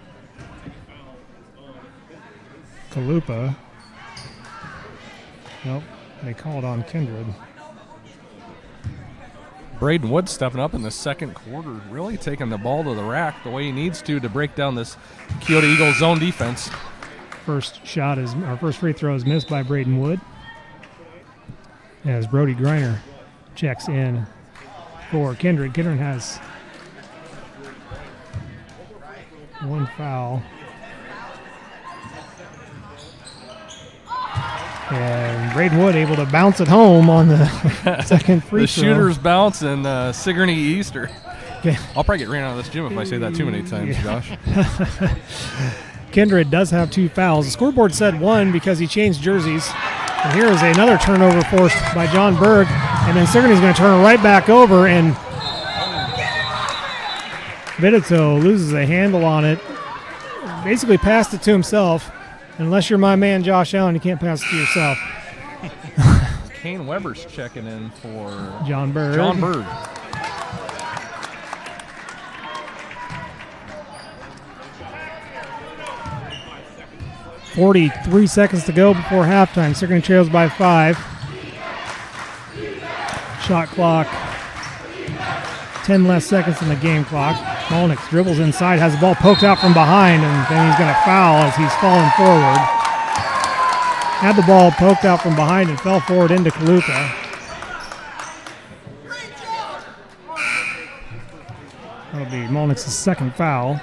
Kalupa. Nope, they call it on Kindred. Braden Wood stepping up in the second quarter, really taking the ball to the rack the way he needs to break down this Keota Eagles zone defense. First free throw is missed by Braden Wood, as Brody Griner checks in for Kindred. Kindred has One foul. And Braden Wood able to bounce it home on the second free The throw. shooter's bounce and Sigourney Easter. Okay. I'll probably get ran out of this gym if I say that too many times, Josh. Kindred does have 2 fouls. The scoreboard said 1 because he changed jerseys. And here is another turnover forced by John Berg. And then Sigourney's going to turn it right back over, and Vidito loses a handle on it. Basically passed it to himself. Unless you're my man Josh Allen, you can't pass it to yourself. Kane Weber's checking in for John Berg. John Berg. .43 seconds to go before halftime. Sigourney trails by 5. Shot clock, 10 less seconds in the game clock. Molnix dribbles inside, has the ball poked out from behind, and then he's going to foul as he's falling forward. Had the ball poked out from behind and fell forward into Kaluka. That'll be Molnix's second foul.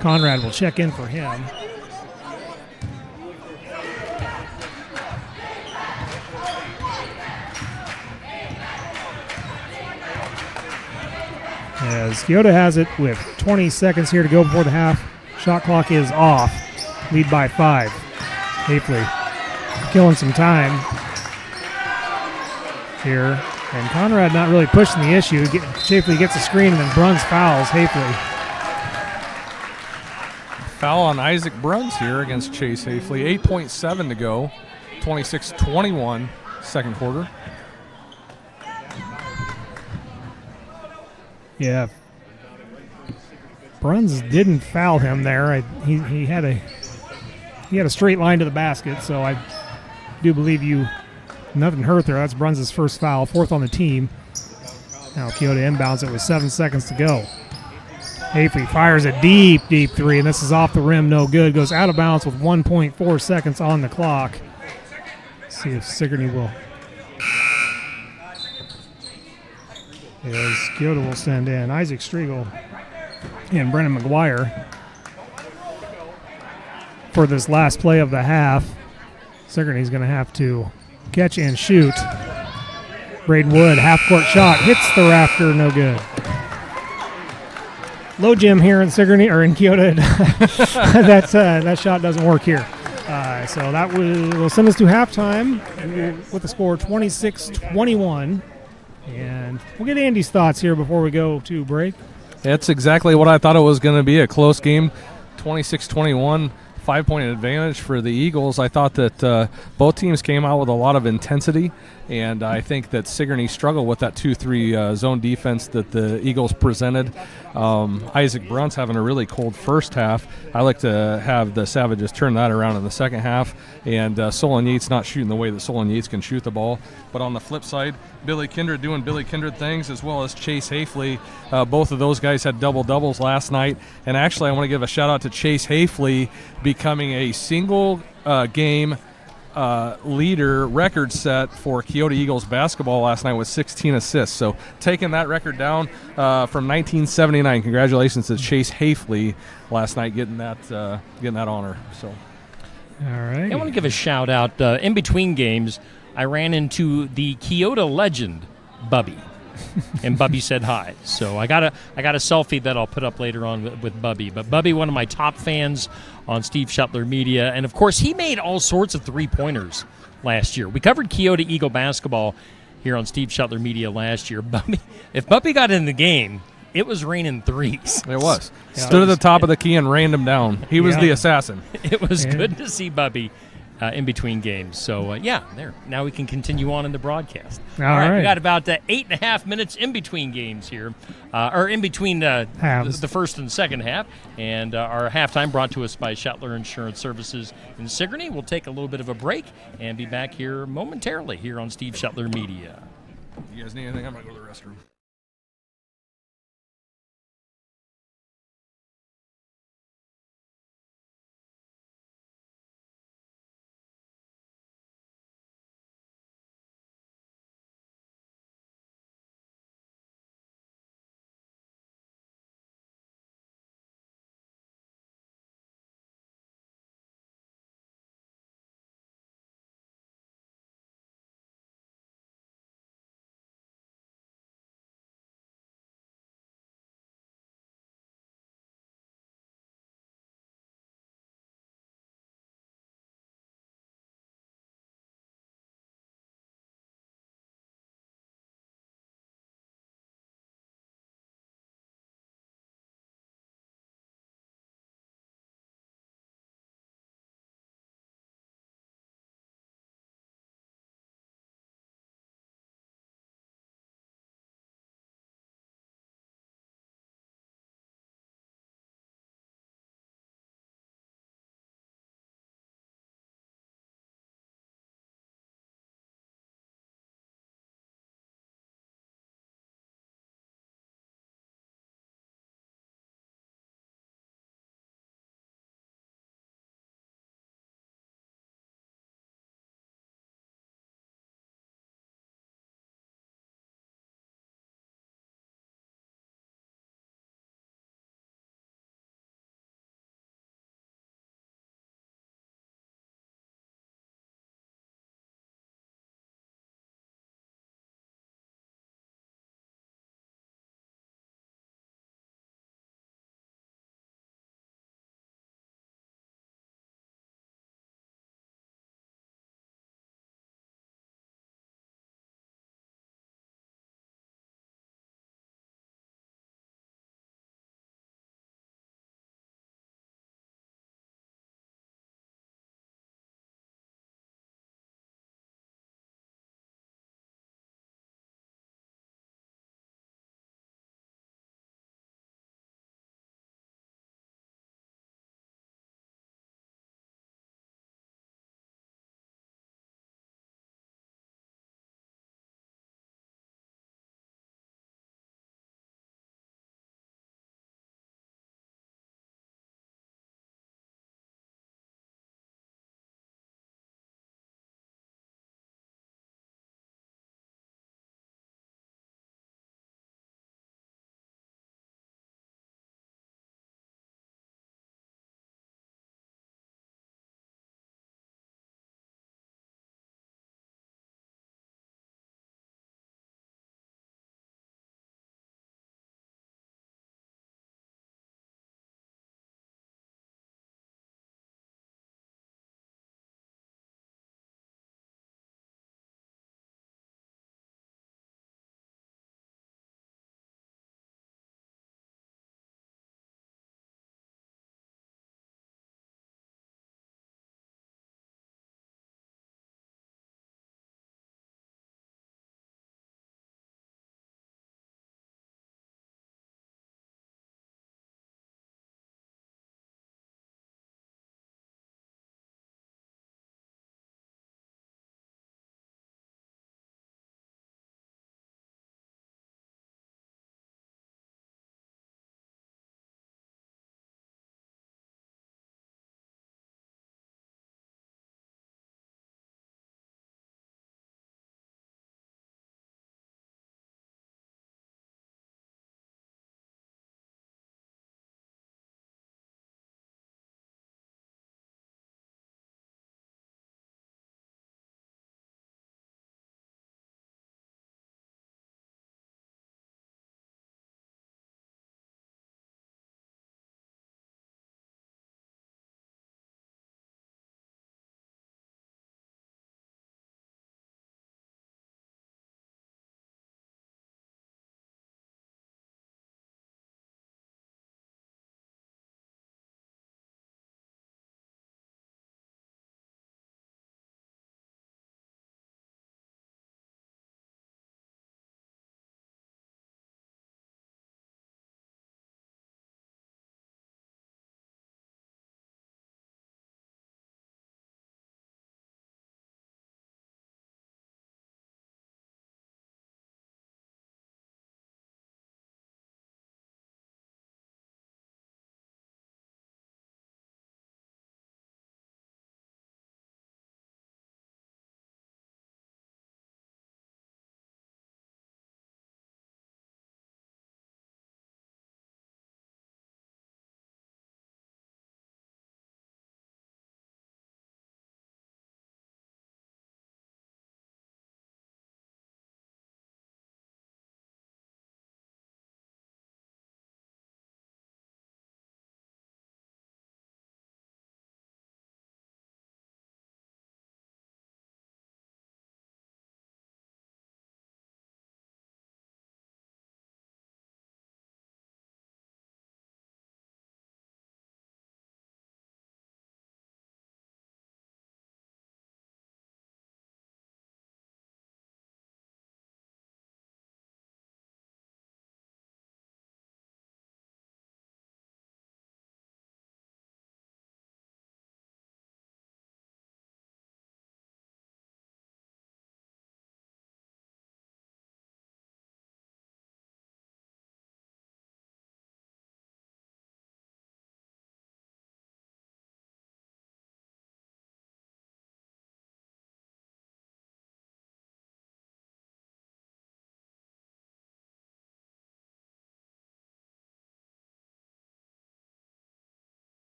Conrad will check in for him. As Kyoto has it with 20 seconds here to go before the half. Shot clock is off. Lead by 5. Hafley killing some time here. And Conrad not really pushing the issue. Hafley gets a screen and then Bruns fouls Hafley. Foul on Isaac Bruns here against Chase Hafley. 8.7 to go. 26-21 second quarter. Yeah. Bruns didn't foul him there. He had a straight line to the basket, so I do believe nothing hurt there. That's Bruns' first foul, 4th on the team. Now Kyoto inbounds it with 7 seconds to go. Hafley fires a deep three, and this is off the rim, no good. Goes out of bounds with 1.4 seconds on the clock. Let's see if Sigourney will. As Kyoto will send in Isaac Striegel and Brennan McGuire for this last play of the half. Sigourney's going to have to catch and shoot. Braden Wood, half-court shot, hits the rafter, no good. Low Jim here in Sigourney, or in Kyoto. That shot doesn't work here. So that will send us to halftime with the score 26-21. And we'll get Andy's thoughts here before we go to break. That's exactly what I thought it was going to be, a close game, 26-21. 5-point advantage for the Eagles. I thought that both teams came out with a lot of intensity, and I think that Sigourney struggled with that 2-3 zone defense that the Eagles presented. Isaac Bruns having a really cold first half. I like to have the Savages turn that around in the second half, and Solon Yates not shooting the way that Solon Yates can shoot the ball. But on the flip side, Billy Kindred doing Billy Kindred things, as well as Chase Hafley. Both of those guys had double-doubles last night. And actually, I want to give a shout-out to Chase Hafley becoming a single game leader record set for Kyoto Eagles basketball last night with 16 assists. So taking that record down from 1979. Congratulations to Chase Hafley last night getting that honor. So, all right. I want to give a shout-out. In between games, I ran into the Kyoto legend, Bubby, and Bubby said hi. So I got a selfie that I'll put up later on with Bubby. But Bubby, one of my top fans on Steve Shuttler Media, and of course he made all sorts of three-pointers last year. We covered Kyoto Eagle basketball here on Steve Shuttler Media last year. If Bubby got in the game, it was raining threes. It was. Stood at the top of the key and rained him down. He was the assassin. It was good to see Bubby in between games. So, there. Now we can continue on in the broadcast. All right. We got about 8.5 minutes in between games here, or in between the first and second half. And our halftime brought to us by Shuttler Insurance Services in Sigourney. We'll take a little bit of a break and be back here momentarily here on Steve Shuttler Media. You guys need anything? I'm going to go to the restroom.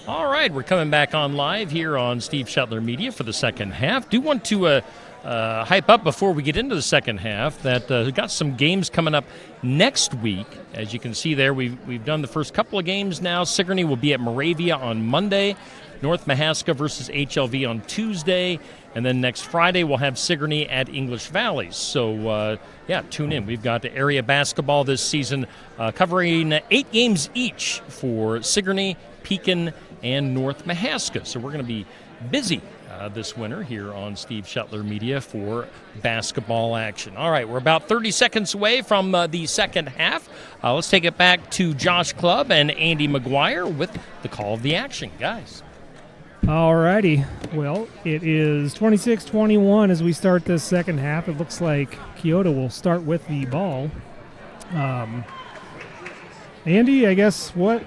All right, we're coming back on live here on Steve Shetler Media for the second half. Do want to hype up before we get into the second half that we've got some games coming up next week. As you can see there, we've done the first couple of games now. Sigourney will be at Moravia on Monday, North Mahaska versus HLV on Tuesday, and then next Friday we'll have Sigourney at English Valley. So, tune in. We've got area basketball this season covering 8 games each for Sigourney, Pekin, and North Mahaska. So we're going to be busy this winter here on Steve Shetler Media for basketball action. All right, we're about 30 seconds away from the second half. Let's take it back to Josh Clubb and Andy McGuire with the call of the action. Guys. All righty. Well, it is 26-21 as we start this second half. It looks like Keota will start with the ball. Andy, I guess what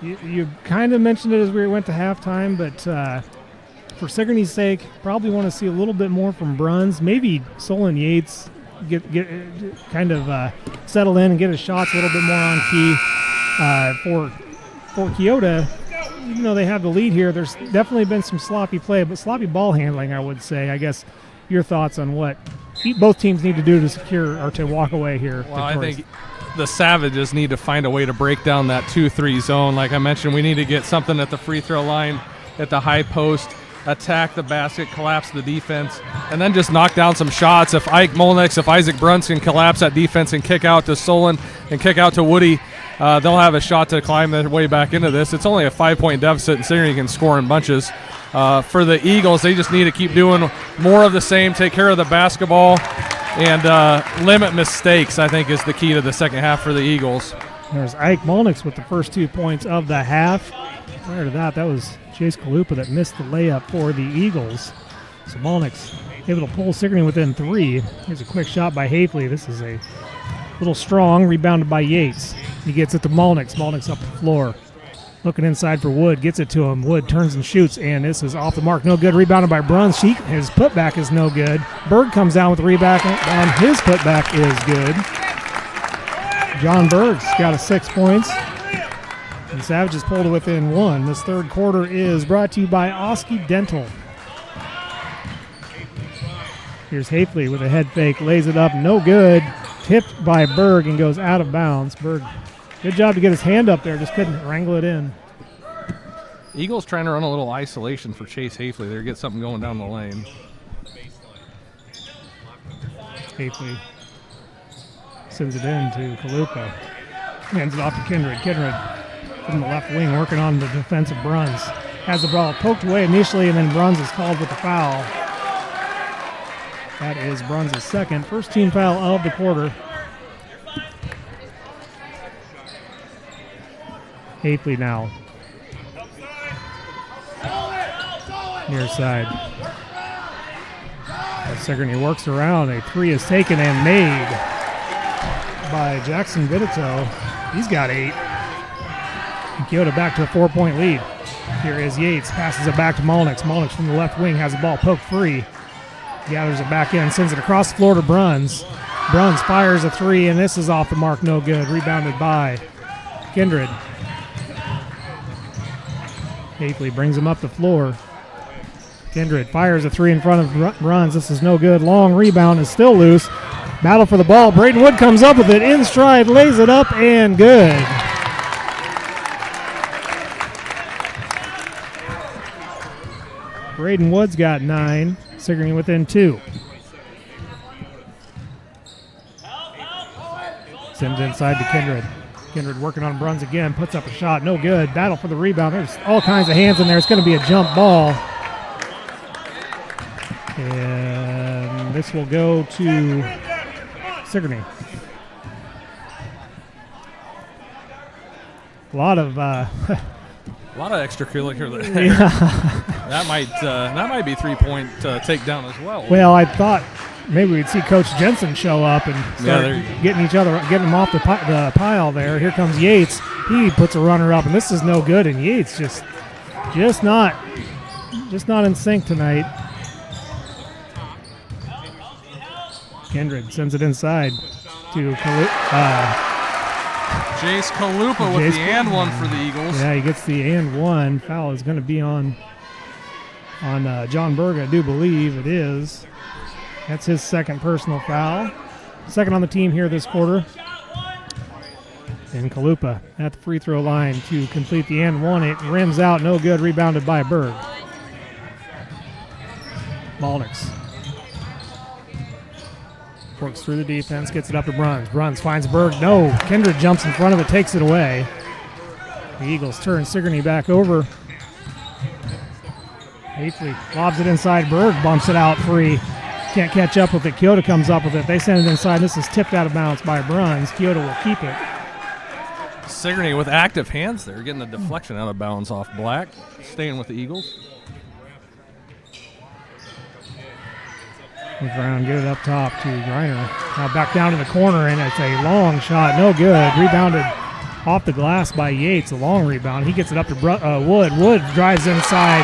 you kind of mentioned it as we went to halftime, but for Sigourney's sake, probably want to see a little bit more from Bruns. Maybe Solon Yates get kind of settle in and get his shots a little bit more on key. For Keota, even though they have the lead here, there's definitely been some sloppy play, but sloppy ball handling, I would say. I guess your thoughts on what both teams need to do to secure or to walk away here. Well, I think the Savages need to find a way to break down that 2-3 zone. Like I mentioned, we need to get something at the free throw line, at the high post, attack the basket, collapse the defense, and then just knock down some shots. If Ike Molnix, if Isaac Bruns can collapse that defense and kick out to Solon and kick out to Woody, they'll have a shot to climb their way back into this. It's only a 5-point deficit, and Sigourney can score in bunches. For the Eagles, they just need to keep doing more of the same, take care of the basketball, and limit mistakes, I think, is the key to the second half for the Eagles. There's Ike Molnix with the first 2 points of the half. Prior to that was Chase Kalupa that missed the layup for the Eagles. So Molnix able to pull Sigourney within 3. Here's a quick shot by Hafley. This is a little strong, rebounded by Yates. He gets it to Molnix. Molnix up the floor. Looking inside for Wood, gets it to him. Wood turns and shoots, and this is off the mark. No good. Rebounded by Bruns. His putback is no good. Berg comes down with the rebound, and his putback is good. John Berg's got 6 points. And Savages pulled it within 1. This third quarter is brought to you by Oski Dental. Here's Hafley with a head fake, lays it up, no good. Tipped by Berg and goes out of bounds. Berg, good job to get his hand up there, just couldn't wrangle it in. Eagles trying to run a little isolation for Chase Hafley there, get something going down the lane. Hafley sends it in to Kalupa. Hands it off to Kindred. Kindred from the left wing working on the defensive Bruns. Has the ball poked away initially, and then Bruns is called with the foul. That is Bruns' second. First team foul of the quarter. Hafley now. Near side. As Sigourney works around, a 3 is taken and made by Jackson Vidito. He's got 8. And Keota back to a 4-point lead. Here is Yates, passes it back to Molnix. Molnix from the left wing has the ball poked free. Gathers it back in, sends it across the floor to Bruns. Bruns fires a 3, and this is off the mark, no good. Rebounded by Kindred. Hafley brings him up the floor. Kindred fires a 3 in front of Bruns. This is no good. Long rebound is still loose. Battle for the ball. Braden Wood comes up with it in stride, lays it up, and good. Braden Wood's got 9. Sigourney within 2. Sends inside to Kindred. Kindred working on Bruns again. Puts up a shot. No good. Battle for the rebound. There's all kinds of hands in there. It's going to be a jump ball. And this will go to Sigourney. A lot of extracurricular. Yeah. That might be 3-point takedown as well. Well, I thought maybe we'd see Coach Jensen show up and start getting them off the pile there. Here comes Yates. He puts a runner up, and this is no good. And Yates just not in sync tonight. Kindred sends it inside to Jace Kalupa with the and one for the Eagles. Yeah, he gets the and one. Foul is going to be on John Berg, I do believe it is. That's his second personal foul. Second on the team here this quarter. And Kalupa at the free throw line to complete the and one. It rims out, no good, rebounded by Berg. Malnix works through the defense, gets it up to Bruns. Bruns finds Berg. No, Kindred jumps in front of it, takes it away. The Eagles turn Sigourney back over. Hafley lobs it inside. Berg bumps it out free. Can't catch up with it. Keota comes up with it. They send it inside. This is tipped out of bounds by Bruns. Keota will keep it. Sigourney with active hands there, getting the deflection out of bounds off Black. Staying with the Eagles. Brown get it up top to Greiner. Now back down to the corner, and it's a long shot. No good. Rebounded off the glass by Yates. A long rebound. He gets it up to Wood. Wood drives inside.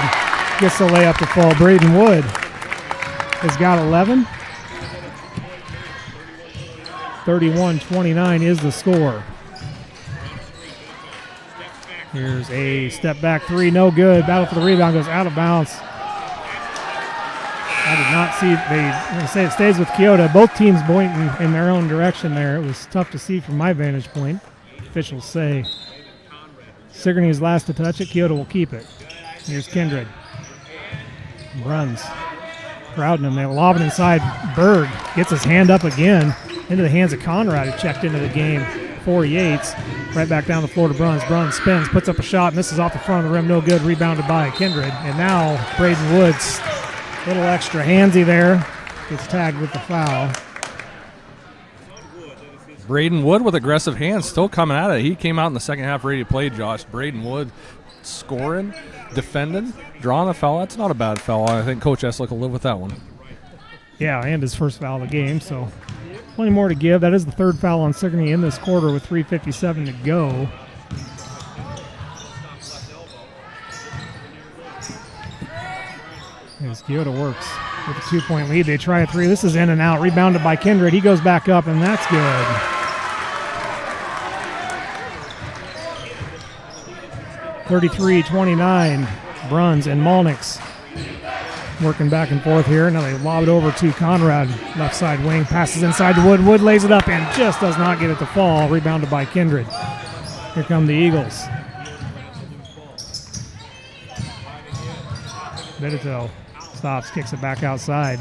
Gets the layup to fall. Braden Wood has got 11. 31-29 is the score. Here's a step back three. No good. Battle for the rebound goes out of bounds. I did not see. I'm going to say it stays with Keota. Both teams pointing in their own direction there. It was tough to see from my vantage point. Officials say Sigourney is last to touch it. Keota will keep it. Here's Kindred. Runs. Crowding him. They lob it inside. Berg gets his hand up again into the hands of Conrad, who checked into the game for Yates. Right back down the floor to Bruns. Bruns spins, puts up a shot, and this is off the front of the rim. No good. Rebounded by Kindred. And now Braden Woods. Little extra handsy there. Gets tagged with the foul. Braden Wood with aggressive hands, still coming at it. He came out in the second half ready to play, Josh. Braden Wood scoring, defending, drawing a foul. That's not a bad foul. I think Coach Eslick will live with that one. Yeah, and his first foul of the game, so plenty more to give. That is the third foul on Sigourney in this quarter with 3:57 to go. As Keota works with a 2-point lead, they try a three. This is in and out, rebounded by Kindred. He goes back up, and that's good. (33-29). Bruns and Malnix working back and forth here. Now they lob it over to Conrad, left side wing, passes inside to Wood. Wood lays it up and just does not get it to fall. Rebounded by Kindred. Here come the Eagles. Vidito stops, kicks it back outside.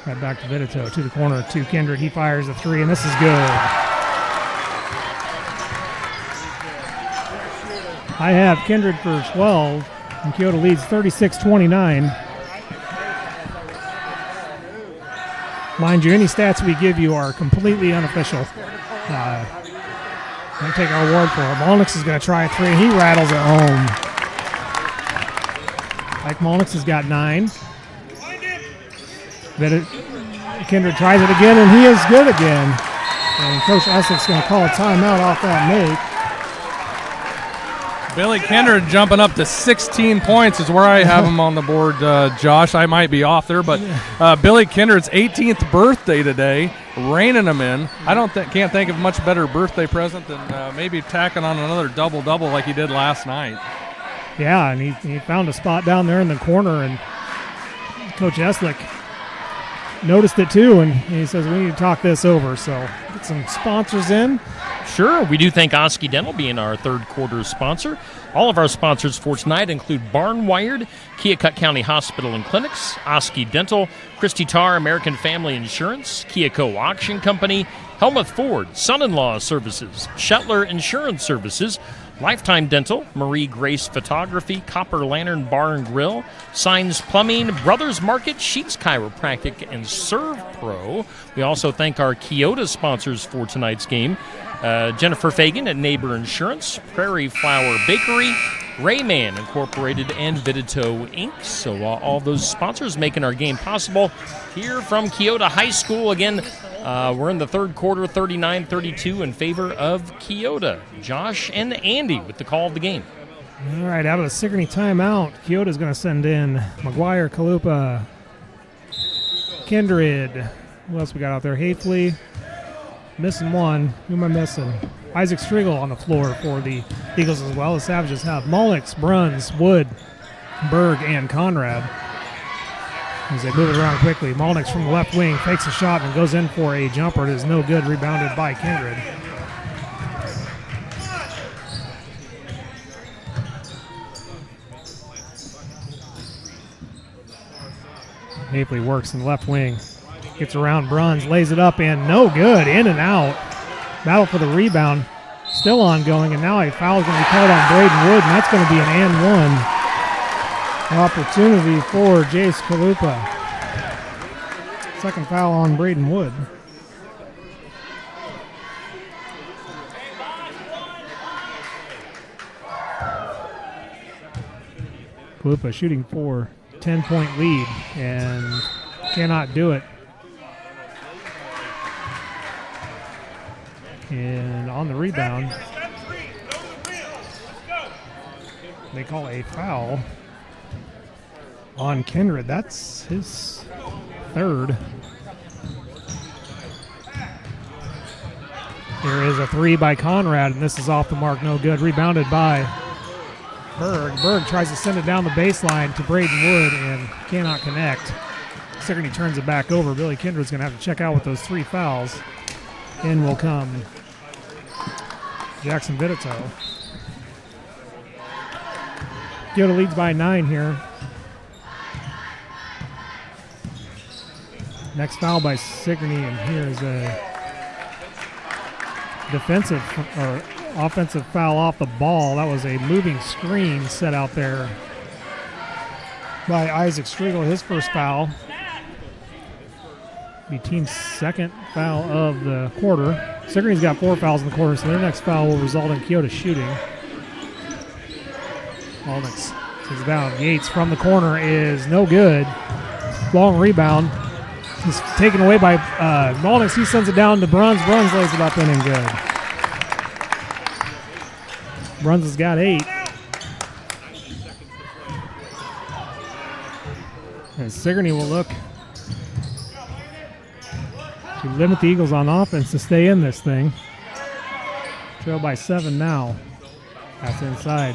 Right back to Vidito, to the corner to Kindred. He fires a three, and this is good. I have Kindred for 12, and Keota leads 36-29. Mind you, any stats we give you are completely unofficial. Don't take our word for it. Malnix is going to try a three, and he rattles it home. Mike Malnix has got 9. Kindred tries it again, and he is good again. And Coach Eslick's going to call a timeout off that make. Billy Kindred jumping up to 16 points is where I have him on the board, Josh. I might be off there, but Billy Kindred's 18th birthday today, reining him in. I can't think of a much better birthday present than maybe tacking on another double-double like he did last night. Yeah, and he found a spot down there in the corner, and Coach Eslick noticed it too, and he says, we need to talk this over. So get some sponsors in. Sure, we do thank Oski Dental being our third quarter sponsor. All of our sponsors for tonight include Barnwired, Keokuk County Hospital and Clinics, Oski Dental, Christy Tarr American Family Insurance, Keokuk Auction Company, Helmuth Ford, Son-in-Law Services, Shetler Insurance Services, Lifetime Dental, Marie Grace Photography, Copper Lantern Bar and Grill, Signs Plumbing, Brothers Market, Sheets Chiropractic, and Serve Pro. We also thank our Keota sponsors for tonight's game. Jennifer Fagan at Neighbor Insurance, Prairie Flower Bakery, Rayman Incorporated, and Vidito Inc. So all those sponsors making our game possible here from Keota High School. Again, we're in the third quarter, 39-32 in favor of Keota. Josh and Andy with the call of the game. All right, out of the Sigourney timeout, Keota's going to send in McGuire, Kalupa, Kindred. Who else we got out there? Hafley. Missing one. Who am I missing? Isaac Striegel on the floor for the Eagles as well. The Savages have Mullix, Bruns, Wood, Berg, and Conrad. As they move it around quickly, Mullix from the left wing fakes a shot and goes in for a jumper. It is no good, rebounded by Kindred. Haefele works in the left wing. Gets around Bruns, lays it up, and no good. In and out. Battle for the rebound. Still ongoing, and now a foul is going to be called on Braden Wood, and that's going to be an and one opportunity for Jace Kalupa. Second foul on Braden Wood. Kalupa shooting for 10-point lead and cannot do it. And on the rebound, they call a foul on Kindred. That's his third. There is a three by Conrad, and this is off the mark, no good. Rebounded by Berg. Berg tries to send it down the baseline to Braden Wood and cannot connect. Sigourney turns it back over. Billy Kindred's going to have to check out with those three fouls. In will come Jackson Vitito. Keota leads by 9 here. Next foul by Sigourney, and here's a defensive or offensive foul off the ball. That was a moving screen set out there by Isaac Striegel. His first foul. Be team's second foul of the quarter. Sigourney's got 4 fouls in the quarter, so their next foul will result in Keota shooting. Mullix is down. Yates from the corner is no good. Long rebound. It's taken away by Mullix. He sends it down to Bruns. Bruns lays it up in and good. Bruns has got 8. And Sigourney will look to limit the Eagles on offense to stay in this thing. Trail by 7 now. That's inside.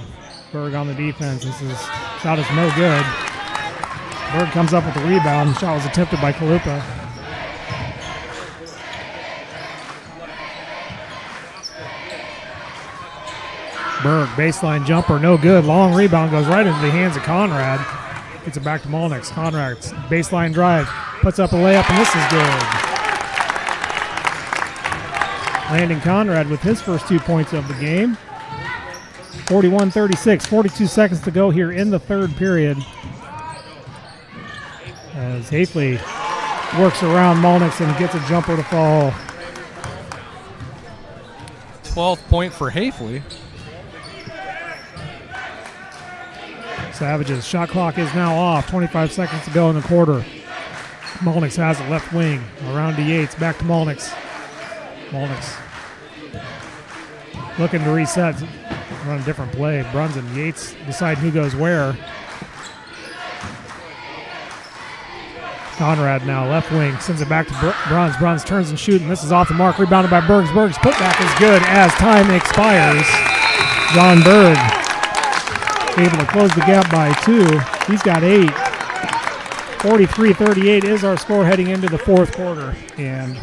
Berg on the defense. Shot is no good. Berg comes up with the rebound. Shot was attempted by Kalupa. Berg, baseline jumper, no good. Long rebound goes right into the hands of Conrad. Gets it back to Mullix. Conrad's baseline drive. Puts up a layup, and this is good. Landon Conrad with his first 2 points of the game. 41-36, 42 seconds to go here in the third period. As Haefele works around Mullix and gets a jumper to fall. 12th point for Haefele. Savages shot clock is now off. 25 seconds to go in the quarter. Mullix has it left wing. Around to Yates. Back to Mullix. Mullix looking to reset. Run a different play. Bruns and Yates decide who goes where. Conrad now left wing. Sends it back to Bruns. Bruns turns and shoots. And this is off the mark. Rebounded by Bergs. Bergs putback is good as time expires. John Berg able to close the gap by 2. He's got 8. 43-38 is our score heading into the fourth quarter. And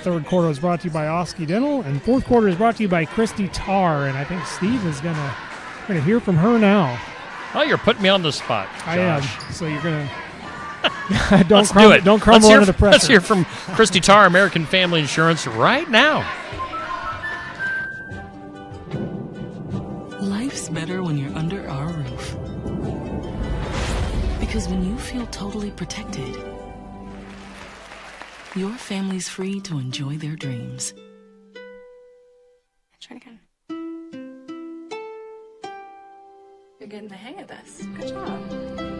third quarter is brought to you by Oski Dental, and fourth quarter is brought to you by Christy Tarr. And I think Steve is gonna hear from her now. Oh, you're putting me on the spot, Josh. I am. So you're gonna Let's do it. Don't crumble under the pressure. Let's hear from Christy Tarr, American Family Insurance, right now. Life's better when you're under our roof. Because when you feel totally protected, your family's free to enjoy their dreams. Try it again. You're getting the hang of this. Good job.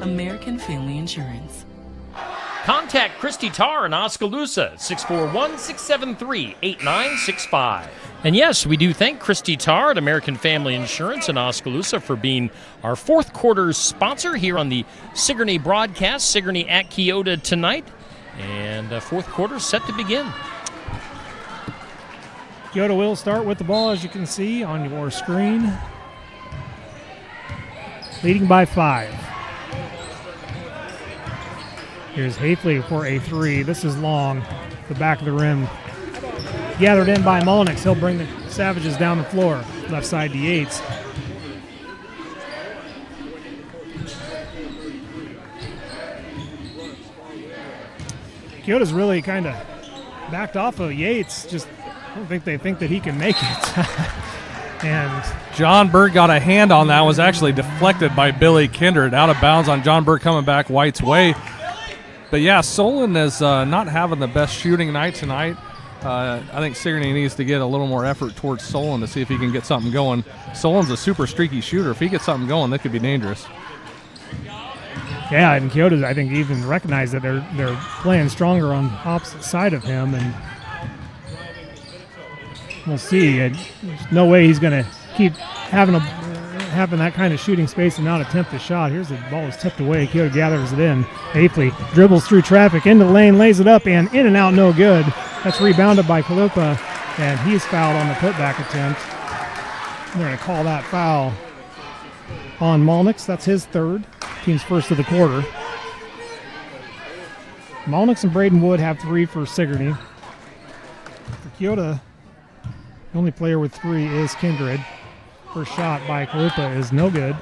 American Family Insurance. Contact Christy Tarr in Oskaloosa, 641-673-8965. And yes, we do thank Christy Tarr at American Family Insurance in Oskaloosa for being our fourth quarter sponsor here on the Sigourney broadcast. Sigourney at Keota tonight. And fourth quarter set to begin. Kyoto will start with the ball, as you can see on your screen. Leading by 5. Here's Hafley for a 3. This is long. The back of the rim. Gathered in by Molnix. He'll bring the Savages down the floor. Left side to Yates. Kyoto's really kind of backed off of Yates. Just I don't think they think that he can make it. And John Berg got a hand on that. Was actually deflected by Billy Kindred. Out of bounds on John Berg coming back White's way. But yeah, Solon is not having the best shooting night tonight. I think Sigourney needs to get a little more effort towards Solon to see if he can get something going. Solon's a super streaky shooter. If he gets something going, that could be dangerous. Yeah, and Kyoto, I think, even recognized that they're playing stronger on the opposite side of him, and we'll see. There's no way he's going to keep having that kind of shooting space and not attempt a shot. Here's the ball is tipped away. Kyoto gathers it in. Hafley dribbles through traffic into the lane, lays it up, and in and out, no good. That's rebounded by Kalupa, and he's fouled on the putback attempt. They're going to call that foul on Molnix. That's his third. Team's first of the quarter. Molnix and Braden Wood have 3 for Sigourney. For Kyoto, the only player with 3 is Kindred. First shot by Kalupa is no good.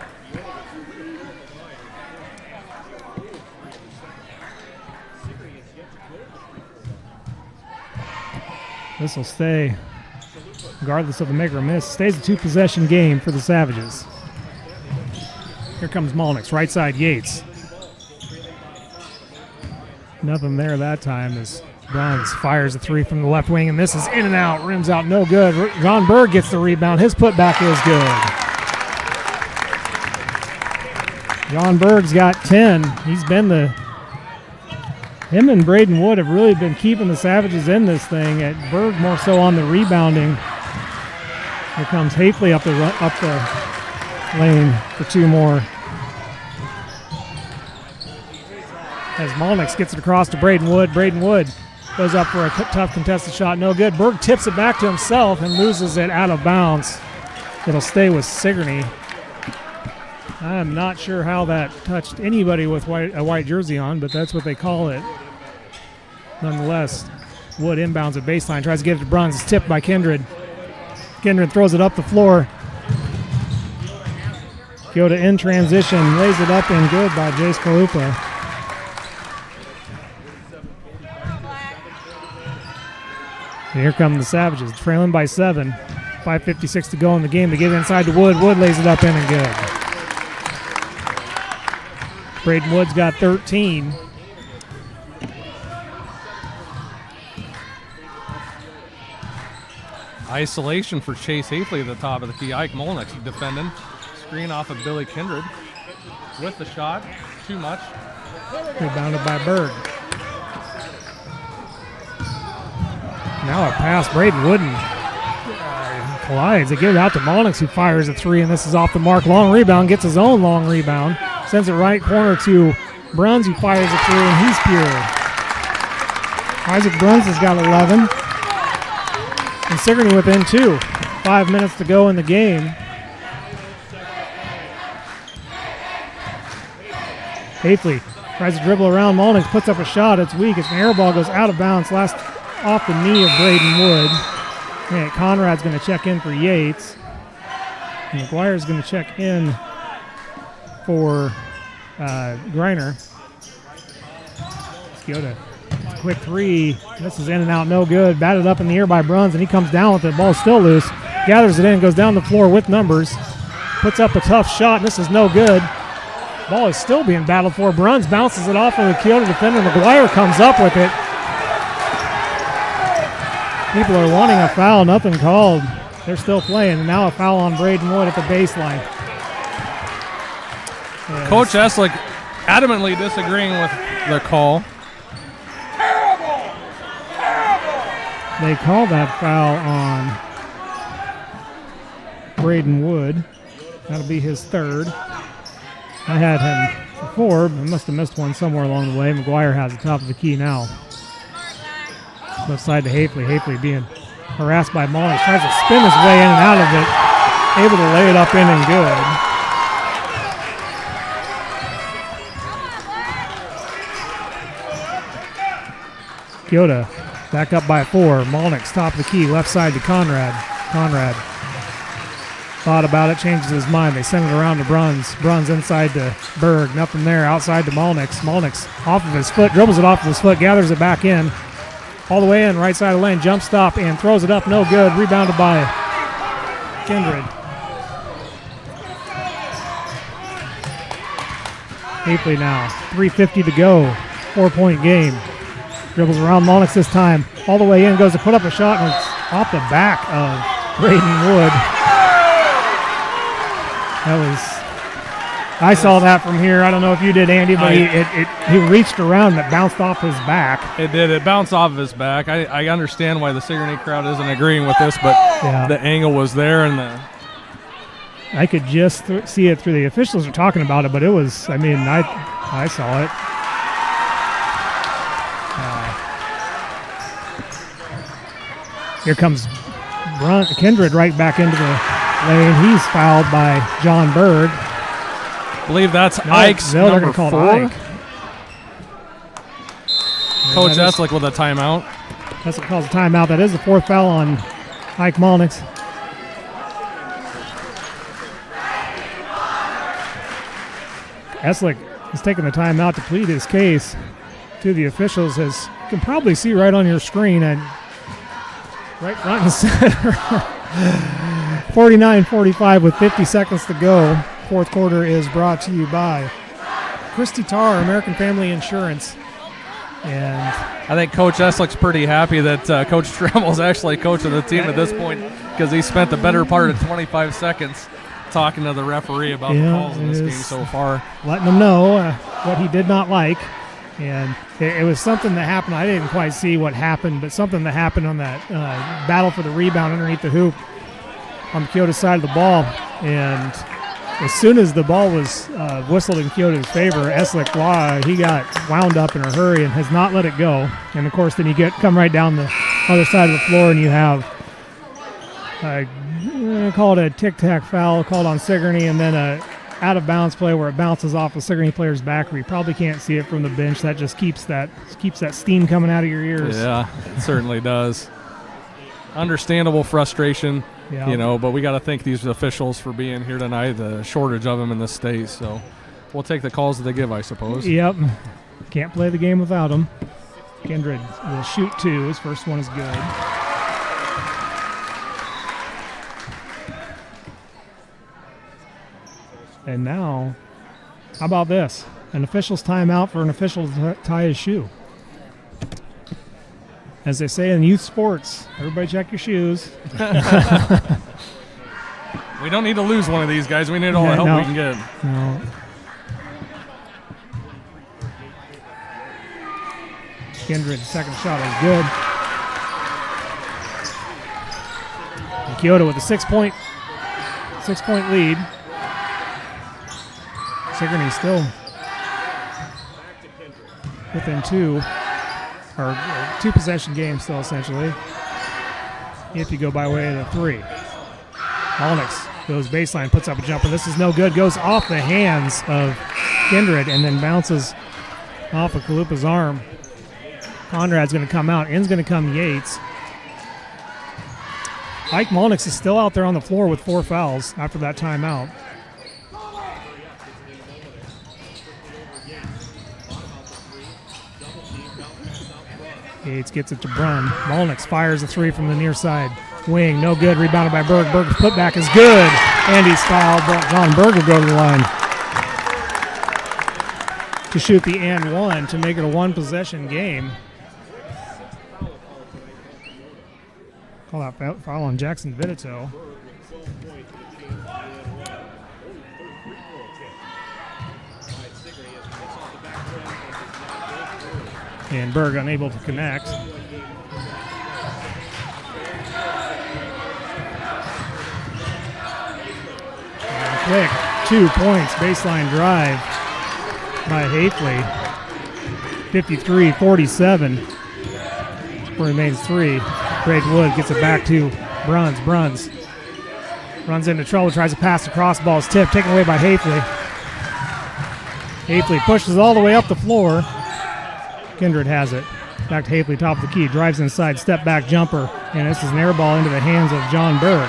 This will stay, regardless of the make or miss. Stays a 2-possession game for the Savages. Here comes Molnix, right side Yates. Nothing there that time as Bruns fires a 3 from the left wing and misses in and out, rims out, no good. John Berg gets the rebound. His putback is good. John Berg's got 10. He's been him and Braden Wood have really been keeping the Savages in this thing. At Berg more so on the rebounding. Here comes Hafley up the lane for 2 more. As Molnix gets it across to Braden Wood. Braden Wood goes up for a tough contested shot. No good. Berg tips it back to himself and loses it out of bounds. It'll stay with Sigourney. I'm not sure how that touched anybody with a white jersey on, but that's what they call it. Nonetheless, Wood inbounds at baseline, tries to get it to Bruns. It's tipped by Kindred. Kindred throws it up the floor. Kyoto in transition, lays it up and good by Jace Kalupa. And here come the Savages, trailing by 7. 5:56 to go in the game. They give it inside to Wood. Wood lays it up in and good. Braden Wood's got 13. Isolation for Chase Hafley at the top of the key. Ike Molnix defending. Screen off of Billy Kindred. With the shot. Too much. Rebounded by Berg. Now a pass. Braden Wooden collides. They give it out to Molnix, who fires a 3, and this is off the mark. Long rebound. Gets his own long rebound. Sends it right corner to Bruns, who fires a 3, and he's pure. Isaac Bruns has got 11. And Sigourney within 2. 5 minutes to go in the game. Hafley tries to dribble around Molnix, puts up a shot. It's weak. It's an air ball, goes out of bounds. Last off the knee of Braden Wood. And Conrad's going to check in for Yates. And McGuire's going to check in for Greiner. Kyoto. Quick 3. This is in and out, no good. Batted up in the air by Bruns, and he comes down with it. Ball still loose. Gathers it in, goes down the floor with numbers. Puts up a tough shot, and this is no good. Ball is still being battled for. Bruns bounces it off of the Kyoto defender. McGuire comes up with it. People are wanting a foul, nothing called. They're still playing, and now a foul on Braden Wood at the baseline. Yes. Coach Eslick adamantly disagreeing with the call. They called that foul on Braden Wood. That'll be his 3rd. I had him before, but must have missed one somewhere along the way. McGuire has the top of the key now. Left side to Hafley. Hafley being harassed by Mullins. Tries to spin his way in and out of it. Able to lay it up in and good. Keota back up by 4. Malnick's top of the key, left side to Conrad. Conrad thought about it, changes his mind. They send it around to Bruns. Bruns inside to Berg. Nothing there. Outside to Malnick's. Malnick's off of his foot, dribbles it off of his foot, gathers it back in. All the way in, right side of the lane, jump stop, and throws it up. No good. Rebounded by Kindred. Hafley now. 3:50 to go. 4-point game. Dribbles around Malnick this time. All the way in, goes to put up a shot, and it's off the back of Braden Wood. I saw that from here. I don't know if you did, Andy, but he reached around and it bounced off his back. It did. It bounced off of his back. I understand why the Sigourney crowd isn't agreeing with this, but the angle was there, and I could just see it through the officials are talking about it, but it was, I saw it. Here comes Kindred right back into the lane. He's fouled by John Berg. I believe that's Ike's number 4. Ike. Coach Eslick with a timeout. Eslick calls a timeout. That is the 4th foul on Ike Malnick. Eslick is taking the timeout to plead his case to the officials, as you can probably see right on your screen and right front and center. 49-45 with 50 seconds to go. 4th quarter is brought to you by Christy Tarr, American Family Insurance. And I think Coach Eslick's pretty happy that Coach Tremmel's actually coaching the team at this point, because he spent the better part of 25 seconds talking to the referee about the calls in this game so far. Letting him know what he did not like. And it was something that happened. I didn't quite see what happened, but something that happened on that battle for the rebound underneath the hoop on the Keota side of the ball. And as soon as the ball was whistled in Keota's favor, Eslick, he got wound up in a hurry and has not let it go. And, of course, then you come right down the other side of the floor and you have call it a tic-tac foul called on Sigourney, and then a out-of-bounds play where it bounces off a Sigourney player's back where you probably can't see it from the bench. That just keeps that steam coming out of your ears. Yeah, it certainly does. Understandable frustration, but we got to thank these officials for being here tonight, the shortage of them in the state. So we'll take the calls that they give, I suppose. Yep. Can't play the game without them. Kindred will shoot 2. His first one is good. And now, how about this? An official's timeout for an official to tie his shoe. As they say in youth sports, everybody check your shoes. We don't need to lose one of these guys. We need all the help we can get. No. Kindred's second shot is good. And Keota with a 6-point lead. Sigourney still within 2 possession game still essentially, if you go by way of the 3. Malnick goes baseline, puts up a jumper. This is no good. Goes off the hands of Kindred and then bounces off of Kalupa's arm. Conrad's going to come out. In's going to come Yates. Ike Malnick is still out there on the floor with 4 fouls after that timeout. Yates gets it to Brunn. Malnick fires a 3 from the near side. Wing, no good. Rebounded by Berg. Berg's putback is good. And he's fouled. John Berg will go to the line to shoot the and 1 to make it a 1-possession game. Call out foul on Jackson Vidito. And Berg unable to connect. And quick 2 points, baseline drive by Hafley. 53-47. Remains 3. Braden Wood gets it back to Bruns. Bruns runs into trouble, tries to pass across, ball's tipped, taken away by Hafley. Hafley pushes all the way up the floor. Kindred has it. Back to Hafley, top of the key, drives inside, step back jumper, and this is an air ball into the hands of John Berg.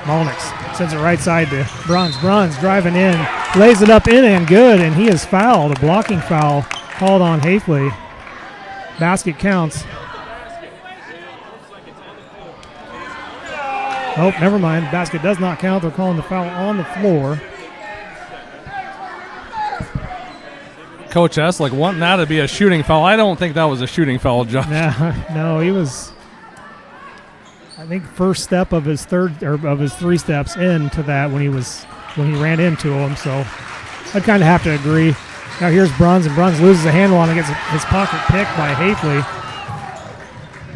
Malnix sends it right side to Bruns. Bruns driving in, lays it up in and good, and he is fouled. A blocking foul called on Hafley. Basket counts. Oh, never mind. Basket does not count. They're calling the foul on the floor. Coach Eslick wanting that to be a shooting foul. I don't think that was a shooting foul, Josh. No, he was, I think, first step of his three steps into that when he ran into him. So I'd kind of have to agree. Now here's Bruns, and Bruns loses a handle on it, gets his pocket picked by Hafley.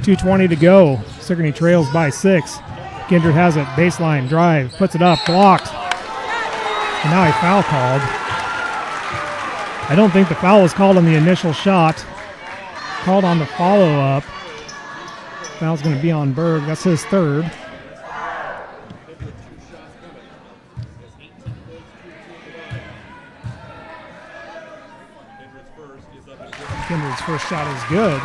2:20 to go. Sigourney trails by 6. Kindred has it, baseline drive, puts it up, blocked. And now a foul called. I don't think the foul was called on the initial shot. Called on the follow-up. Foul's going to be on Berg. That's his third. Kindred's first shot is good.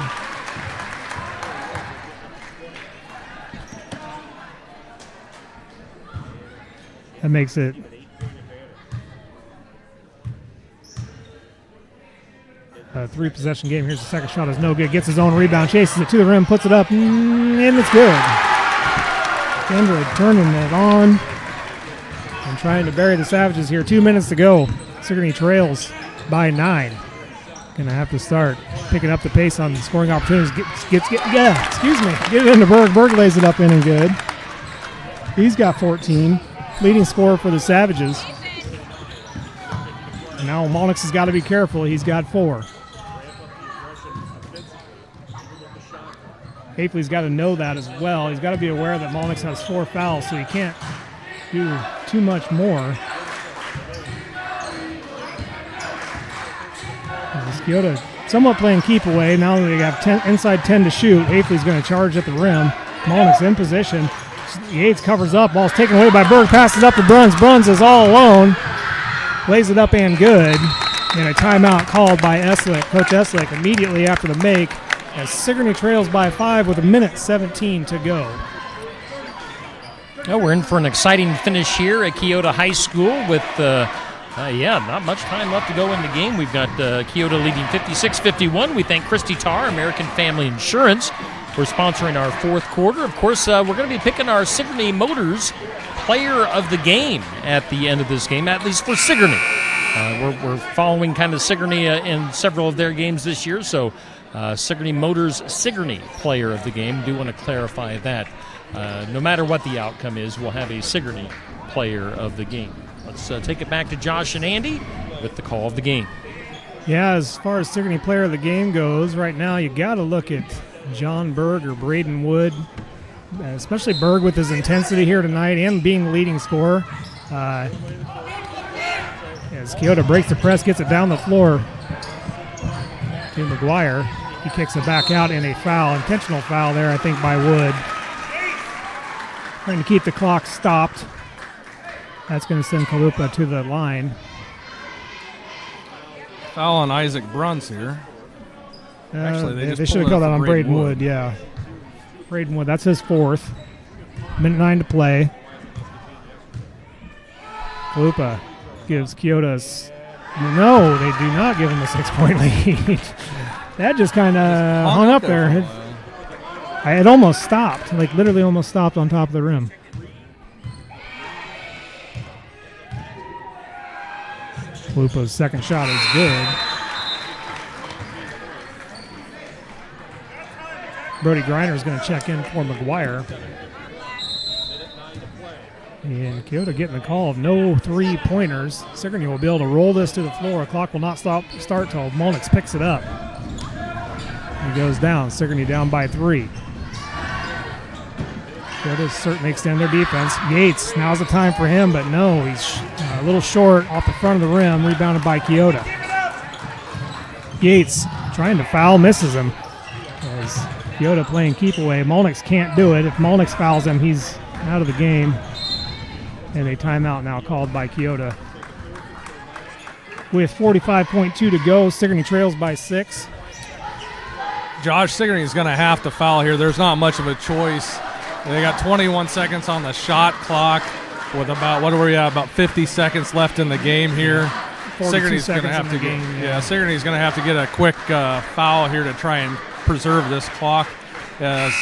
That makes it a 3-possession game. Here's the second shot. Is no good. Gets his own rebound. Chases it to the rim. Puts it up. And it's good. Kindred turning it on and trying to bury the Savages here. 2 minutes to go. Sigourney trails by 9. Going to have to start picking up the pace on scoring opportunities. Get it into Berg. Berg lays it up in and good. He's got 14. Leading scorer for the Savages. Now Malnix has got to be careful. He's got 4. Hafley's got to know that as well. He's got to be aware that Malnix has 4 fouls, so he can't do too much more. Keota somewhat playing keep away. Now that they have inside 10 to shoot, Hafley's going to charge at the rim. Malnix in position. Yates covers up. Ball's taken away by Berg. Passes up to Bruns. Bruns is all alone. Lays it up and good. And a timeout called by Eslick. Coach Eslick immediately after the make as Sigourney trails by 5 with 1:17 to go. Well, we're in for an exciting finish here at Keota High School with, not much time left to go in the game. We've got Keota leading 56-51. We thank Christy Tarr, American Family Insurance, for sponsoring our fourth quarter. Of course, we're going to be picking our Sigourney Motors player of the game at the end of this game, at least for Sigourney. We're following kind of Sigourney in several of their games this year, so Sigourney Motors Sigourney player of the game. Do want to clarify that. No matter what the outcome is, we'll have a Sigourney player of the game. Let's take it back to Josh and Andy with the call of the game. Yeah, as far as Sigourney player of the game goes, right now you got to look at John Berg or Braden Wood, especially Berg with his intensity here tonight and being the leading scorer. As Keota breaks the press, gets it down the floor to McGuire. He kicks it back out in a foul, intentional foul there, I think, by Wood. Trying to keep the clock stopped. That's going to send Kalupa to the line. Foul on Isaac Bruns here. Actually, they should have called that on Braden Wood, yeah. Braden Wood, that's his 4th. 1:09 to play. Kalupa gives Keota's. No, they do not give him a 6-point lead. That just kind of hung up there. It almost stopped, like literally almost stopped on top of the rim. Kalupa's second shot is good. Brody Griner is going to check in for McGuire. And Keota getting the call of no 3-pointers. Sigourney will be able to roll this to the floor. Clock will not start till Malnix picks it up. He goes down. Sigourney down by 3. Keota certainly extend their defense. Yates, now's the time for him, but no, he's a little short off the front of the rim, rebounded by Keota. Yates trying to foul, misses him. As Kyoto playing keep away. Molnix can't do it. If Molnix fouls him, he's out of the game. And a timeout now called by Kyoto. With 45.2 to go, Sigourney trails by 6. Josh Sigourney is going to have to foul here. There's not much of a choice. They got 21 seconds on the shot clock with about 50 seconds left in the game here. Sigourney's going to have to get Sigourney's going to have to get a quick foul here to try and preserve this clock as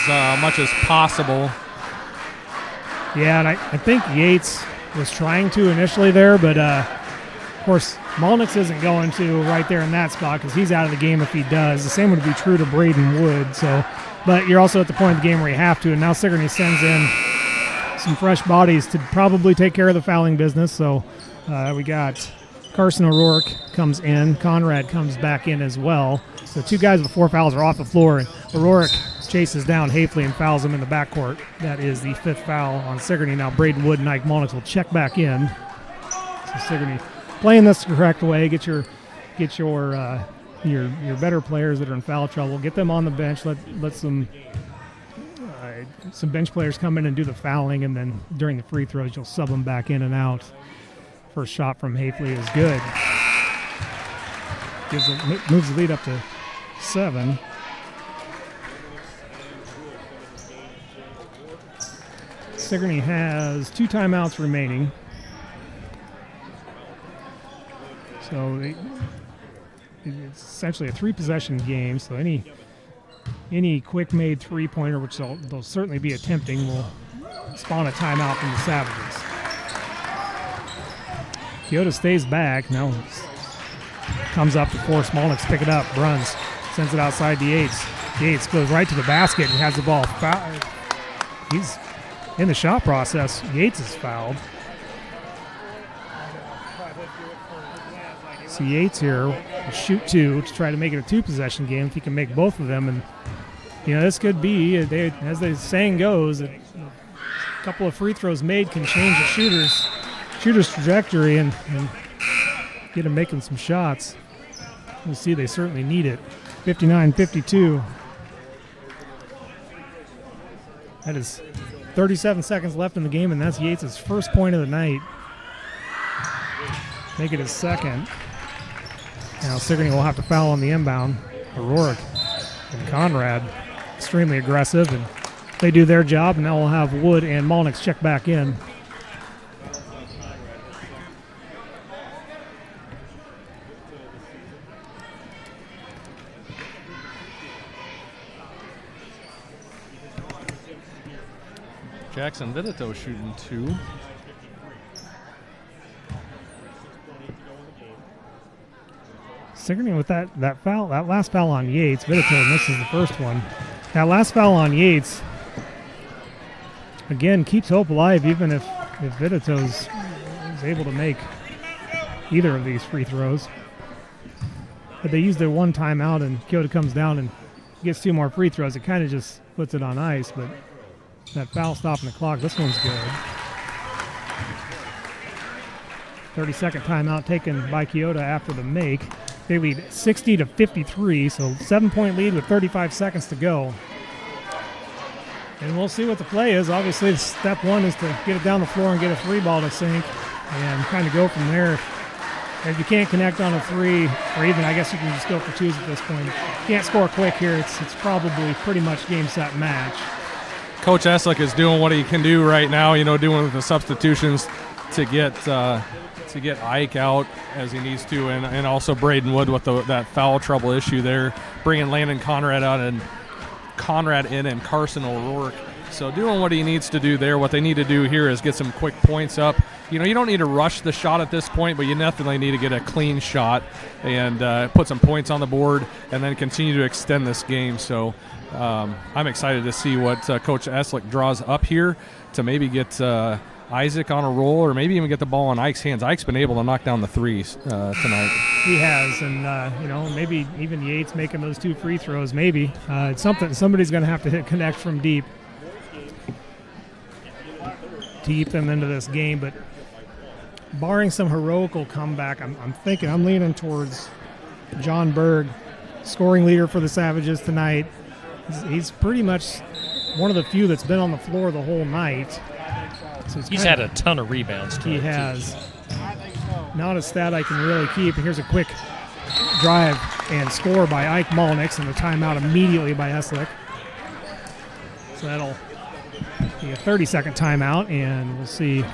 much as possible. Yeah, and I think Yates was trying to initially there, but of course Molnix isn't going to right there in that spot because he's out of the game if he does. The same would be true to Braden Wood. But you're also at the point of the game where you have to, and now Sigourney sends in some fresh bodies to probably take care of the fouling business. So we got Carson O'Rourke comes in, Conrad comes back in as well. So 2 guys with 4 fouls are off the floor, and O'Rourke chases down Hafley and fouls him in the backcourt. That is the 5th foul on Sigourney. Now Braden Wood and Ike Molnix will check back in. So Sigourney playing this the correct way. Get your better players that are in foul trouble. Get them on the bench. Let some bench players come in and do the fouling, and then during the free throws, you'll sub them back in and out. First shot from Hafley is good. Moves the lead up to 7. Sigourney has 2 timeouts remaining. So it's essentially a 3-possession game. So any quick-made three-pointer, which they'll certainly be attempting, will spawn a timeout from the Savages. Kyoto stays back. Now comes up to force Molnix to pick it up. Bruns sends it outside to Yates. Yates goes right to the basket and has the ball fouled. He's in the shot process. Yates is fouled. So Yates here will shoot 2 to try to make it a 2-possession game if he can make both of them. And, this could be, as the saying goes, a couple of free throws made can change a shooter's trajectory and get him making some shots. We'll see, they certainly need it. 59-52. That is 37 seconds left in the game, and that's Yates' first point of the night. Make it his second. Now Sigourney will have to foul on the inbound. O'Rourke and Conrad extremely aggressive, and they do their job, and now we'll have Wood and Molnix check back in. Jackson Vidito shooting 2. Sigourney with that foul, that last foul on Yates. Vidito misses the first one. That last foul on Yates, again, keeps hope alive even if Vidito's is able to make either of these free throws. But they use their 1 timeout, and Kyoto comes down and gets 2 more free throws. It kind of just puts it on ice, but that foul stopping the clock, this one's good. 30-second timeout taken by Kyoto after the make. They lead 60-53, so 7-point lead with 35 seconds to go. And we'll see what the play is. Obviously, step 1 is to get it down the floor and get a 3-ball to sink and kind of go from there. If you can't connect on a 3, or even I guess you can just go for 2s at this point. If you can't score quick here, it's probably pretty much game, set, match. Coach Eslick is doing what he can do right now, doing the substitutions to get Ike out as he needs to, and also Braden Wood with that foul trouble issue there, bringing Landon Conrad out and Conrad in and Carson O'Rourke. So doing what he needs to do there. What they need to do here is get some quick points up. You don't need to rush the shot at this point, but you definitely need to get a clean shot and put some points on the board and then continue to extend this game. So I'm excited to see what Coach Eslick draws up here to maybe get Isaac on a roll, or maybe even get the ball in Ike's hands. Ike's been able to knock down the 3s tonight. He has, and maybe even Yates making those 2 free throws. Maybe it's something somebody's going to have to hit connect from deep to keep them into this game. But barring some heroical comeback, I'm leaning towards John Berg, scoring leader for the Savages tonight. He's pretty much one of the few that's been on the floor the whole night. So He's had a ton of rebounds tonight. He has. Not a stat I can really keep. And here's a quick drive and score by Ike Malnix, and the timeout immediately by Eslick. So that'll be a 30-second timeout, and we'll see.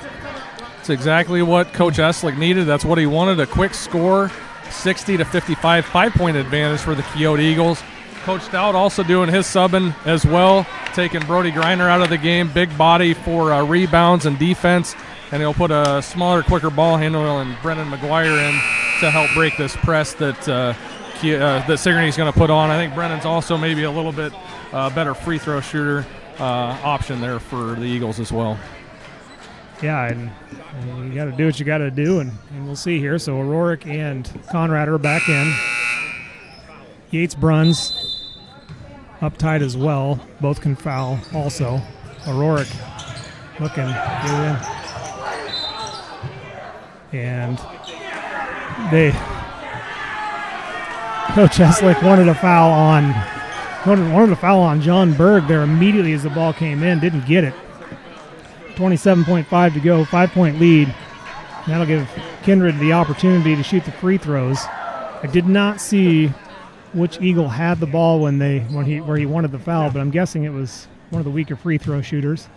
It's exactly what Coach Eslick needed. That's what he wanted, a quick score, 60-55, 5-point advantage for the Keota Eagles. Coach Stout also doing his subbing as well, taking Brody Griner out of the game, big body for rebounds and defense, and he'll put a smaller, quicker ball handler and Brendan McGuire in to help break this press that Sigourney's going to put on. I think Brendan's also maybe a little bit better free throw shooter option there for the Eagles as well. Yeah, and you got to do what you got to do, and we'll see here. So O'Rourke and Conrad are back in. Yates Bruns up tight as well. Both can foul also. O'Rourke looking, get in. And Coach Eslick wanted a foul on John Berg there immediately as the ball came in. Didn't get it. 27.5 to go, 5-point lead. That'll give Kindred the opportunity to shoot the free throws. I did not see which Eagle had the ball where he wanted the foul, but I'm guessing it was one of the weaker free throw shooters.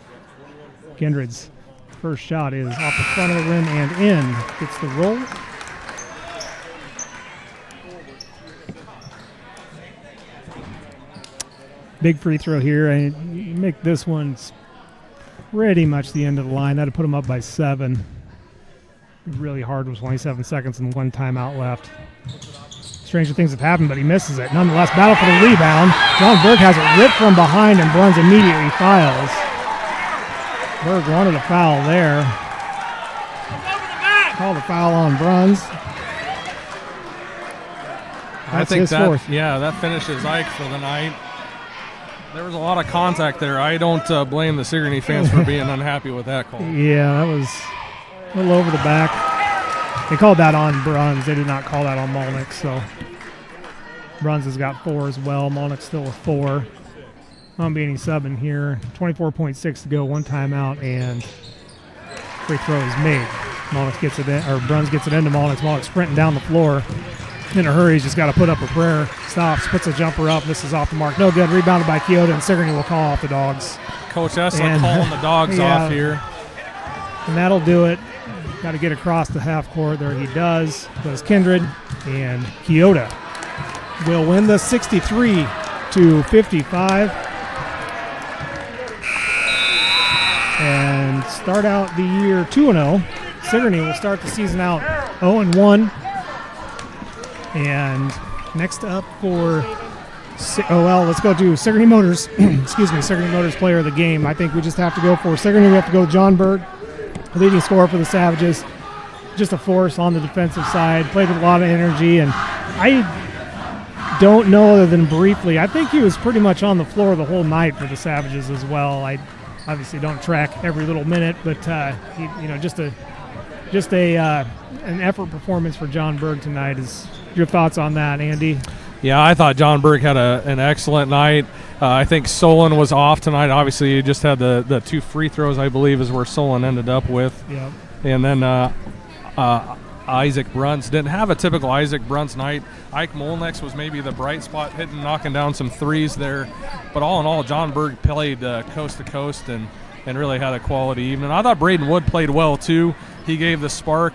Kindred's first shot is off the front of the rim and in. Gets the roll. Big free throw here, and you make this one pretty much the end of the line. That'd put him up by 7. Really hard with 27 seconds and 1 timeout left. Stranger things have happened, but he misses it. Nonetheless, battle for the rebound. John Berg has it ripped from behind, and Bruns immediately fouls. Berg wanted a foul there. Call the foul on Bruns. I think that finishes Ike for the night. There was a lot of contact there. I don't blame the Sigourney fans for being unhappy with that call. Yeah, that was a little over the back. They called that on Bruns. They did not call that on Malnix. So Bruns has got 4 as well. Malnix still with 4. Beanie subbing here. 24.6 to go. 1 timeout, and free throw is made. Malnix gets it in, or Bruns gets it into Malnix. Malnix sprinting down the floor. In a hurry, he's just got to put up a prayer. Stops, puts a jumper up. This is off the mark. No good. Rebounded by Keota, and Sigourney will call off the Dogs. Coach Eslick calling the Dogs off here. And that'll do it. Got to get across the half court. There he does. Does Kindred. And Keota will win the 63-55. And start out the year 2-0. Sigourney will start the season out 0-1. And next up for, let's go to Sigourney Motors. Sigourney Motors player of the game. I think we just have to go for Sigourney. We have to go John Berg, leading scorer for the Savages. Just a force on the defensive side. Played with a lot of energy, and I don't know other than briefly. I think he was pretty much on the floor the whole night for the Savages as well. I obviously don't track every little minute, but just an effort performance for John Berg tonight. Is your thoughts on that, Andy? Yeah, I thought John Berg had an excellent night. I think Solon was off tonight. Obviously, he just had the 2 free throws, I believe, is where Solon ended up with. Yep. And then Isaac Bruns didn't have a typical Isaac Bruns night. Ike Molnex was maybe the bright spot, knocking down some threes there. But all in all, John Berg played coast to coast and really had a quality evening. I thought Braden Wood played well, too. He gave the spark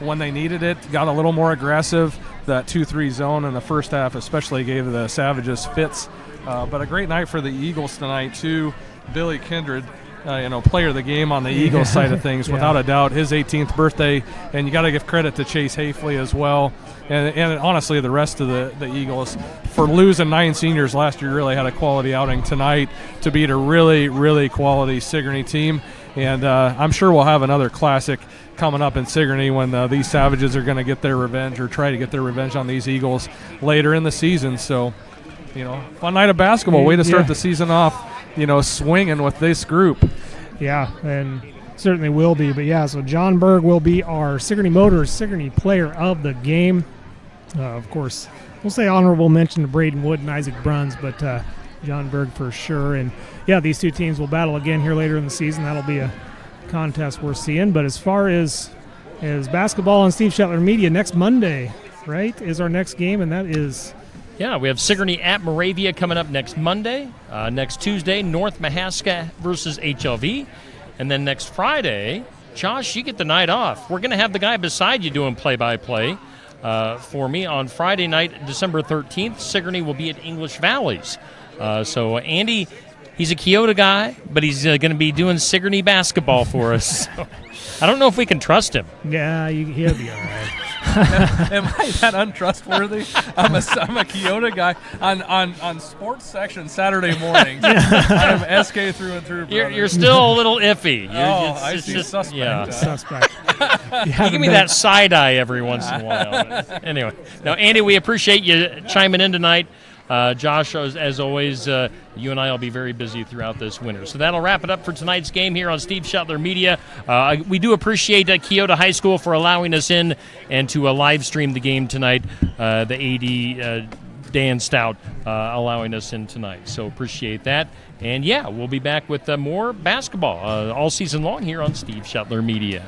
when they needed it, got a little more aggressive. That 2-3 zone in the first half especially gave the Savages fits. But a great night for the Eagles tonight, too. Billy Kindred, player of the game on the Eagles side of things, without a doubt. His 18th birthday, and you got to give credit to Chase Hafley as well. And honestly, the rest of the Eagles, for losing 9 seniors last year, really had a quality outing tonight to beat a really, really quality Sigourney team. And I'm sure we'll have another classic coming up in Sigourney when these Savages are going to get their revenge or try to get their revenge on these Eagles later in the season. So, fun night of basketball. Way to start the season off, swinging with this group. Yeah, and certainly will be. But, so John Berg will be our Sigourney Motors Sigourney player of the game. Of course, we'll say honorable mention to Braden Wood and Isaac Bruns, but John Berg for sure. And, yeah, these two teams will battle again here later in the season. That'll be a contest we're seeing. But as far as basketball on Steve Shetler Media, next Monday, right, is our next game, and that is... Yeah, we have Sigourney at Moravia coming up next Monday. Next Tuesday, North Mahaska versus HLV. And then next Friday, Josh, you get the night off. We're going to have the guy beside you doing play-by-play for me. On Friday night, December 13th, Sigourney will be at English Valleys. So Andy, he's a Keota guy, but he's going to be doing Sigourney basketball for us. So I don't know if we can trust him. Yeah, he'll be all right. Am I that untrustworthy? I'm a Keota guy on sports section Saturday mornings. I'm SK through and through. You're still a little iffy. I see. Suspect. Yeah. Suspect. You give me that side eye every once in a while. Anyway, now Andy, we appreciate you chiming in tonight. Josh, as always, you and I will be very busy throughout this winter. So that'll wrap it up for tonight's game here on Steve Shetler Media. We do appreciate Keota High School for allowing us in and to live stream the game tonight. The AD, Dan Stout, allowing us in tonight. So appreciate that. And, yeah, we'll be back with more basketball all season long here on Steve Shetler Media.